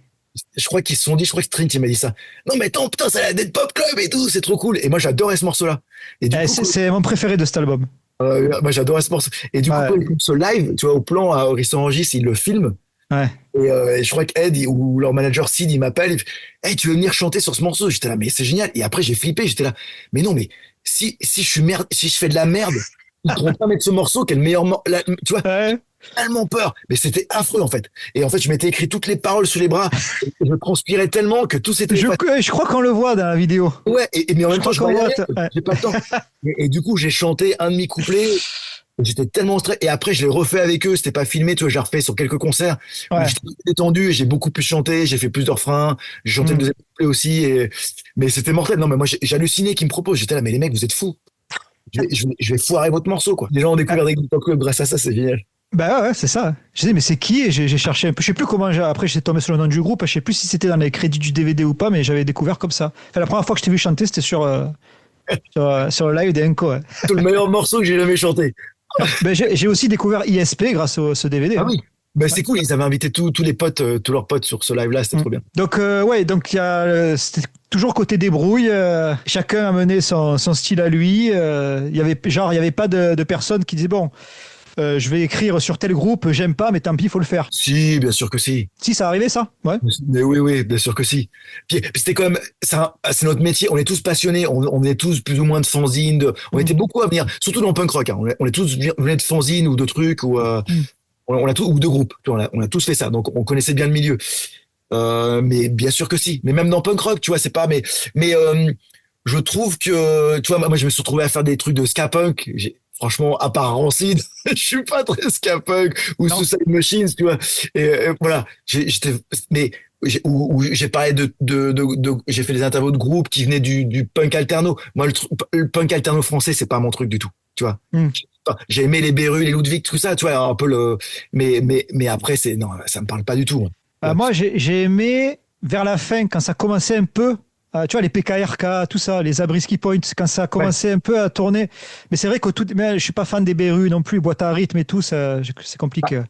je crois qu'ils se sont dit, je crois que Trent, il m'a dit ça. Non, mais attends, putain, c'est la Dead Pop Club et tout, c'est trop cool. Et moi, j'adorais ce morceau-là. Et du coup, C'est mon préféré de cet album. moi, j'adorais ce morceau. Et du coup, Ouais. quand ils font ce live, tu vois, au plan à Horizon Angis, ils le filment. Ouais. Et je crois qu'Ed ou leur manager Sid, il m'appelle, il fait, hey, tu veux venir chanter sur ce morceau? J'étais là, mais c'est génial. Et après, j'ai flippé, j'étais là, mais non, mais si je suis merde, si je fais de la merde, ils pourront pas mettre ce morceau qui est le meilleur tu vois, Ouais. j'ai tellement peur. Mais c'était affreux, en fait. Et en fait, je m'étais écrit toutes les paroles sous les bras. Et je transpirais tellement que tout s'était effacé. Je crois qu'on le voit dans la vidéo. Ouais, mais en même temps, crois je qu'on voyais voit. rien, Ouais. j'ai pas le temps. Et du coup, j'ai chanté un demi-couplet. J'étais tellement stressé. Et après, je l'ai refait avec eux. C'était pas filmé, tu vois, je l'ai refait sur quelques concerts où Ouais. j'étais détendu et j'ai beaucoup plus chanté. J'ai fait plusieurs refrains. J'ai chanté le Hmm. deuxième couplet aussi. Mais c'était mortel. Non, mais moi, j'ai halluciné qu'ils me proposent. J'étais là, mais les mecs, vous êtes fous. Je vais foirer votre morceau, quoi. Les gens ont découvert des groupes grâce à ça, c'est génial. Bah ouais, c'est ça. Je disais, mais c'est qui? Et j'ai cherché un peu. Je sais plus comment. Après, j'étais tombé sur le nom du groupe. Je sais plus si c'était dans les crédits du DVD ou pas, mais j'avais découvert comme ça. Enfin, la première fois que je t'ai vu chanter, c'était sur le live des Enco. Ouais. C'est le meilleur morceau que j'ai jamais chanté. Ben, j'ai aussi découvert ISP grâce au ce DVD. Ah Hein. oui. Bah, Ouais. c'est cool. Ils avaient invité tous les potes, tous leurs potes sur ce live-là. C'était Mm. trop bien. Donc, ouais, donc il y a, c'était toujours côté débrouille. Chacun a mené son style à lui. Il y avait pas de personne qui disait bon, je vais écrire sur tel groupe, j'aime pas, mais tant pis, il faut le faire. Si, bien sûr que si. Si ça arrivait, ça? Ouais. Mais oui, oui, bien sûr que si. Puis c'était quand même, c'est notre métier. On est tous passionnés. On est tous plus ou moins de fanzine. On était beaucoup à venir, surtout dans le punk rock. Hein. On est tous venus de fanzine ou de trucs ou Mm. on a tous ou de groupes. Tu vois, on a tous fait ça. Donc on connaissait bien le milieu. Mais bien sûr que si. Mais même dans punk rock, tu vois, c'est pas. Mais je trouve que, tu vois, moi je me suis retrouvé à faire des trucs de ska punk. Franchement, à part Rancid, je suis pas très ska punk ou Non. Suicide Machines, tu vois. Voilà, j'étais, mais où j'ai parlé j'ai fait des interviews de groupes qui venaient du punk alterno. Moi, le punk alterno français, c'est pas mon truc du tout, tu vois. Mm. Enfin, j'ai aimé les Beru, les Ludwig, tout ça, tu vois, un peu mais après, non, ça me parle pas du tout. Hein. Moi, j'ai aimé vers la fin, quand ça commençait un peu, tu vois, les PKRK, tout ça, les Zabriskie Points, quand ça a commencé un peu à tourner. Mais c'est vrai que mais je suis pas fan des Beru non plus, boîte à rythme et tout, c'est compliqué.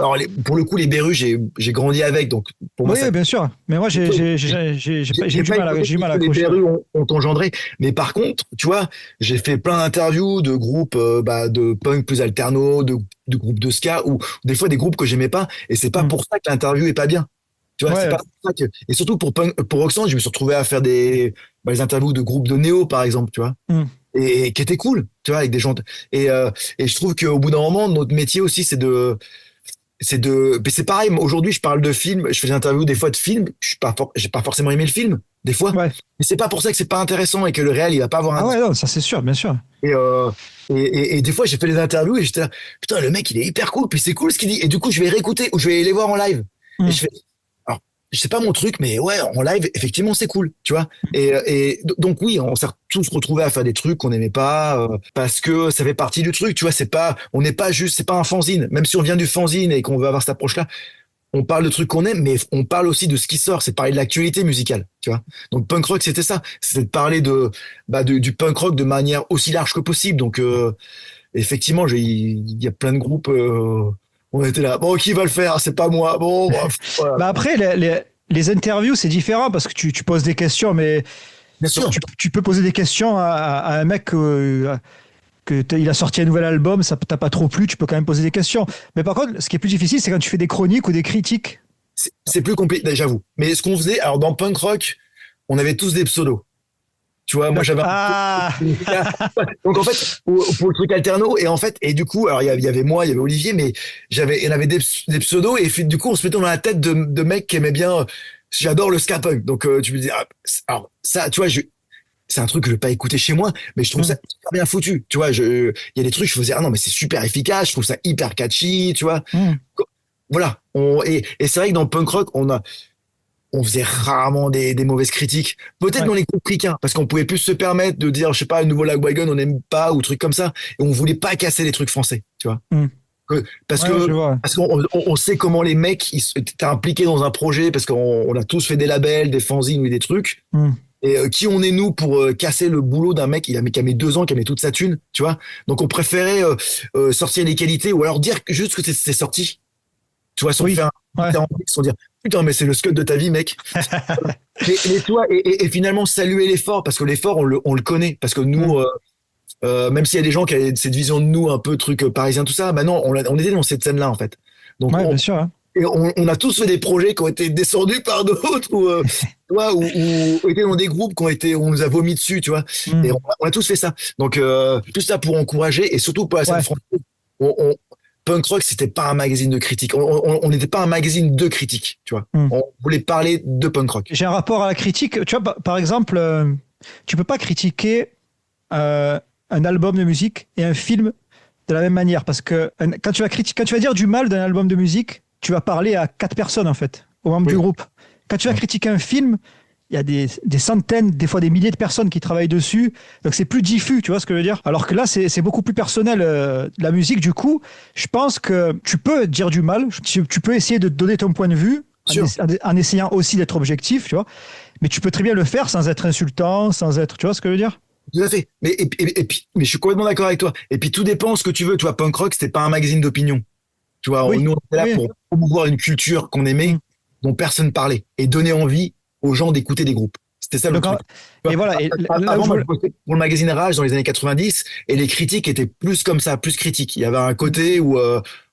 Alors, pour le coup, les Beru, j'ai grandi avec, donc pour moi, Oui, ça. bien sûr. Mais moi, j'ai du mal à Les accrocher. Beru ont engendré, mais par contre, tu vois, j'ai fait plein d'interviews de groupes de punk plus alterno, de groupes de ska, ou des fois des groupes que j'aimais pas, et c'est pas Mm. pour ça que l'interview est pas bien. Tu vois, c'est Ouais. pas pour ça que. Et surtout pour Roxanne, je me suis retrouvé à faire les interviews de groupes de néo, par exemple, tu vois, Mm. et qui étaient cool, tu vois, avec des gens. Et je trouve qu'au bout d'un moment, notre métier aussi, mais c'est pareil. Aujourd'hui, je parle de films, je fais des interviews des fois de films. J'ai pas forcément aimé le film, des fois. Ouais. Mais c'est pas pour ça que c'est pas intéressant et que le réel, il va pas avoir Ah un. ouais, non, ça c'est sûr, bien sûr. Et, euh, et des fois, j'ai fait des interviews et j'étais là, putain, le mec, il est hyper cool, puis c'est cool ce qu'il dit. Et du coup, je vais réécouter ou je vais les voir en live. Mm. Et je fais, alors, c'est pas mon truc, mais ouais, en live, effectivement, c'est cool, tu vois. Donc oui, on s'est tous retrouvés à faire des trucs qu'on n'aimait pas parce que ça fait partie du truc, tu vois. On n'est pas juste, c'est pas un fanzine. Même si on vient du fanzine et qu'on veut avoir cette approche-là, on parle de trucs qu'on aime, mais on parle aussi de ce qui sort. C'est parler de l'actualité musicale, tu vois. Donc punk rock, c'était ça. C'était de parler du punk rock de manière aussi large que possible. Donc effectivement, il y a plein de groupes. On était là. Bon, qui va le faire? C'est pas moi. Bon, bref, voilà. Bah après, les interviews, c'est différent parce que tu poses des questions, mais Bien sûr. tu peux poser des questions à un mec il a sorti un nouvel album, ça t'a pas trop plu, tu peux quand même poser des questions. Mais par contre, ce qui est plus difficile, c'est quand tu fais des chroniques ou des critiques. C'est plus compliqué, j'avoue. Mais ce qu'on faisait, alors dans punk rock, on avait tous des pseudos. Tu vois, moi j'avais Ah donc en fait pour le truc alterno et du coup alors il y avait moi, il y avait Olivier, mais il y en avait des pseudos et du coup on se mettait dans la tête de mecs qui aimaient bien. J'adore le ska punk, donc tu me dis alors ça tu vois c'est un truc que je vais pas écouter chez moi, mais je trouve ça super bien foutu. Tu vois, il y a des trucs je faisais non mais c'est super efficace, je trouve ça hyper catchy, tu vois. Mm. voilà. Et c'est vrai que dans le punk rock, on faisait rarement des mauvaises critiques. Peut-être Ouais. dans les groupes ricains, parce qu'on pouvait plus se permettre de dire, je sais pas, le nouveau Lagwagon, on n'aime pas, ou trucs comme ça. Et on voulait pas casser les trucs français, tu vois. Hmm. Parce Ouais, que, je vois. parce qu'on on sait comment les mecs, ils étaient impliqués dans un projet, parce qu'on a tous fait des labels, des fanzines ou des trucs. Hmm. Et qui on est nous pour casser le boulot d'un mec qui a mis 2 ans, qui a mis toute sa thune, tu vois. Donc on préférait sortir les qualités ou alors dire juste que c'est sorti, tu vois, sans Oui. faire un Ouais. différent, sans dire putain mais c'est le scud de ta vie mec. Mais tu vois et finalement saluer l'effort parce que l'effort on le connaît parce que Hmm. nous même s'il y a des gens qui avaient cette vision de nous un peu truc parisien tout ça, bah non on était dans cette scène là en fait. Donc Ouais, bien sûr. Hein. et on a tous fait des projets qui ont été descendus par d'autres ou, tu vois, ou été dans des groupes on nous a vomi dessus, tu vois. Et Hmm. on a tous fait ça. Donc, tout ça pour encourager et surtout pour la scène Ouais. française. On, on- Punk Rock, c'était pas un magazine de critique. On n'était pas un magazine de critique, tu vois. Hmm. On voulait parler de punk rock. J'ai un rapport à la critique. Tu vois, par exemple, tu peux pas critiquer euh, un album de musique et un film de la même manière parce que quand tu vas dire du mal d'un album de musique, tu vas parler à 4 personnes en fait, aux membres du Oui. groupe. Quand tu vas critiquer un film, il y a des centaines, des fois des milliers de personnes qui travaillent dessus, donc c'est plus diffus, tu vois ce que je veux dire. Alors que là, c'est beaucoup plus personnel. La musique, du coup, je pense que tu peux dire du mal, tu peux essayer de donner ton point de vue Sûr. en essayant aussi d'être objectif, tu vois. Mais tu peux très bien le faire sans être insultant, sans être, tu vois ce que je veux dire. Tout à fait. Et puis, mais je suis complètement d'accord avec toi. Et puis, tout dépend ce que tu veux. Tu vois, punk rock, c'était pas un magazine d'opinion. Tu vois, Oui, nous, on était là oui. pour promouvoir une culture qu'on Mm. aimait, dont personne parlait, et donner envie aux gens d'écouter des groupes. C'était ça le Donc, truc. Tu et vois, voilà, et là où avant, je moi, veux. je bossais pour le magazine Rage dans les années 90, et les critiques étaient plus comme ça, plus critiques. Il y avait un côté où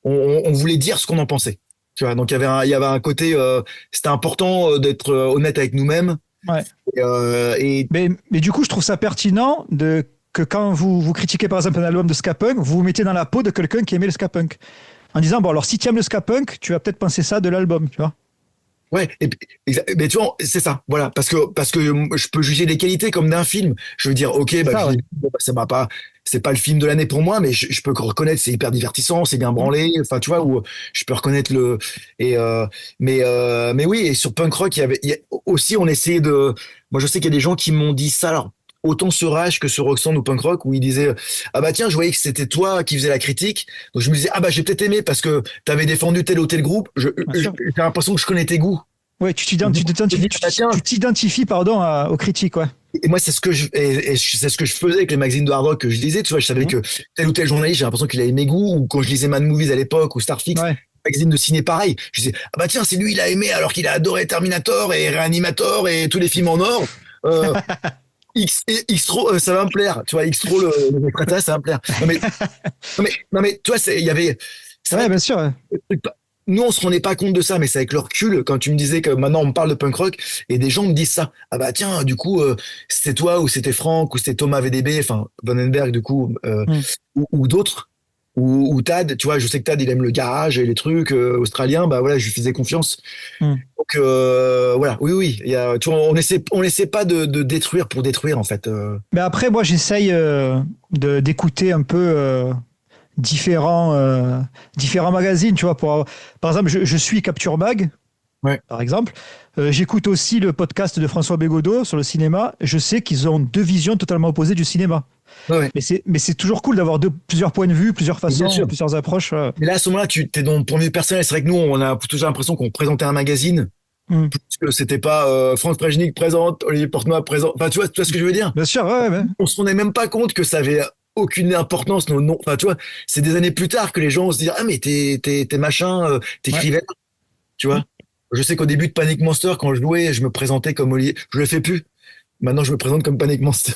on voulait dire ce qu'on en pensait. Tu vois, donc il y avait un côté, c'était important d'être honnête avec nous-mêmes. Ouais. Et Mais du coup, je trouve ça pertinent que quand vous critiquez par exemple un album de ska punk, vous vous mettez dans la peau de quelqu'un qui aimait le ska punk. En disant, bon, alors si tu aimes le ska punk, tu vas peut-être penser ça de l'album, tu vois. ouais, mais tu vois, c'est ça, voilà, parce que je peux juger des qualités comme d'un film. Je veux dire, ok, C'est bah, ça, ouais. bon, bah, ça m'a pas, c'est pas le film de l'année pour moi, mais je peux reconnaître, c'est hyper divertissant, c'est bien Mm. branlé, enfin, tu vois, où je peux reconnaître le, et mais oui, et sur punk rock, aussi, on essayait moi, je sais qu'il y a des gens qui m'ont dit ça, alors. Autant sur Rage que sur Roxanne ou Punk Rock où ils disaient ah bah tiens je voyais que c'était toi qui faisais la critique donc je me disais ah bah j'ai peut-être aimé parce que t'avais défendu tel ou tel groupe Bien j'ai sûr. l'impression que je connais tes goûts. Ouais, Et du coup, je me dis, ah, tiens, tu t'identifies, pardon, aux critiques, ouais. et moi, c'est ce que je faisais avec les magazines de hard rock que je lisais. Tu vois, je savais Mhm. que tel ou tel journaliste, j'ai l'impression qu'il avait mes goûts. Ou quand je lisais Mad Movies à l'époque, ou Starfix, Ouais. magazine de ciné pareil. Je disais, ah bah tiens, c'est lui, il a aimé alors qu'il a adoré Terminator et Reanimator et tous les films en or. Euh, X-Tro, ça va me plaire. Tu vois, X-Tro, le prêtage, ça va me plaire. Non mais, tu vois, il y avait, c'est Ouais, vrai bien sûr. Ouais. que nous, on se rendait pas compte de ça, mais c'est avec le recul, quand tu me disais que maintenant on me parle de punk rock, et des gens me disent ça. Ah bah tiens, du coup, c'était toi, ou c'était Franck, ou c'était Thomas VDB, enfin, Vandenberg, du coup, Mm. ou d'autres, ou Tad, tu vois, je sais que Tad, il aime le garage et les trucs australiens, bah voilà, je lui faisais confiance. Mm. Donc, voilà, oui, oui, tu vois, on essaie pas de détruire pour détruire, en fait. Mais après, moi, j'essaye d'écouter un peu différents magazines, tu vois. Par exemple, je suis Capture Mag, Ouais, par exemple. J'écoute aussi le podcast de François Bégodeau sur le cinéma. Je sais qu'ils ont deux visions totalement opposées du cinéma. ouais, ouais. Mais c'est toujours cool d'avoir plusieurs points de vue, plusieurs Et bien façons, sûr. plusieurs approches. Mais là, à ce moment-là, tu es dans le point de vue personnel. C'est vrai que nous, on a toujours l'impression qu'on présentait un magazine. Mm. Que c'était pas Franck Prejnik présente, Olivier Portenoy présent. Enfin, tu vois ce que je veux dire? Bien sûr, ouais, ouais. On se rendait même pas compte que ça avait aucune importance, nos noms. Enfin, tu vois, c'est des années plus tard que les gens se disent, ah, mais t'es machin, Ouais. t'écrivais, tu vois. Je sais qu'au début de Panic Monster, quand je jouais, je me présentais comme Olivier. Je le fais plus. Maintenant, je me présente comme Panic Monster.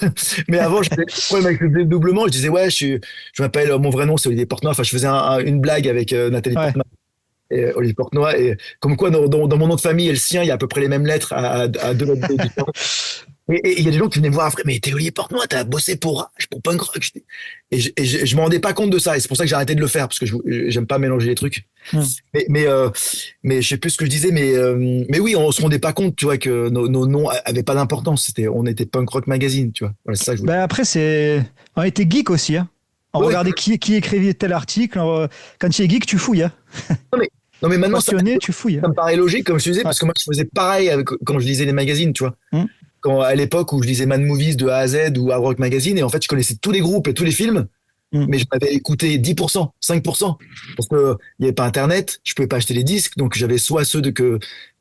Mais avant, j'avais des problèmes avec le dédoublement. Je disais, ouais, je m'appelle, mon vrai nom, c'est Olivier Portenoy. Enfin, je faisais une blague avec Nathalie Ouais. Portman et Olivier Portenoy. Et comme quoi, dans mon nom de famille et le sien, il y a à peu près les mêmes lettres à deux lettres différentes. Et il y a des gens qui venaient me voir après, mais t'es Olivier Portenoy, t'as bossé pour Rage, pour Punk Rock. Et je me rendais pas compte de ça. Et c'est pour ça que j'ai arrêté de le faire, parce que j'aime pas mélanger les trucs. Mm. Mais je sais plus ce que je disais, mais oui, on se rendait pas compte, tu vois, que nos noms avaient pas d'importance. On était Punk Rock Magazine, tu vois. Voilà, c'est ça que je voulais. Ben après, on était geek aussi. Hein. On Oui, regardait qui écrivait tel article. Quand tu es geek, tu fouilles. Hein. Non, mais maintenant, passionné, tu fouilles. ça me paraît logique, comme je te disais, Ouais. parce que moi, je faisais pareil quand je lisais les magazines, tu vois. Hmm. Quand, à l'époque où je lisais Mad Movies de A à Z ou Hard Rock Magazine, et en fait, je connaissais tous les groupes et tous les films, Hmm. mais je m'avais écouté 10%, 5%, parce que il n'y avait pas Internet, je pouvais pas acheter les disques, donc j'avais soit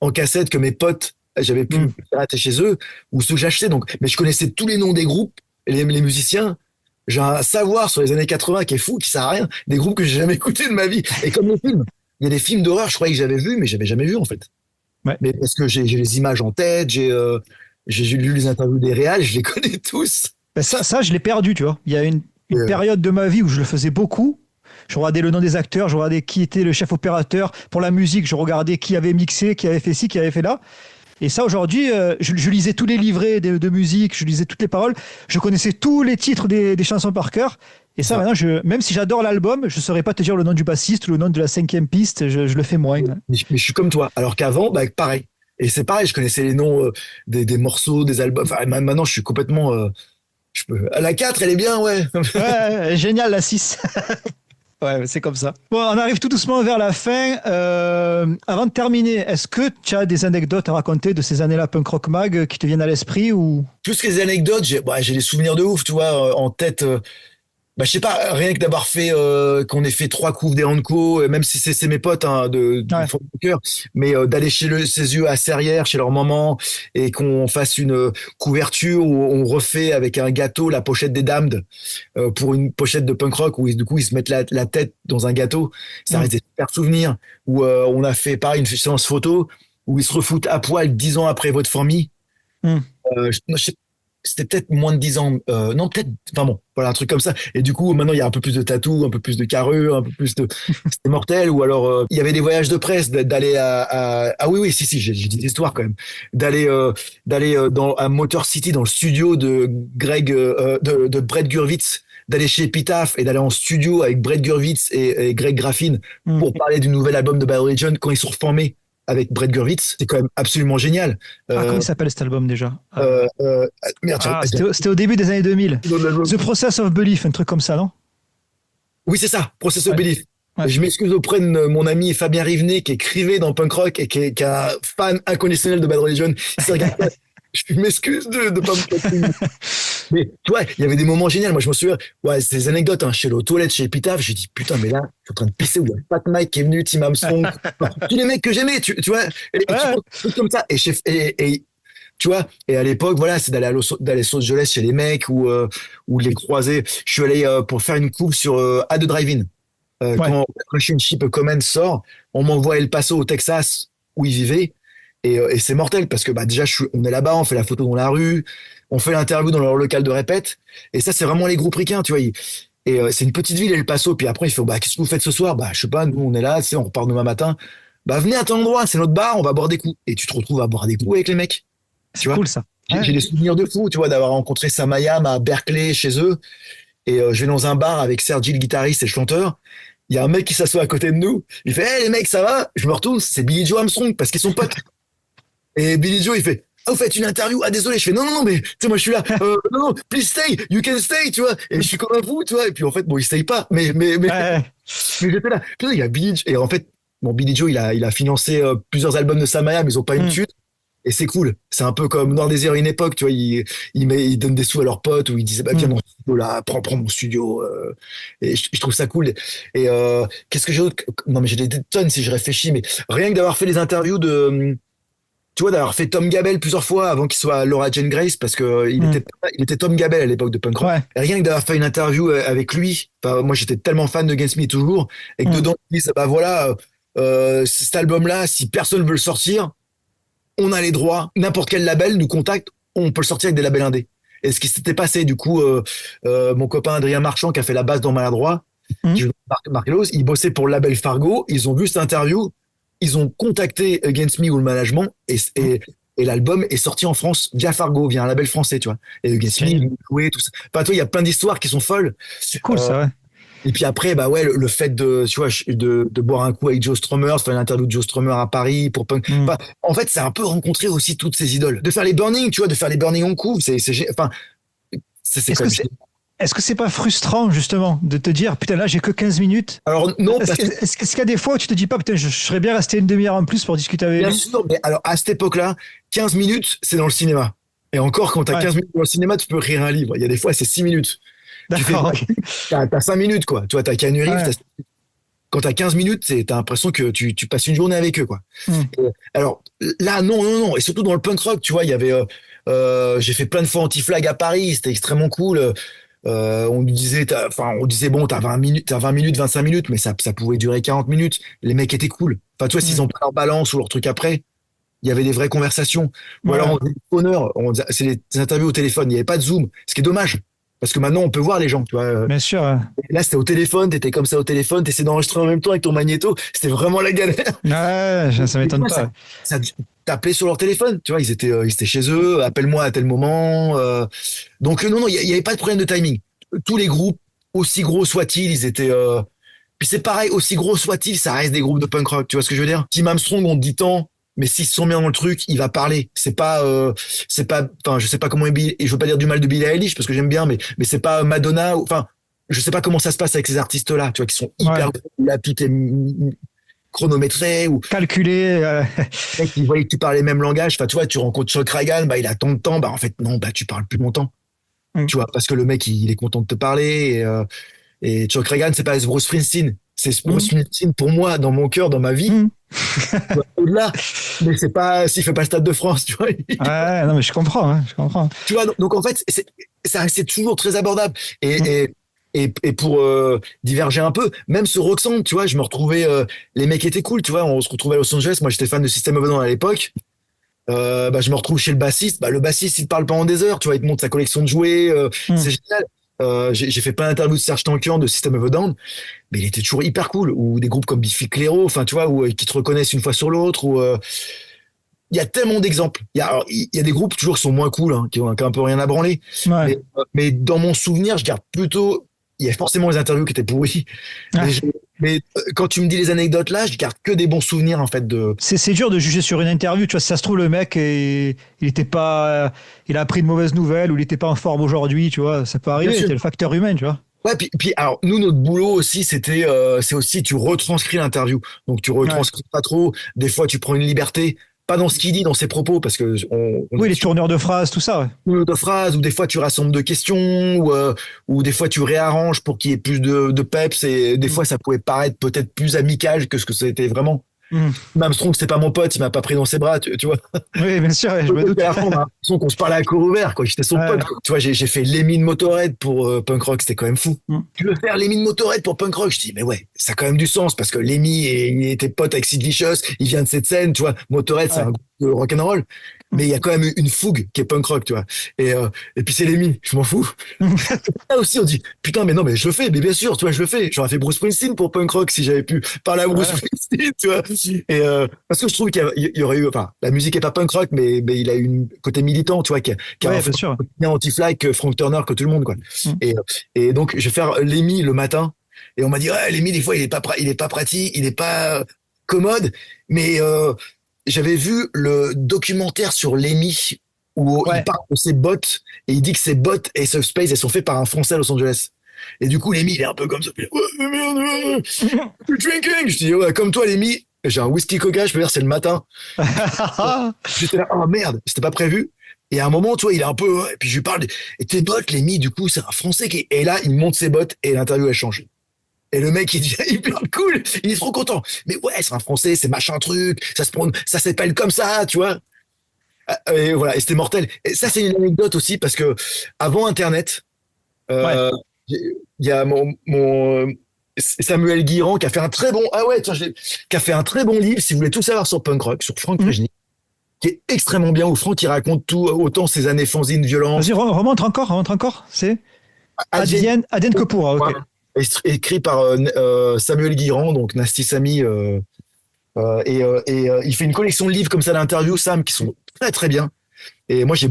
en cassette que mes potes, j'avais pu Hmm. pirater chez eux, ou ceux que j'achetais, donc, mais je connaissais tous les noms des groupes, et les musiciens. J'ai un savoir sur les années 80 qui est fou, qui sert à rien, des groupes que j'ai jamais écoutés de ma vie. Et comme les films, il y a des films d'horreur, je croyais que j'avais vu, mais j'avais jamais vu, en fait. Ouais. Mais parce que j'ai les images en tête, j'ai lu les interviews des réals, je les connais tous. Ben ça, je l'ai perdu, tu vois. Il y a une Euh, période de ma vie où je le faisais beaucoup. Je regardais le nom des acteurs, je regardais qui était le chef opérateur. Pour la musique, je regardais qui avait mixé, qui avait fait ci, qui avait fait là. Et ça, aujourd'hui, je lisais tous les livrets de musique, je lisais toutes les paroles, je connaissais tous les titres des chansons par cœur. Et ça, ça. maintenant, même si j'adore l'album, je ne saurais pas te dire le nom du bassiste, le nom de la cinquième piste, je le fais moins. Mais je suis comme toi. Alors qu'avant, bah, pareil. Et c'est pareil, je connaissais les noms des morceaux, des albums. Enfin, maintenant, je suis complètement. La 4 elle est bien, ouais. Ouais, génial la 6. Ouais, c'est comme ça. Bon, on arrive tout doucement vers la fin. Avant de terminer, est-ce que tu as des anecdotes à raconter de ces années-là punk rock mag qui te viennent à l'esprit ou... Plus que les anecdotes, j'ai des souvenirs de ouf, tu vois, en tête. Bah, je sais pas, rien que d'avoir fait, qu'on ait fait 3 couves des Hanco, même si c'est mes potes hein, du Ouais. fond du cœur, mais d'aller chez ses yeux à Serrières, chez leur maman, et qu'on fasse une couverture où on refait avec un gâteau la pochette des Damned pour une pochette de punk rock où du coup ils se mettent la tête dans un gâteau. Ça Mm. reste des super souvenirs. Où on a fait pareil une séance photo où ils se refoutent à poil 10 ans après votre famille. Mm. Je sais c'était peut-être moins de 10 ans. Non, peut-être. Enfin bon, voilà, un truc comme ça. Et du coup, maintenant, il y a un peu plus de tatou, un peu plus de carreux, un peu plus de. C'était mortel. Ou alors, il y avait des voyages de presse, d'aller Ah oui, oui, si, j'ai dit l'histoire quand même. D'aller à Motor City, dans le studio de de Brett Gurwitz, d'aller chez Epitaph et d'aller en studio avec Brett Gurwitz et Greg Graffin Mm. pour parler du nouvel album de Bad Religion quand ils sont reformés avec Brett Gurwitz. C'est quand même absolument génial. Ah, comment Euh, il s'appelle cet album déjà? euh, euh, Merde, Ah, c'était au début des années 2000. The Process of Belief, un truc comme ça, non? oui, c'est ça, Process of Ouais, Belief. ouais. Je m'excuse auprès de mon ami Fabien Rivenet qui écrivait dans Punk Rock et qui est un fan inconditionnel de Bad Religion. Il regarde ça. Je m'excuse de pas me casser. Mais tu vois, il y avait des moments géniaux. Moi, je me souviens, ouais, c'est des anecdotes. Hein. Je suis allé aux toilettes chez Epitaph. J'ai dit, putain, mais là, je suis en train de pisser où il y a Pat Mike qui est venu, Tim Armstrong. Enfin, tous les mecs que j'aimais, tu vois. Et tu Ouais. penses des trucs comme ça. Et tu vois, et à l'époque, voilà, c'est d'aller à Los Angeles chez les mecs ou de les croiser. Je suis allé pour faire une coupe sur A de Drive-In. Ouais. Quand Machine Ship Comment sort, on m'envoie à El Paso au Texas où il vivait. Et c'est mortel parce que bah, déjà, on est là-bas, on fait la photo dans la rue, on fait l'interview dans leur local de répète. Et ça, c'est vraiment les groupes ricains, tu vois. C'est une petite ville, El Paso. Puis après, il fait, bah, qu'est-ce que vous faites ce soir? Bah, je sais pas, nous, on est là, tu sais, on repart demain matin. Bah, venez à tel endroit, c'est notre bar, on va boire des coups. Et tu te retrouves à boire des coups avec les mecs, tu C'est vois. cool ça. J'ai Ouais. des souvenirs de fou, tu vois, d'avoir rencontré Sam Hayam à Berkeley chez eux. Et je vais dans un bar avec Sergi, le guitariste et le chanteur. Il y a un mec qui s'assoit à côté de nous. Il fait, hey, les mecs, ça va? Je me retourne, c'est Billy Joe Armstrong parce qu'ils sont potes. Et Billy Joe, il fait, ah, vous faites une interview? Ah, désolé. Je fais, non, non, non, mais, tu sais, moi, je suis là. Non, non, please stay. You can stay, tu vois. Et je suis comme un fou, tu vois. Et puis, en fait, bon, il stay pas. Ouais. Mais j'étais là. Putain, il y a Billy Joe. Et en fait, bon, Billy Joe, il a financé plusieurs albums de Sam Hayam, mais ils ont pas une Mm. thune. Et c'est cool. C'est un peu comme Noir Désir, une époque, tu vois. Ils donnent des sous à leurs potes ou ils disent, bah, viens Mm. dans mon studio là, prends mon studio. Et je trouve ça cool. Et qu'est-ce que j'ai autre? Non, mais j'ai des tonnes si je réfléchis, mais rien que d'avoir fait les interviews tu vois, d'avoir fait Tom Gabel plusieurs fois avant qu'il soit Laura Jane Grace, parce que Mm. il était Tom Gabel à l'époque de punk rock. Ouais. Et rien que d'avoir fait une interview avec lui, enfin, moi j'étais tellement fan de Against Me toujours, et que Mm. dedans, il dit, bah voilà, cet album-là, si personne veut le sortir, on a les droits, n'importe quel label nous contacte, on peut le sortir avec des labels indés. Et ce qui s'était passé, du coup, mon copain Adrien Marchand, qui a fait la basse dans Maladroit, Mm. qui joue Mark Ellos, il bossait pour le label Fargo, ils ont vu cette interview, ils ont contacté Against Me ou le management, et l'album est sorti en France via Fargo, via un label français, tu vois. Et Against Me, Génial. ils ont joué, tout ça. Enfin, toi, il y a plein d'histoires qui sont folles. C'est cool Euh, ça, ouais. et puis après, bah ouais, le fait de, tu vois, de boire un coup avec Joe Strummer, de faire une interview de Joe Strummer à Paris pour punk. Mm. Enfin, en fait, c'est un peu rencontrer aussi toutes ces idoles. De faire les Burning, tu vois, de faire les Burning en couve, enfin, c'est Est-ce quand que même c'est génial. est-ce que c'est pas frustrant, justement, de te dire, putain, là, j'ai que 15 minutes? Alors non, parce que Est-ce qu'il y a des fois où tu te dis pas, putain, je serais bien resté une demi-heure en plus pour discuter avec bien lui? sûr, mais alors à cette époque-là, 15 minutes, c'est dans le cinéma. Et encore, quand t'as Ouais, 15 minutes dans le cinéma, tu peux rire un livre. Il y a des fois, c'est 6 minutes. Tu fais, d'accord, ok. t'as 5 minutes, quoi. Tu vois, t'as Keanu Reeves, Ouais. quand t'as 15 minutes, t'as l'impression que tu passes une journée avec eux, quoi. Hmm. Alors là, non, non, non. Et surtout dans le punk rock, tu vois, il y avait, j'ai fait plein de fois anti-flag à Paris, c'était extrêmement cool. On nous disait, enfin, on disait bon, t'as 20 minutes, 25 minutes, mais ça pouvait durer 40 minutes. Les mecs étaient cool. Enfin, tu vois, s'ils Hmm. ont pas leur balance ou leur truc après, il y avait des vraies conversations. Ou alors, Ouais, on faisait des phoneurs, c'est des interviews au téléphone, il n'y avait pas de Zoom, ce qui est dommage. Parce que maintenant, on peut voir les gens, tu vois. bien sûr. Ouais, Là, c'était au téléphone, t'étais comme ça au téléphone, t'essayais d'enregistrer en même temps avec ton magnéto. C'était vraiment la galère. ouais, ça Des m'étonne fois, pas. ça t'appelait sur leur téléphone, tu vois, ils étaient chez eux, appelle-moi à tel moment. Donc, non, non, il y avait pas de problème de timing. Tous les groupes, aussi gros soient-ils, ils étaient. Puis c'est pareil, aussi gros soient-ils, ça reste des groupes de punk rock, tu vois ce que je veux dire? Tim Armstrong, on te dit tant, mais s'ils se sont bien dans le truc, il va parler. C'est pas, enfin, je sais pas comment, et je veux pas dire du mal de Billie Eilish parce que j'aime bien, mais c'est pas Madonna, enfin, je sais pas comment ça se passe avec ces artistes-là, tu vois, qui sont hyper Ouais. gros, là, tout est chronométré, ou Calculer. mec, il voyait que tu parlais le même langage. Enfin, tu vois, tu rencontres Chuck Ragan, bah, il a tant de temps. Bah, en fait, non, bah, tu parles plus longtemps. Hmm. Tu vois, parce que le mec, il est content de te parler. Et Chuck Ragan, c'est pas Bruce Springsteen. C'est Bruce Hmm. Springsteen pour moi, dans mon cœur, dans ma vie. Hmm. Tu vois, au-delà. Mais c'est pas, s'il fait pas le Stade de France, tu vois. Ouais, non, mais je comprends, hein, je comprends. Tu vois, donc en fait, ça restait toujours très abordable. Hmm. Et pour diverger un peu, même ce Roxanne, tu vois, je me retrouvais, les mecs étaient cool, tu vois, on se retrouvait à Los Angeles. Moi, j'étais fan de System of a Down à l'époque. Bah, je me retrouve chez le bassiste. Bah, le bassiste, il te parle pendant des heures. Tu vois, il te montre sa collection de jouets. Hmm. C'est génial. J'ai fait plein d'interviews de Serge Tankian de System of a Down, mais il était toujours hyper cool. Ou des groupes comme Biffy Clyro, enfin, tu vois, qui te reconnaissent une fois sur l'autre. Ou il y a tellement d'exemples. Il y a des groupes toujours qui sont moins cool, hein, qui ont un peu rien à branler. Ouais. Mais dans mon souvenir, je garde plutôt. Il y a forcément les interviews qui étaient pourries, mais, Ouais. quand tu me dis les anecdotes là, je garde que des bons souvenirs en fait de. C'est dur de juger sur une interview. Tu vois, si ça se trouve, le mec, il était pas, il a appris de mauvaises nouvelles ou il était pas en forme aujourd'hui. Tu vois, ça peut Bien arriver. sûr. C'est le facteur humain, tu vois. Ouais, puis alors nous notre boulot aussi c'est aussi tu retranscris l'interview. Donc tu Ouais. retranscris pas trop. Des fois tu prends une liberté, pas dans ce qu'il dit, dans ses propos, parce que on Oui, est les sur tourneurs de phrases, tout ça. Ouais. de phrases, ou des fois tu rassembles deux questions, ou des fois tu réarranges pour qu'il y ait plus de peps, et des Hmm. fois ça pouvait paraître peut-être plus amical que ce que c'était vraiment. Hmm. Armstrong, c'est pas mon pote, il m'a pas pris dans ses bras, tu vois. Oui, bien sûr, ouais, je me doute. À la fin, on a l'impression qu'on se parlait à corps ouvert, quoi. J'étais son pote, Ouais. quoi. Tu vois, j'ai fait Lemmy de Motorhead pour punk rock, c'était quand même fou. Hmm. Tu veux faire Lemmy de Motorhead pour punk rock? Je dis, mais ouais, ça a quand même du sens, parce que Lemmy, il était pote avec Sid Vicious, il vient de cette scène, tu vois. Motorhead, c'est Ouais. un groupe de rock'n'roll, mais il y a quand même une fougue qui est punk rock, tu vois. Et puis c'est Lemmy, je m'en fous. Là aussi, on dit, putain, mais non, mais je le fais, mais bien sûr, tu vois, je le fais. J'aurais fait Bruce Springsteen pour punk rock si j'avais pu parler à Bruce Ouais. Springsteen, tu vois. Parce que je trouve qu'il y aurait eu, enfin, la musique est pas punk rock, mais il a eu un côté militant, tu vois, qui a un Ouais, bien sûr. bien anti-flag que Frank Turner, que tout le monde, quoi. Hmm. Et donc, je vais faire Lemmy le matin, et on m'a dit, ouais, Lemmy, des fois, il est pas pratique, il est pas commode, mais j'avais vu le documentaire sur Lemmy où il Ouais. parle de ses bottes et il dit que ses bottes et ce Space elles sont faites par un Français à Los Angeles. Et du coup, Lemmy, il est un peu comme ça. Ouais, mais merde, you're drinking. Je dis, ouais, comme toi, Lemmy, j'ai un whisky coca, je peux dire, c'est le matin. J'étais là, oh merde, c'était pas prévu. Et à un moment, tu vois, il est un peu, ouais, et puis je lui parle, et tes bottes, Lemmy, du coup, c'est un Français qui, et là, il monte ses bottes et l'interview, elle change. Et le mec, il dit, hyper cool, il est trop content. Mais ouais, c'est un Français, c'est machin truc, ça s'appelle comme ça, tu vois. Et voilà, et c'était mortel. Et ça, c'est une anecdote aussi, parce que avant Internet, Ouais. euh, il y a Samuel Guiran qui a fait un très bon, ah ouais, tiens, qui a fait un très bon livre, si vous voulez tout savoir sur punk rock, sur Franck Hmm. Fréjny, qui est extrêmement bien, où Franck, il raconte tout, autant ses années fanzine, violence, Vas-y, remonte encore, remonte encore. C'est Advient, Adyen Kopura, ok. écrit par Samuel Guiran, donc Nasty Samy, il fait une collection de livres comme ça d'interviews, Sam, qui sont très très bien. Et moi, je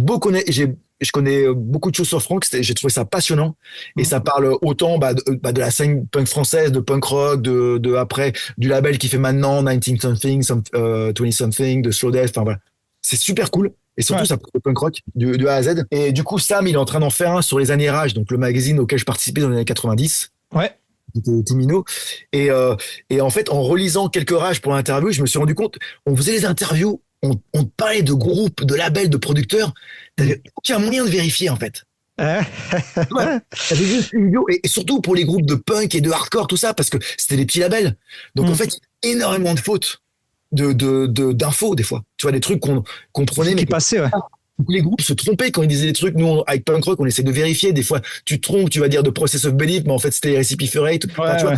connais beaucoup de choses sur Franck. J'ai trouvé ça passionnant. Et Hmm. ça parle autant de la scène punk française, de punk rock, de après, du label qui fait maintenant 19 something, 20 something, de Slow Death. Enfin voilà, c'est super cool. Et surtout, Ouais. ça parle de punk rock de A à Z. Et du coup, Sam, il est en train d'en faire un sur les années Rage, donc le magazine auquel je participais dans les années 90. Ouais. J'étais tout minot. Et en fait, en relisant quelques Rage pour l'interview, je me suis rendu compte, on faisait les interviews, on parlait de groupes, de labels, de producteurs. T'avais aucun moyen de vérifier, en fait. Hein. Ouais. T'avais juste une vidéo, et surtout pour les groupes de punk et de hardcore, tout ça, parce que c'était des petits labels. Donc, en Mm. fait, il y a énormément de fautes, d'infos, des fois. Tu vois, des trucs qu'on prenait, mais Qui passait, ouais. les groupes se trompaient quand ils disaient des trucs. Nous, avec punk rock, on essaie de vérifier. Des fois, tu te trompes, tu vas dire de Process of Belief, mais en fait, c'était Recipe Enfin, Ouais, tu vois, ouais.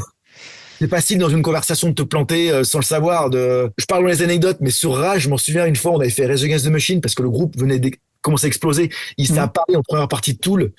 c'est facile dans une conversation de te planter sans le savoir. Je parle dans les anecdotes, mais sur Rage, je m'en souviens une fois, on avait fait Rage Against the Machine parce que le groupe venait de commencer à exploser. Il s'est Mm. apparu en première partie de Tool.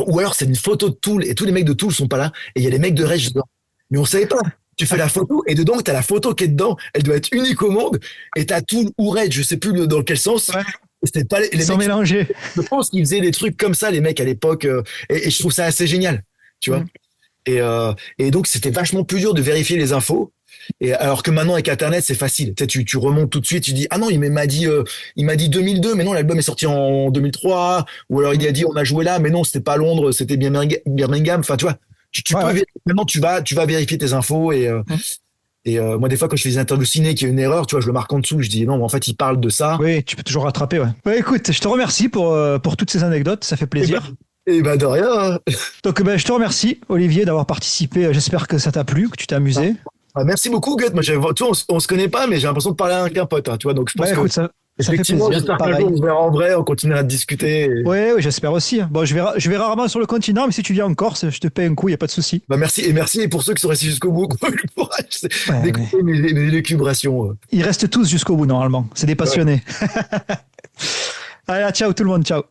Ou alors c'est une photo de Tool et tous les mecs de Tool sont pas là et il y a les mecs de Rage dedans. Mais on savait pas. Tu fais la photo et dedans, t'as la photo qui est dedans. Elle doit être unique au monde et t'as Tool ou Rage, je sais plus dans quel sens. Ouais. C'était pas les Ils sont mecs. mélangés. Je pense qu'ils faisaient des trucs comme ça, les mecs à l'époque. Et je trouve ça assez génial. Tu vois. Mm. Et donc, c'était vachement plus dur de vérifier les infos. Et alors que maintenant, avec Internet, c'est facile. Tu sais, tu remontes tout de suite, tu dis, ah non, il m'a dit 2002, mais non, l'album est sorti en 2003. Ou alors, il a dit, on a joué là, mais non, c'était pas Londres, c'était Birmingham. Enfin, tu vois, tu Ouais, peux ouais. vérifier. Maintenant, tu vas vérifier tes infos. Mm. Moi, des fois, quand je fais des interviews ciné, qu'il y a une erreur, tu vois, je le marque en dessous. Je dis, non, mais en fait, il parle de ça. Oui, tu peux toujours rattraper, ouais. Ouais, écoute, je te remercie pour toutes ces anecdotes, ça fait plaisir. Et bah, de rien, hein. Donc, ben, je te remercie, Olivier, d'avoir participé. J'espère que ça t'a plu, que tu t'es amusé. Ah, merci beaucoup, Gut. Moi, tu vois, on se connaît pas, mais j'ai l'impression de parler avec un pote, hein, tu vois. Donc, je pense Ouais, que, écoute, ça fait effectivement, plaisir. j'espère qu'un Pareil. jour, on se verra en vrai, on continuera de discuter. Ouais, oui, j'espère aussi. Bon, je vais rarement sur le continent, mais si tu viens en Corse, je te paie un coup, il n'y a pas de souci. Bah merci, et merci pour ceux qui sont restés jusqu'au bout, qui ont eu le courage Ouais, mais d'écouter mes élucubrations. ils restent tous jusqu'au bout, normalement. C'est des Ouais. passionnés. Allez, ciao tout le monde, ciao.